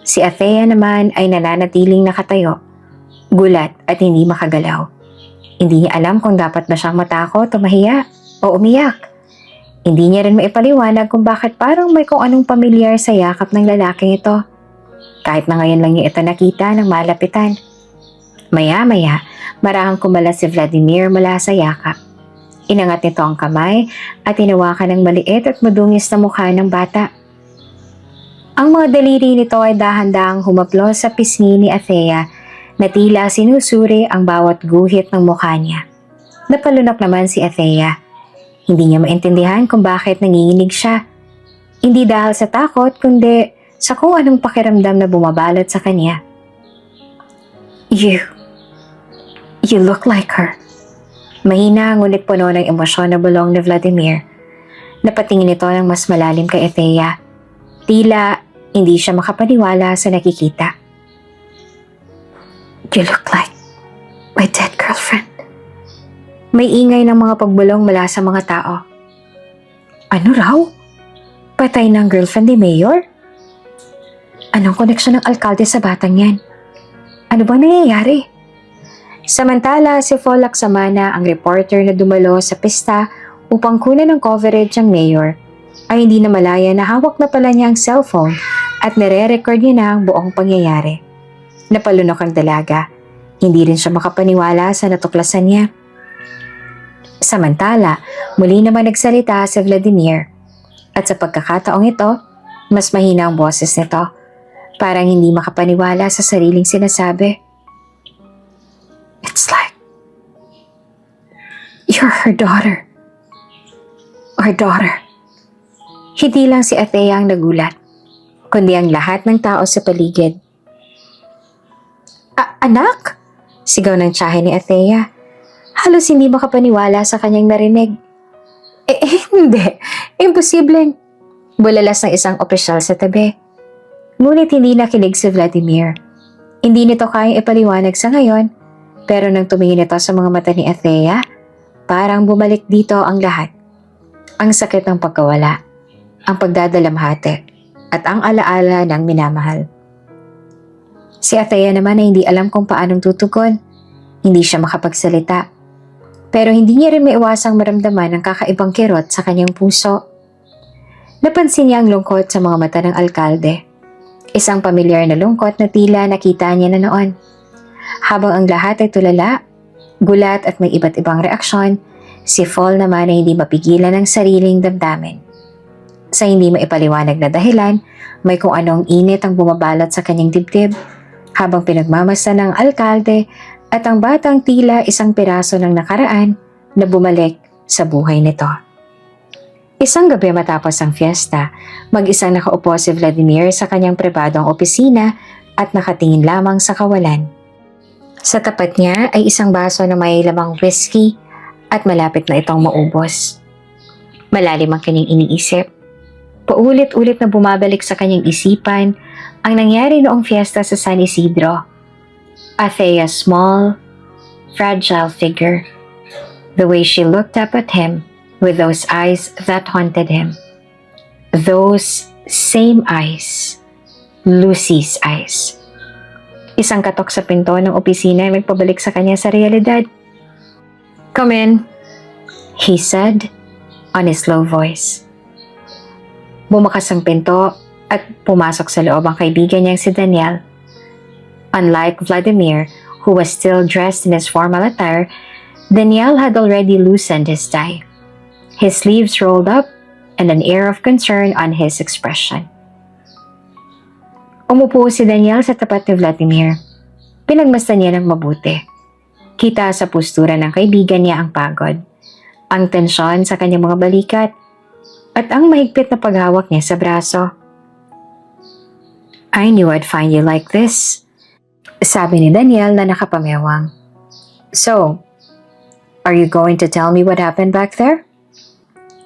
Si Athea naman ay nananatiling nakatayo, gulat at hindi makagalaw. Hindi niya alam kung dapat ba siyang matakot o mahiya o umiyak. Hindi niya rin maipaliwanag kung bakit parang may kung anong pamilyar sa yakap ng lalaking ito. Kahit na ngayon lang niya ito nakita ng malapitan. Maya-maya, marahang kumala si Vladimir mula sa yakap. Inangat nito ang kamay at hinawakan ng maliit at madungis na mukha ng bata. Ang mga daliri nito ay dahan-dahang humaplos sa pisngi ni Athea na tila sinusuri ang bawat guhit ng mukha niya. Napalunok naman si Athea. Hindi niya maintindihan kung bakit nanginginig siya. Hindi dahil sa takot kundi sa kung anong pakiramdam na bumabalot sa kanya. You look like her. Mahina ngunit puno ng emosyon na bulong ni Vladimir. Napatingin ito ng mas malalim kay Athea. Tila hindi siya makapaniwala sa nakikita. You look like my dead girlfriend. May ingay ng mga pagbulong mula sa mga tao. Ano raw? Patay ng girlfriend ni Mayor? Anong koneksyon ng alkalde sa batang yan? Ano bang nangyayari? Samantala, si Folak Samana, ang reporter na dumalo sa pista upang kunan ng coverage ang mayor, ay hindi na malaya na hawak na pala niya ang cellphone at nare-record niya na ang buong pangyayari. Napalunok ang dalaga. Hindi rin siya makapaniwala sa natuklasan niya. Samantala, muli naman nagsalita si Vladimir. At sa pagkakataong ito, mas mahina ang boses nito. Parang hindi makapaniwala sa sariling sinasabi. It's like you're her daughter. Our daughter. Hindi lang si Athea ang nagulat, kundi ang lahat ng tao sa paligid. Anak? Sigaw ng tiyahin ni Athea. Halos hindi makapaniwala sa kanyang narinig. Hindi. Imposibleng. Bulalas ng isang opisyal sa tabi. Ngunit hindi nakinig si Vladimir. Hindi nito kayang ipaliwanag sa ngayon, pero nang tumingin ito sa mga mata ni Athea, parang bumalik dito ang lahat. Ang sakit ng pagkawala, ang pagdadalamhati, at ang alaala ng minamahal. Si Athea naman ay hindi alam kung paanong tutugon. Hindi siya makapagsalita. Pero hindi niya rin maiwasang maramdaman ang kakaibang kirot sa kanyang puso. Napansin niya ang lungkot sa mga mata ng alkalde. Isang pamilyar na lungkot na tila nakita niya na noon. Habang ang lahat ay tulala, gulat at may iba't ibang reaksyon, si Fall naman ay hindi mapigilan ang sariling damdamin. Sa hindi maipaliwanag na dahilan, may kung anong init ang bumabalot sa kanyang dibdib, habang pinagmamasa ng alkalde at ang batang tila isang piraso ng nakaraan na bumalik sa buhay nito. Isang gabi matapos ang fiesta, mag-isang nakaupo si Vladimir sa kanyang pribadong opisina at nakatingin lamang sa kawalan. Sa tapat niya ay isang baso na may lamang whiskey at malapit na itong maubos. Malalim ang kanyang iniisip. Paulit-ulit na bumabalik sa kanyang isipan ang nangyari noong fiesta sa San Isidro. Athea's small, fragile figure. The way she looked up at him with those eyes that haunted him. Those same eyes. Lucy's eyes. Isang katok sa pinto ng opisina ay nagpabalik sa kanya sa realidad. Come in, he said on his low voice. Bumukas ang pinto at pumasok sa loob ang kaibigan niyang si Daniel. Unlike Vladimir, who was still dressed in his formal attire, Daniel had already loosened his tie. His sleeves rolled up and an air of concern on his expression. Umupo si Daniel sa tapat ni Vladimir. Pinagmasdan niya ng mabuti. Kita sa postura ng kaibigan niya ang pagod. ang tensyon sa kanyang mga balikat, at ang mahigpit na paghawak niya sa braso. "I knew I'd find you like this," sabi ni Daniel na nakapamewang. "So, are you going to tell me what happened back there?"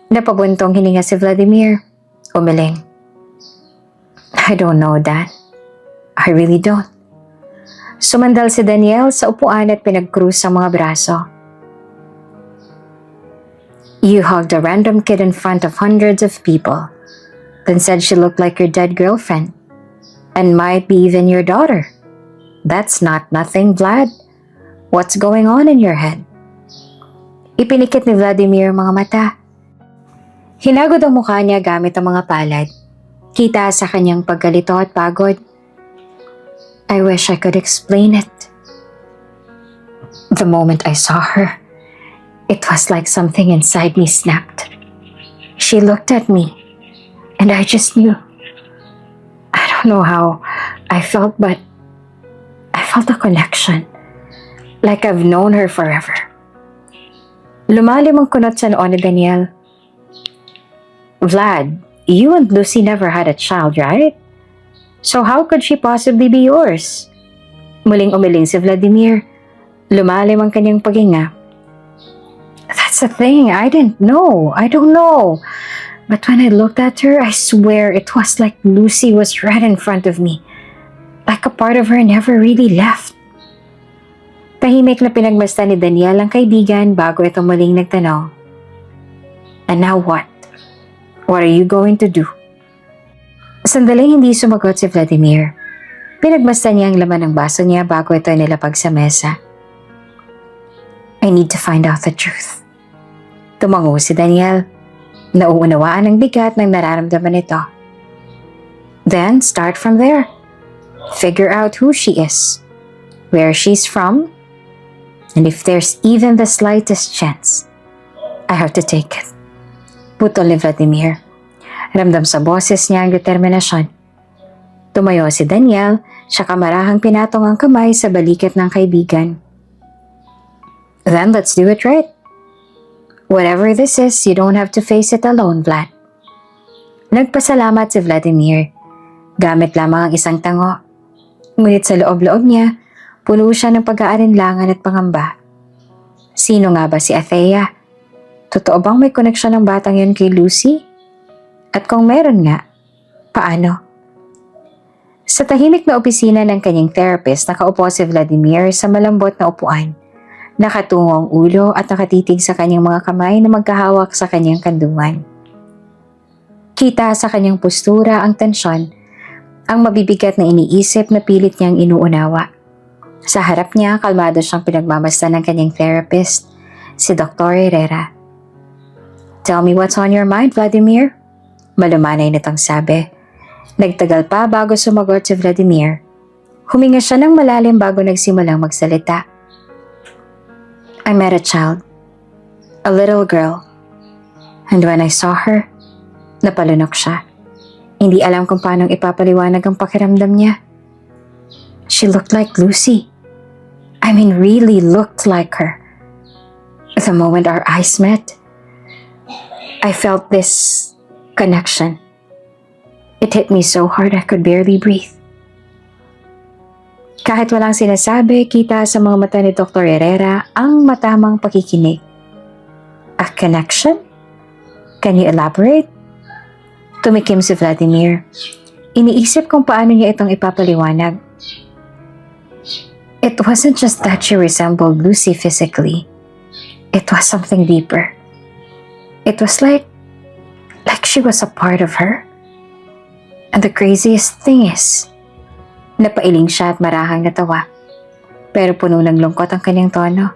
Napabuntong hininga si Vladimir. Umiling. "I don't know, Dan. I really don't." Sumandal si Daniel sa upuan at pinag-krus ang mga braso. "You hugged a random kid in front of hundreds of people, then said she looked like your dead girlfriend, and might be even your daughter. That's not nothing, Vlad. What's going on in your head?" Ipinikit ni Vladimir ang mga mata. Hinagod ang mukha niya gamit ang mga palad. Kita sa kanyang pagkalito at pagod. "I wish I could explain it. The moment I saw her, it was like something inside me snapped. She looked at me, and I just knew. I don't know how I felt, but I felt a connection, like I've known her forever." Lumalim ang kunot sa noo ni Daniel. "Vlad, you and Lucy never had a child, right? So how could she possibly be yours?" Muling umiling si Vladimir. Lumalim ang kanyang paghinga. "That's the thing, I didn't know. I don't know. But when I looked at her, I swear it was like Lucy was right in front of me. Like a part of her never really left." Tahimik na pinagmasdan ni Daniel ang kaibigan bago ito muling nagtanong. "And now what? What are you going to do?" Sandaling hindi sumagot si Vladimir. Pinagmasdan niya ang laman ng baso niya bago ito nilapag sa mesa. "I need to find out the truth." Tumango si Daniel. Nauunawaan ang bigat ng nararamdaman nito. "Then start from there. Figure out who she is, where she's from, and if there's even the slightest chance, I have to take it." Putol ni Vladimir. Ramdam sa boses niya ang determinasyon. Tumayo si Daniel, siya kamarahang pinatong ang kamay sa balikat ng kaibigan. "Then let's do it right. Whatever this is, you don't have to face it alone, Vlad." Nagpasalamat si Vladimir. Gamit lamang ang isang tango. Ngunit sa loob-loob niya, puno siya ng pag-aalinlangan at pangamba. Sino nga ba si Athea? Totoo bang may koneksyon ng batang yun kay Lucy? At kung meron nga, paano? Sa tahimik na opisina ng kanyang therapist, nakaupo si Vladimir sa malambot na upuan. Nakatungo ang ulo at nakatitig sa kanyang mga kamay na magkahawak sa kanyang kandungan. Kita sa kanyang postura ang tensyon, ang mabibigat na iniisip na pilit niyang inuunawa. Sa harap niya, kalmado siyang pinagmamasdan ng kanyang therapist, si Dr. Herrera. "Tell me what's on your mind, Vladimir?" Malumanay nitong sabi. Nagtagal pa bago sumagot si Vladimir. Huminga siya ng malalim bago nagsimulang magsalita. "I met a child, a little girl, and when I saw her, napalunok siya. Hindi alam kung paano ipapaliwanag ang pakiramdam niya. She looked like Lucy. I mean, really looked like her. The moment our eyes met, I felt this connection. It hit me so hard I could barely breathe." Kahit walang sinasabi, kita sa mga mata ni Dr. Herrera ang matamang pakikinig. "A connection? Can you elaborate?" Tumikim si Vladimir. Iniisip kung paano niya itong ipapaliwanag. "It wasn't just that she resembled Lucy physically. It was something deeper. It was like she was a part of her. And the craziest thing is," napailing siya at marahang natawa. Pero puno ng lungkot ang kanyang tono.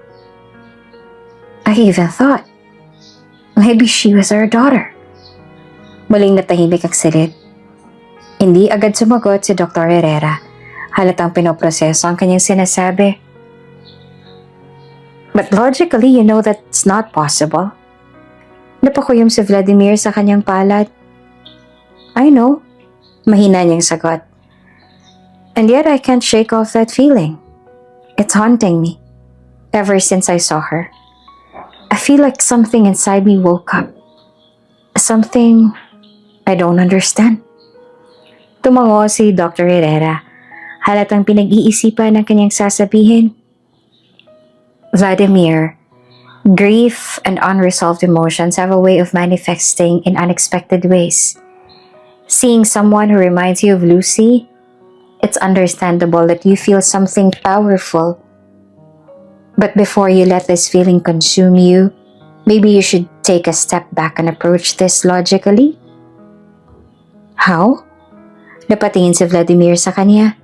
"I even thought, maybe she was our daughter." Muling natahimik ang silid. Hindi agad sumagot si Dr. Herrera. Halatang pinoproseso ang kanyang sinasabi. "But logically, you know that's not possible." Napakuyom si Vladimir sa kanyang palad. "I know," mahina niyang sagot. "And yet I can't shake off that feeling. It's haunting me, ever since I saw her. A feel like something inside me woke up. Something I don't understand. Tumango si Dr. Herrera. Halatang pinag-iisipan ang kanyang sasabihin. Vladimir, grief and unresolved emotions have a way of manifesting in unexpected ways. Seeing someone who reminds you of Lucy, it's understandable that you feel something powerful. But before you let this feeling consume you, maybe you should take a step back and approach this logically. How? Napatingin si Vladimir sa kanya.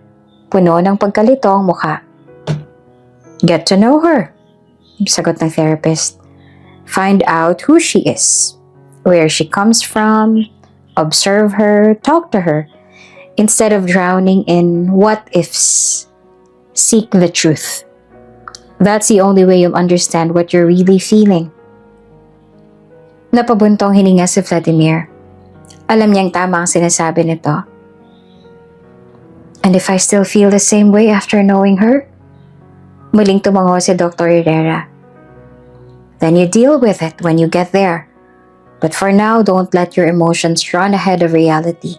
Puno ng pagkalito ang mukha. Get to know her, sagot ng therapist. Find out who she is, where she comes from, observe her, talk to her, instead of drowning in what-ifs. Seek the truth. That's the only way you'll understand what you're really feeling. Napabuntong hininga si Vladimir. Alam niyang tama ang sinasabi nito. And if I still feel the same way after knowing her? Muling tumango si Dr. Herrera. Then you deal with it when you get there. But for now, don't let your emotions run ahead of reality.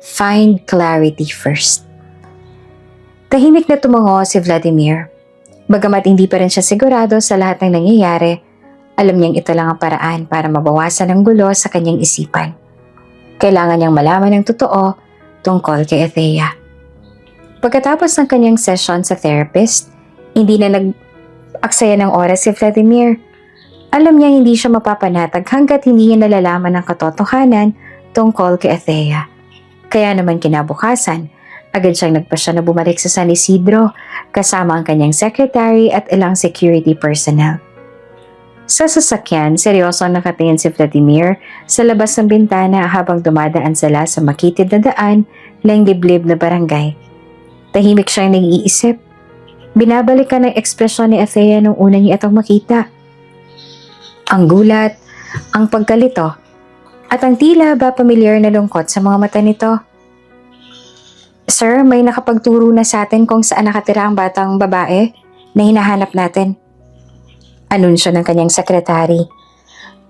Find clarity first. Tahimik na tumango si Vladimir. Bagamat hindi pa rin siya sigurado sa lahat ng nangyayari, alam niyang ito lang ang paraan para mabawasan ang gulo sa kanyang isipan. Kailangan niyang malaman ang totoo tungkol kay Athea. Pagkatapos ng kanyang session sa therapist, hindi na nag-aksaya ng oras si Vladimir. Alam niya hindi siya mapapanatag hanggat hindi niya nalalaman ang katotohanan tungkol kay Athea. Kaya naman kinabukasan, agad siyang nagpasya na bumalik sa San Isidro kasama ang kanyang secretary at ilang security personnel. Sa sasakyan, seryoso ang nakatingin si Vladimir sa labas ng bintana habang dumadaan sila sa makitid na daan ng liblib na barangay. Tahimik siyang nag-iisip. Binabalikan ng ekspresyon ni Athea nung una niya itong makita. Ang gulat, ang pagkalito, at ang tila ba pamilyar na lungkot sa mga mata nito. Sir, may nakapagturo na sa atin kung saan nakatira ang batang babae na hinahanap natin. Anunsyo ng kanyang sekretary.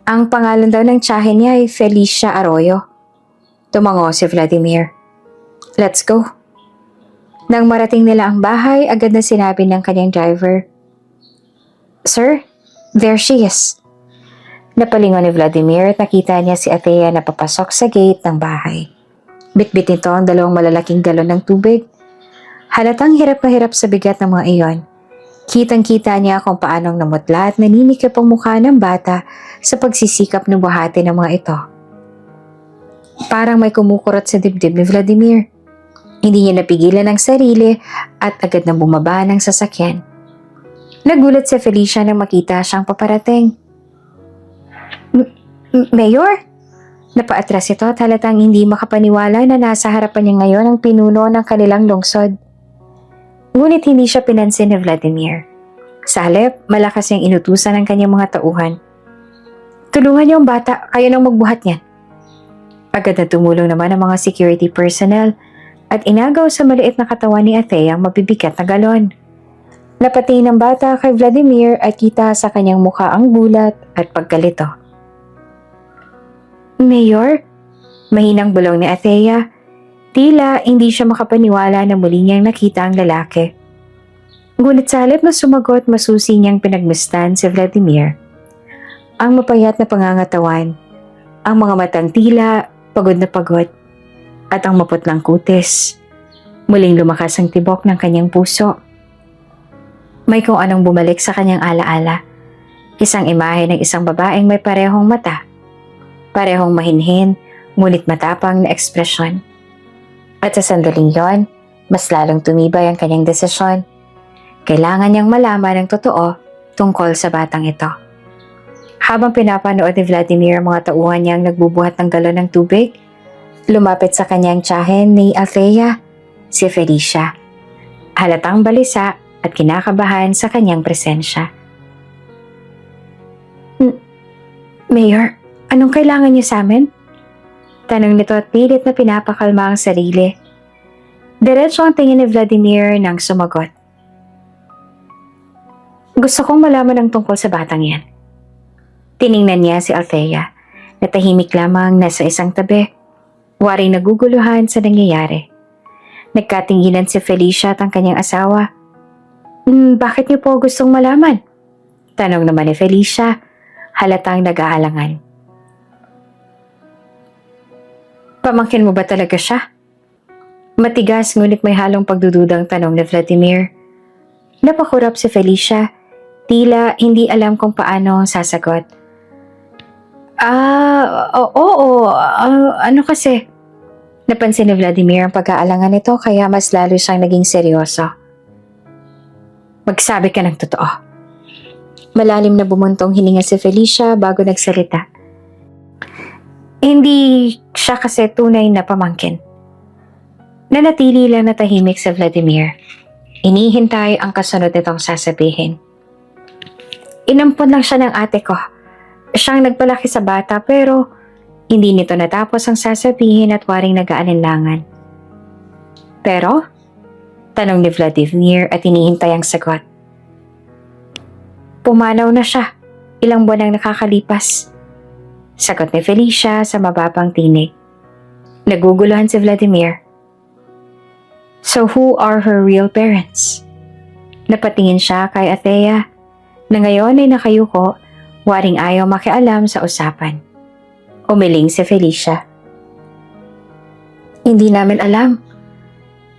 Ang pangalan daw ng tiyahin niya ay Felicia Arroyo. Tumango si Vladimir. Let's go. Nang marating nila ang bahay, agad na sinabi ng kanyang driver. Sir, there she is. Napalingon ni Vladimir at nakita niya si Athea na papasok sa gate ng bahay. Bitbit nito ang dalawang malalaking galon ng tubig. Halatang hirap na hirap sa bigat ng mga iyon. Kitang-kita niya kung paanong namutla at naninikip ang mukha ng bata sa pagsisikap na buhati ng mga ito. Parang may kumukurot sa dibdib ni Vladimir. Hindi niya napigilan ang sarili at agad na bumaba ng sasakyan. Nagulat si Felicia nang makita siyang paparating. Mayor? Napaatras ito at halatang hindi makapaniwala na nasa harapan niya ngayon ang pinuno ng kanilang lungsod. Ngunit hindi siya pinansin ni Vladimir. Sa halip, malakas niyang inutusan ng kanyang mga tauhan. Tulungan niyo ang bata, kayo nang magbuhat niyan. Agad na tumulong naman ang mga security personnel at inagaw sa maliit na katawan ni Athea ang mabibigat na galon. Napatingin ng bata kay Vladimir at kita sa kanyang mukha ang gulat at pagkalito. Mayor? Mahinang bulong ni Athea. Tila hindi siya makapaniwala na muli niyang nakita ang lalaki. Ngunit sa halip na sumagot, masusi niyang pinagmasdan si Vladimir. Ang mapayat na pangangatawan, ang mga matang tila, pagod na pagod, at ang maputlang kutis. Muling lumakas ang tibok ng kanyang puso. May kung anong bumalik sa kanyang alaala. Isang imahe ng isang babaeng may parehong mata. Parehong mahinhin, ngunit matapang na ekspresyon. At sa sandaling yon, mas lalong tumibay ang kanyang desisyon. Kailangan niyang malaman ang totoo tungkol sa batang ito. Habang pinapanood ni Vladimir ang mga tauhan niyang nagbubuhat ng galon ng tubig, lumapit sa kanyang tiyahin ni Athea, si Felicia. Halatang balisa at kinakabahan sa kanyang presensya. Mayor, anong kailangan niyo sa amin? Tanong nito at pilit na pinapakalma ang sarili. Diretso ang tingin ni Vladimir nang sumagot. Gusto kong malaman ang tungkol sa batang yan. Tiningnan niya si Althea na tahimik lamang nasa isang tabi, waring naguguluhan sa nangyayari. Nagkatinginan si Felicia at ang kanyang asawa. Bakit niyo po gustong malaman? Tanong naman ni Felicia, halatang nag-aalangan. Pamangkin mo ba talaga siya? Matigas ngunit may halong pagdududang tanong ni Vladimir. Napakurap si Felicia, tila hindi alam kung paano sasagot. Oo, ano kasi? Napansin ni Vladimir ang pag-aalangan nito kaya mas lalo siyang naging seryoso. Magsabi ka ng totoo. Malalim na bumuntong hininga si Felicia bago nagsalita. Hindi siya kasi tunay na pamangkin. Nanatili lang na tahimik si Vladimir. Inihintay ang kasunod nitong sasabihin. Inampun lang siya ng ate ko. Siyang nagpalaki sa bata pero hindi nito natapos ang sasabihin at waring nag-aalinlangan. Pero? Tanong ni Vladimir at inihintay ang sagot. Pumanaw na siya. Ilang buwan ang nakakalipas. Sagot ni Felicia sa mababang tinig. Naguguluhan si Vladimir. So who are her real parents? Napatingin siya kay Althea na ngayon ay nakayuko, waring ayaw makialam sa usapan. Umiling si Felicia. Hindi namin alam.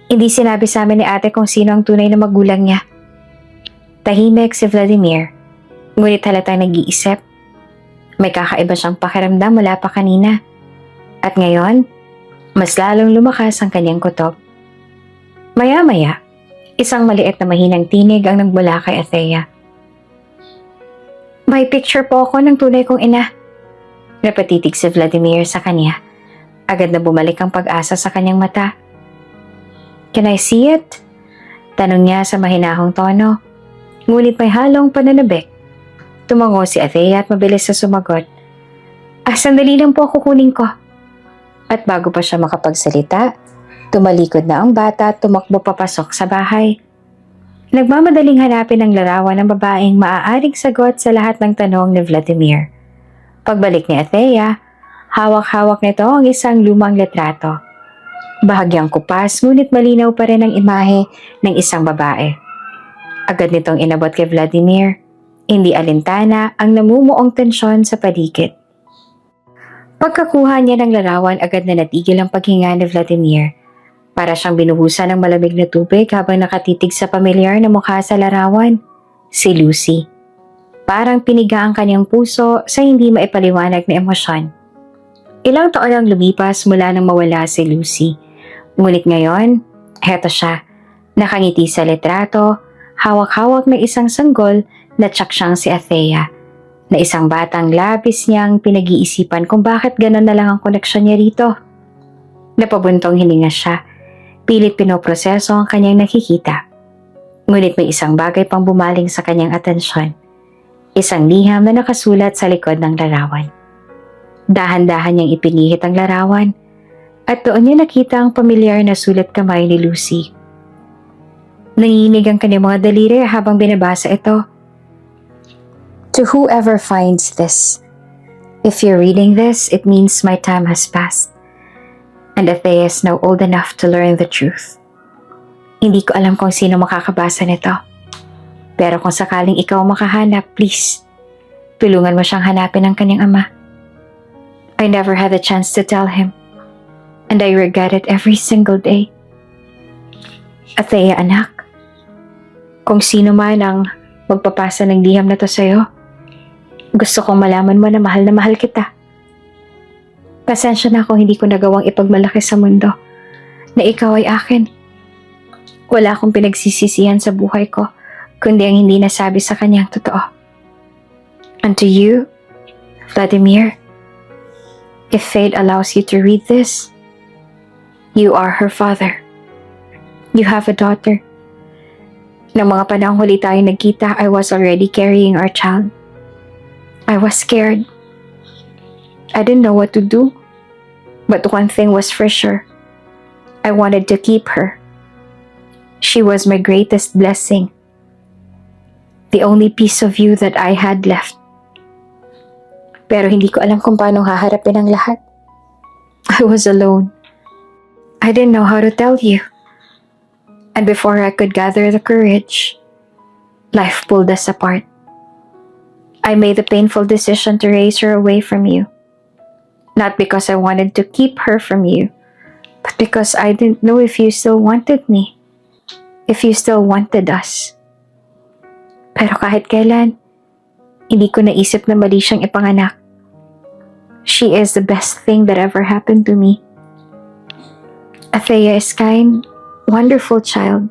Hindi sinabi sa amin ni ate kung sino ang tunay na magulang niya. Tahimik si Vladimir, ngunit halatang nag-iisip. May kakaiba siyang pakiramdam mula pa kanina. At ngayon, mas lalong lumakas ang kanyang kutob. Maya-maya, isang maliit na mahinang tinig ang nagmula kay Althea. May picture po ako ng tunay kong ina. Napatitig si Vladimir sa kanya. Agad na bumalik ang pag-asa sa kanyang mata. Can I see it? Tanong niya sa mahinahong tono. Ngunit may halong pananabik. Tumango si Althea at mabilis na sumagot. Sandali lang po kukunin ko. At bago pa siya makapagsalita, tumalikod na ang bata at tumakbo papasok sa bahay. Nagmamadaling hanapin ang larawan ng babaeng maaaring sagot sa lahat ng tanong ni Vladimir. Pagbalik ni Althea, hawak-hawak nito ang isang lumang litrato. Bahagyang kupas ngunit malinaw pa rin ang imahe ng isang babae. Agad nitong inabot kay Vladimir. Hindi alintana ang namumuong tensyon sa paligid. Pagkakuha niya ng larawan, agad na natigil ang paghinga ni Vladimir. Para siyang binuhusan ng malamig na tubig habang nakatitig sa pamilyar na mukha sa larawan, si Lucy. Parang piniga ang kanyang puso sa hindi maipaliwanag na emosyon. Ilang taon ang lumipas mula nang mawala si Lucy. Ngunit ngayon, heto siya, nakangiti sa litrato, hawak-hawak na isang sanggol na tsak siyang si Althea, na isang batang labis niyang pinag-iisipan kung bakit gano'n na lang ang koneksyon niya rito. Napabuntong hininga siya, pilit pinoproseso ang kanyang nakikita. Ngunit may isang bagay pang bumaling sa kanyang atensyon, isang liham na nakasulat sa likod ng larawan. Dahan-dahan niyang ipinihit ang larawan at doon niya nakita ang pamilyar na sulat kamay ni Lucy. Nanginig ang kanyang mga daliri habang binabasa ito. To whoever finds this, if you're reading this, it means my time has passed. And Althea is now old enough to learn the truth. Hindi ko alam kung sino makakabasa nito. Pero kung sakaling ikaw makahanap, please, tulungan mo siyang hanapin ng kanyang ama. I never had a chance to tell him. And I regret it every single day. Althea, anak, kung sino man ang magpapasa ng liham na to sa'yo, gusto kong malaman mo na mahal kita. Pasensya na kung hindi ko nagawang ipagmalaki sa mundo na ikaw ay akin. Wala akong pinagsisisihan sa buhay ko, kundi ang hindi nasabi sa kanyang totoo. And to you, Vladimir, if fate allows you to read this, you are her father. You have a daughter. Nang mga panahong huli tayo nagkita, I was already carrying our child. I was scared. I didn't know what to do. But one thing was for sure. I wanted to keep her. She was my greatest blessing. The only piece of you that I had left. Pero hindi ko alam kung paano haharapin ang lahat. I was alone. I didn't know how to tell you. And before I could gather the courage, life pulled us apart. I made the painful decision to raise her away from you. Not because I wanted to keep her from you, but because I didn't know if you still wanted me. If you still wanted us. Pero kahit kailan, hindi ko naisip na mali siyang ipanganak. She is the best thing that ever happened to me. Athea is kind, wonderful child.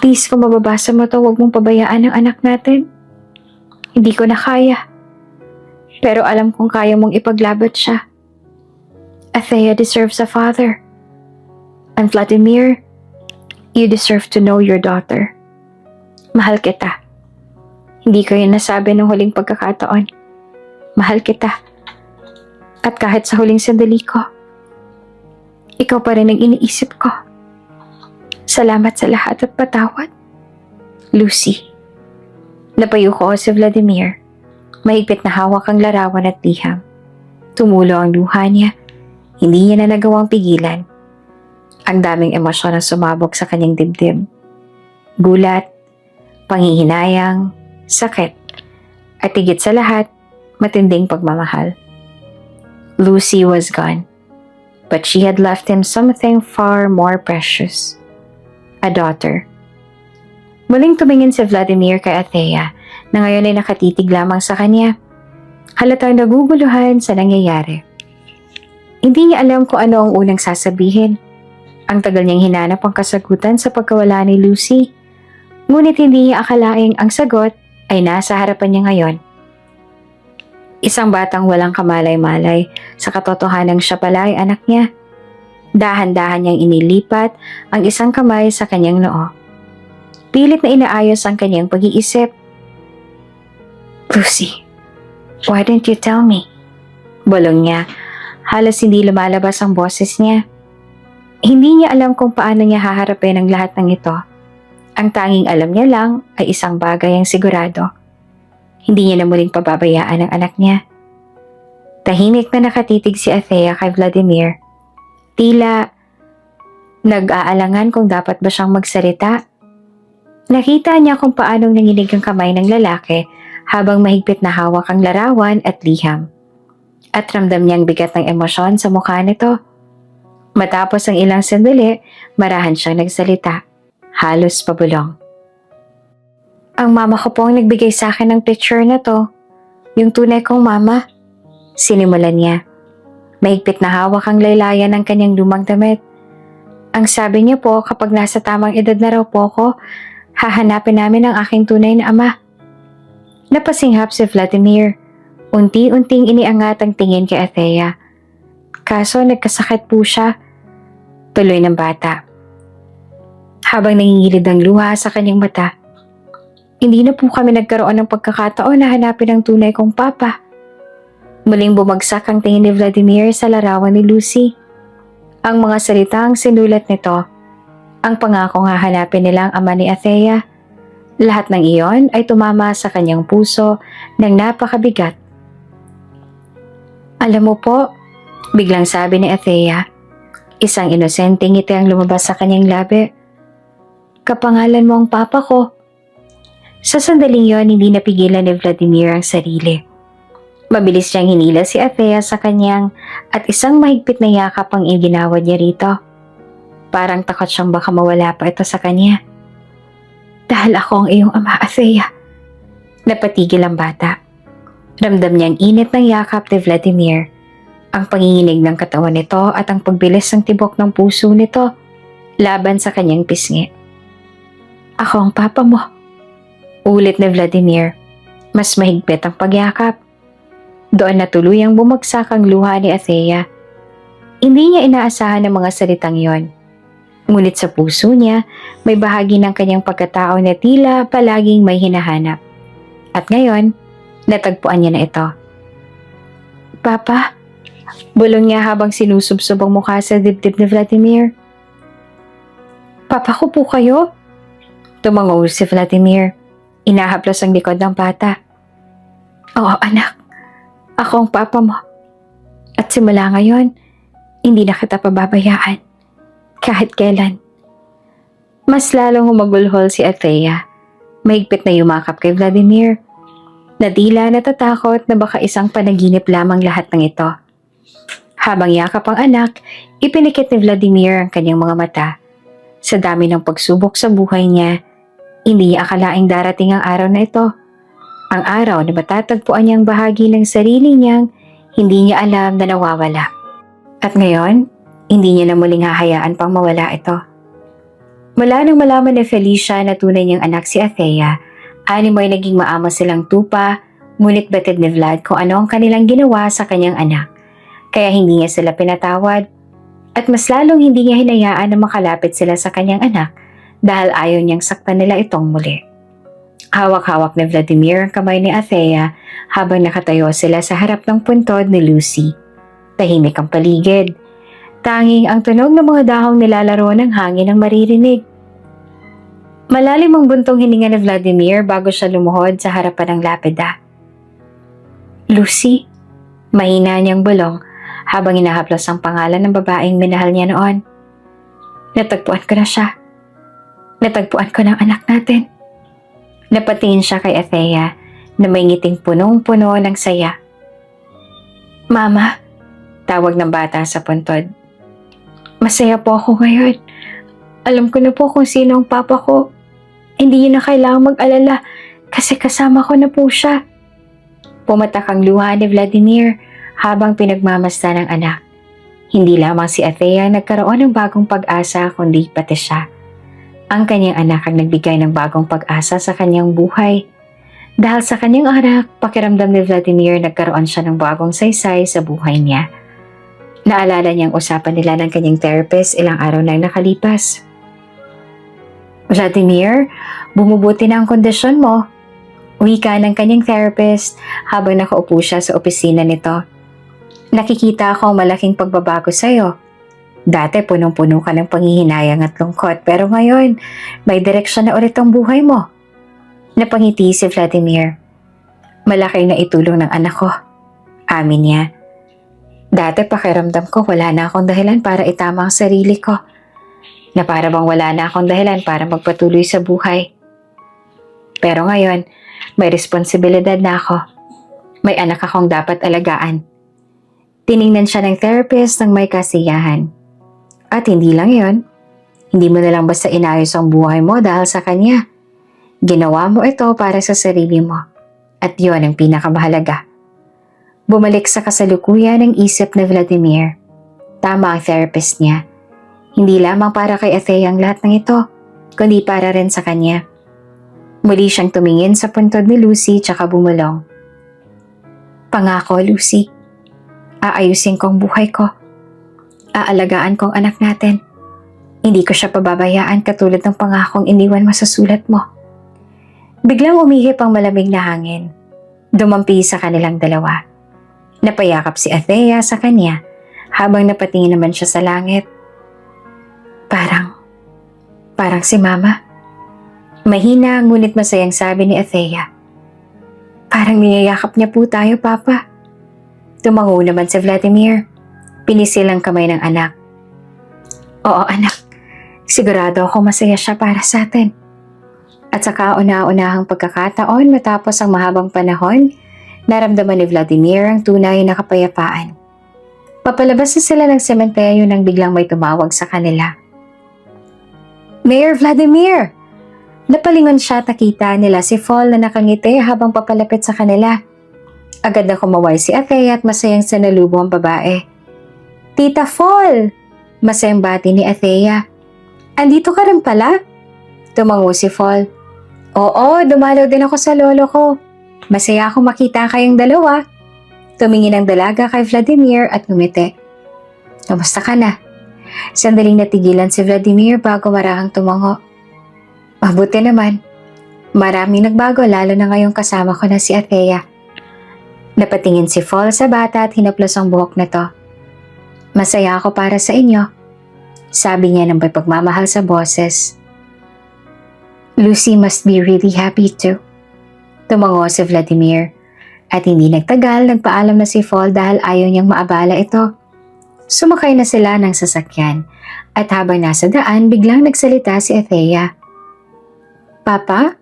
Please, kung mababasa mo to, huwag mong pabayaan ang anak natin. Hindi ko na kaya. Pero alam kong kaya mong ipaglaban siya. Athea deserves a father. And Vladimir, you deserve to know your daughter. Mahal kita. Hindi ko yun nasabi ng huling pagkakataon. Mahal kita. At kahit sa huling sandali ko, ikaw pa rin ang iniisip ko. Salamat sa lahat at patawad. Lucy. Napayo ko si Vladimir. Mahigpit na hawak ang larawan at liham. Tumulo ang luha niya. Hindi niya na nagawang pigilan. Ang daming emosyon na sumabog sa kanyang dibdib. Gulat, panghihinayang, sakit, at higit sa lahat, matinding pagmamahal. Lucy was gone, but she had left him something far more precious. A daughter. Muling tumingin si Vladimir kay Athea na ngayon ay nakatitig lamang sa kanya. Halatang naguguluhan sa nangyayari. Hindi niya alam kung ano ang unang sasabihin. Ang tagal niyang hinanap ang kasagutan sa pagkawala ni Lucy. Ngunit hindi niya akalaing ang sagot ay nasa harapan niya ngayon. Isang batang walang kamalay-malay sa katotohanang siya pala ay anak niya. Dahan-dahan niyang inilipat ang isang kamay sa kanyang noo. Pilit na inaayos ang kanyang pag-iisip. Lucy, why didn't you tell me? Bulong niya. Halos hindi lumalabas ang boses niya. Hindi niya alam kung paano niya haharapin ang lahat ng ito. Ang tanging alam niya lang ay isang bagay ang sigurado. Hindi niya na muling pababayaan ang anak niya. Tahimik na nakatitig si Athea kay Vladimir. Tila nag-aalangan kung dapat ba siyang magsalita. Nakita niya kung paanong nanginig ang kamay ng lalaki habang mahigpit na hawak ang larawan at liham. At ramdam niyang bigat ng emosyon sa mukha nito. Matapos ang ilang sandali, marahan siyang nagsalita. Halos pabulong. Ang mama ko po ang nagbigay sa akin ng picture na to. Yung tunay kong mama. Sinimulan niya. Mahigpit na hawak ang laylayan ng kanyang lumang damit. Ang sabi niya po kapag nasa tamang edad na raw po ko, hahanapin namin ang aking tunay na ama. Napasinghap si Vladimir. Unti-unting iniangat ang tingin kay Athea. Kaso nagkasakit po siya. Tuloy ng bata. Habang nangingilid ang luha sa kanyang mata, hindi na po kami nagkaroon ng pagkakataon na hanapin ang tunay kong papa. Muling bumagsak ang tingin ni Vladimir sa larawan ni Lucy. Ang mga salitang sinulat nito, ang pangakong hahanapin nila ang ama ni Athea. Lahat ng iyon ay tumama sa kanyang puso ng napakabigat. Alam mo po, biglang sabi ni Athea, isang inosenteng ngiti ang lumabas sa kanyang labi. Kapangalan mo ang papa ko. Sa sandaling yon, hindi napigilan ni Vladimir ang sarili. Mabilis niyang hinila si Athea sa kanyang at isang mahigpit na yakap ang iginawad niya rito. Parang takot siyang baka mawala pa ito sa kanya. Dahil ako ang iyong ama, Athea. Napatigil ang bata. Ramdam niyang init ng yakap ni Vladimir. Ang panginginig ng katawan nito at ang pagbilis ng tibok ng puso nito laban sa kanyang pisngi. Ako ang papa mo. Ulit ni Vladimir. Mas mahigpit ang pagyakap. Doon na tuluyang bumagsak ang luha ni Athea. Hindi niya inaasahan ang mga salitang yon. Ngunit sa puso niya, may bahagi ng kanyang pagkatao na tila palaging may hinahanap. At ngayon, natagpuan niya na ito. Papa, bulong niya habang sinusubsob ang mukha sa dibdib ni Vladimir. Papa ko po kayo? Tumango si Vladimir. Inahaplos ang likod ng bata. Oo, anak. Ako ang papa mo. At simula ngayon, hindi na kita pababayaan. Kahit kailan. Mas lalong humagulhol si Athea. Mahigpit na yumakap kay Vladimir. Nadila natatakot na baka isang panaginip lamang lahat ng ito. Habang yakap ang anak, ipinikit ni Vladimir ang kanyang mga mata. Sa dami ng pagsubok sa buhay niya, hindi niya akalaing darating ang araw na ito. Ang araw na matatagpuan niyang bahagi ng sarili niyang hindi niya alam na nawawala. At ngayon, hindi niya na muling hahayaan pang mawala ito. Mula nang malaman ni Felicia na tunay niyang anak si Athea, animoy naging maama silang tupa, ngunit batid ni Vlad kung ano ang kanilang ginawa sa kanyang anak. Kaya hindi niya sila pinatawad at mas lalong hindi niya hinayaan na makalapit sila sa kanyang anak dahil ayaw niyang saktan nila itong muli. Hawak-hawak ni Vladimir ang kamay ni Athea habang nakatayo sila sa harap ng puntod ni Lucy. Tahimik ang paligid. Tanging ang tunog ng mga dahong nilalaro ng hangin ang maririnig. Malalim ang buntong hininga ni Vladimir bago siya lumuhod sa harapan ng lapida. Lucy, mahina niyang bulong habang hinahaplos ang pangalan ng babaeng minahal niya noon. Natagpuan ko na siya. Natagpuan ko ng anak natin. Napatingin siya kay Athea na may ngiting punong-puno ng saya. Mama, tawag ng bata sa puntod. Masaya po ako ngayon. Alam ko na po kung sino ang papa ko. Hindi niyo na kailangang mag-alala kasi kasama ko na po siya. Pumatak ang luha ni Vladimir habang pinagmamasta ng anak. Hindi lamang si Athea nagkaroon ng bagong pag-asa kundi pati siya. Ang kanyang anak ang nagbigay ng bagong pag-asa sa kanyang buhay. Dahil sa kanyang anak, pakiramdam ni Vladimir nagkaroon siya ng bagong saysay sa buhay niya. Naalala niyang usapan nila ng kanyang therapist ilang araw na nakalipas. Vladimir, bumubuti na ang kondisyon mo. Wika ng kanyang therapist habang nakaupo siya sa opisina nito. Nakikita ko ang malaking pagbabago sa'yo. Dati punong-puno ka ng panghihinayang at lungkot pero ngayon may direksyon na ulit ang buhay mo. Napangiti si Vladimir. Malaki na itulong ng anak ko. Amin niya. Dati pakiramdam ko wala na akong dahilan para itama ang sarili ko. Na para bang wala na akong dahilan para magpatuloy sa buhay. Pero ngayon, may responsibilidad na ako. May anak akong dapat alagaan. Tiningnan siya ng therapist ng may kasiyahan. At hindi lang yon, hindi mo na lang basta inayos ang buhay mo dahil sa kanya. Ginawa mo ito para sa sarili mo. At yon ang pinakamahalaga. Bumalik sa kasalukuyan ng isip ni Vladimir. Tama ang therapist niya. Hindi lamang para kay Athea ang lahat ng ito, kundi para rin sa kanya. Muli siyang tumingin sa puntod ni Lucy tsaka bumulong. Pangako, Lucy. Aayusin ko ang buhay ko. Aalagaan ko ang anak natin. Hindi ko siya pababayaan katulad ng pangakong iniwan mo sa sulat mo. Biglang umihip ang malamig na hangin. Dumampi sa kanilang dalawa. Napayakap si Athea sa kanya habang napatingin naman siya sa langit. Parang si Mama. Mahina ngunit masayang sabi ni Athea. Parang niyayakap niya po tayo, Papa. Tumango naman si Vladimir. Pinisil ang kamay ng anak. Oo, anak. Sigurado ako masaya siya para sa atin. At sa kauna-unahang pagkakataon matapos ang mahabang panahon, naramdaman ni Vladimir ang tunay na kapayapaan. Papalabas na sila ng sementeryo nang biglang may tumawag sa kanila. Mayor Vladimir! Napalingon siya at nakita nila si Fall na nakangiti habang papalapit sa kanila. Agad na kumaway si Athea at masayang sinalubo ang babae. Tita Fall! Masayang bati ni Athea. Andito ka rin pala? Tumango si Fall. Oo, dumalaw din ako sa lolo ko. Masaya akong makita kayong dalawa. Tumingin ang dalaga kay Vladimir at ngumiti. Kamusta ka na? Sandaling natigilan si Vladimir bago marahang tumango. Mabuti naman. Maraming nagbago lalo na ngayong kasama ko na si Athea. Napatingin si Fall sa bata at hinaplos ang buhok na to. Masaya ako para sa inyo. Sabi niya ng may pagmamahal sa boses. Lucy must be really happy too. Tumango si Vladimir. At hindi nagtagal, nagpaalam na si Fall dahil ayaw niyang maabala ito. Sumakay na sila ng sasakyan at habang nasa daan, biglang nagsalita si Athea. Papa?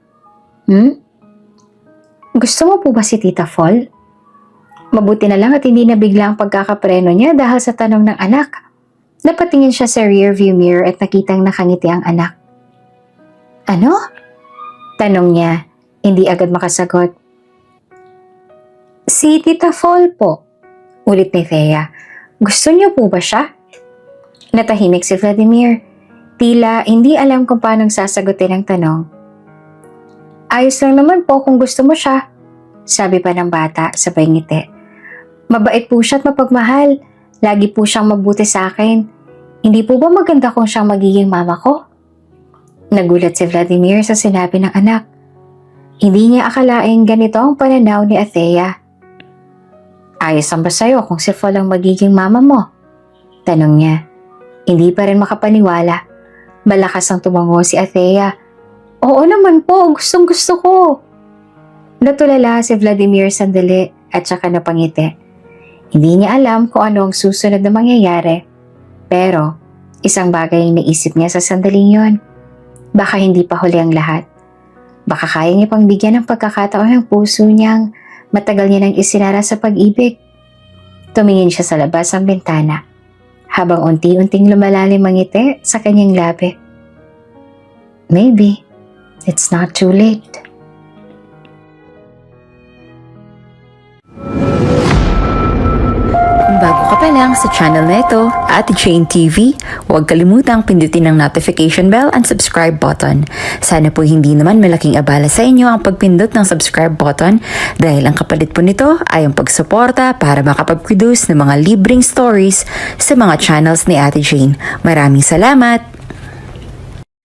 Gusto mo po ba si Tita Fall? Mabuti na lang at hindi na bigla ang pagkakapreno niya dahil sa tanong ng anak. Napatingin siya sa rearview mirror at nakitang nakangiti ang anak. Ano? Tanong niya, hindi agad makasagot. Si Tita Fall po, ulit ni Thea. Gusto niyo po ba siya? Natahimik si Vladimir. Tila hindi alam kung paano sasagutin ang tanong. Ayos lang naman po kung gusto mo siya, sabi pa ng bata sabay ngiti. Mabait po siya at mapagmahal. Lagi po siyang mabuti sa akin. Hindi po ba maganda kung siyang magiging mama ko? Nagulat si Vladimir sa sinabi ng anak. Hindi niya akalaing ganito ang pananaw ni Athea. Ayos ang ba sa'yo kung si Fall ang magiging mama mo? Tanong niya. Hindi pa rin makapaniwala. Malakas ang tumango si Athea. Oo naman po, gustong gusto ko. Natulala si Vladimir sandali at saka napangiti. Hindi niya alam kung ano ang susunod na mangyayari. Pero isang bagay ang naisip niya sa sandaling yon. Baka hindi pa huli ang lahat. Baka kaya niya pang bigyan ng pagkakataon ng puso niyang matagal niya nang isinara sa pag-ibig. Tumingin siya sa labas ng bintana habang unti-unting lumalalim ang ngiti sa kanyang labi. Maybe it's not too late. Kung bago ka pa lang sa channel na ito, Ate Jane TV, huwag kalimutang pindutin ang notification bell and subscribe button. Sana po hindi naman malaking abala sa inyo ang pagpindot ng subscribe button dahil ang kapalit po nito ay ang pagsuporta para makapag-produce ng mga libreng stories sa mga channels ni Ate Jane. Maraming salamat!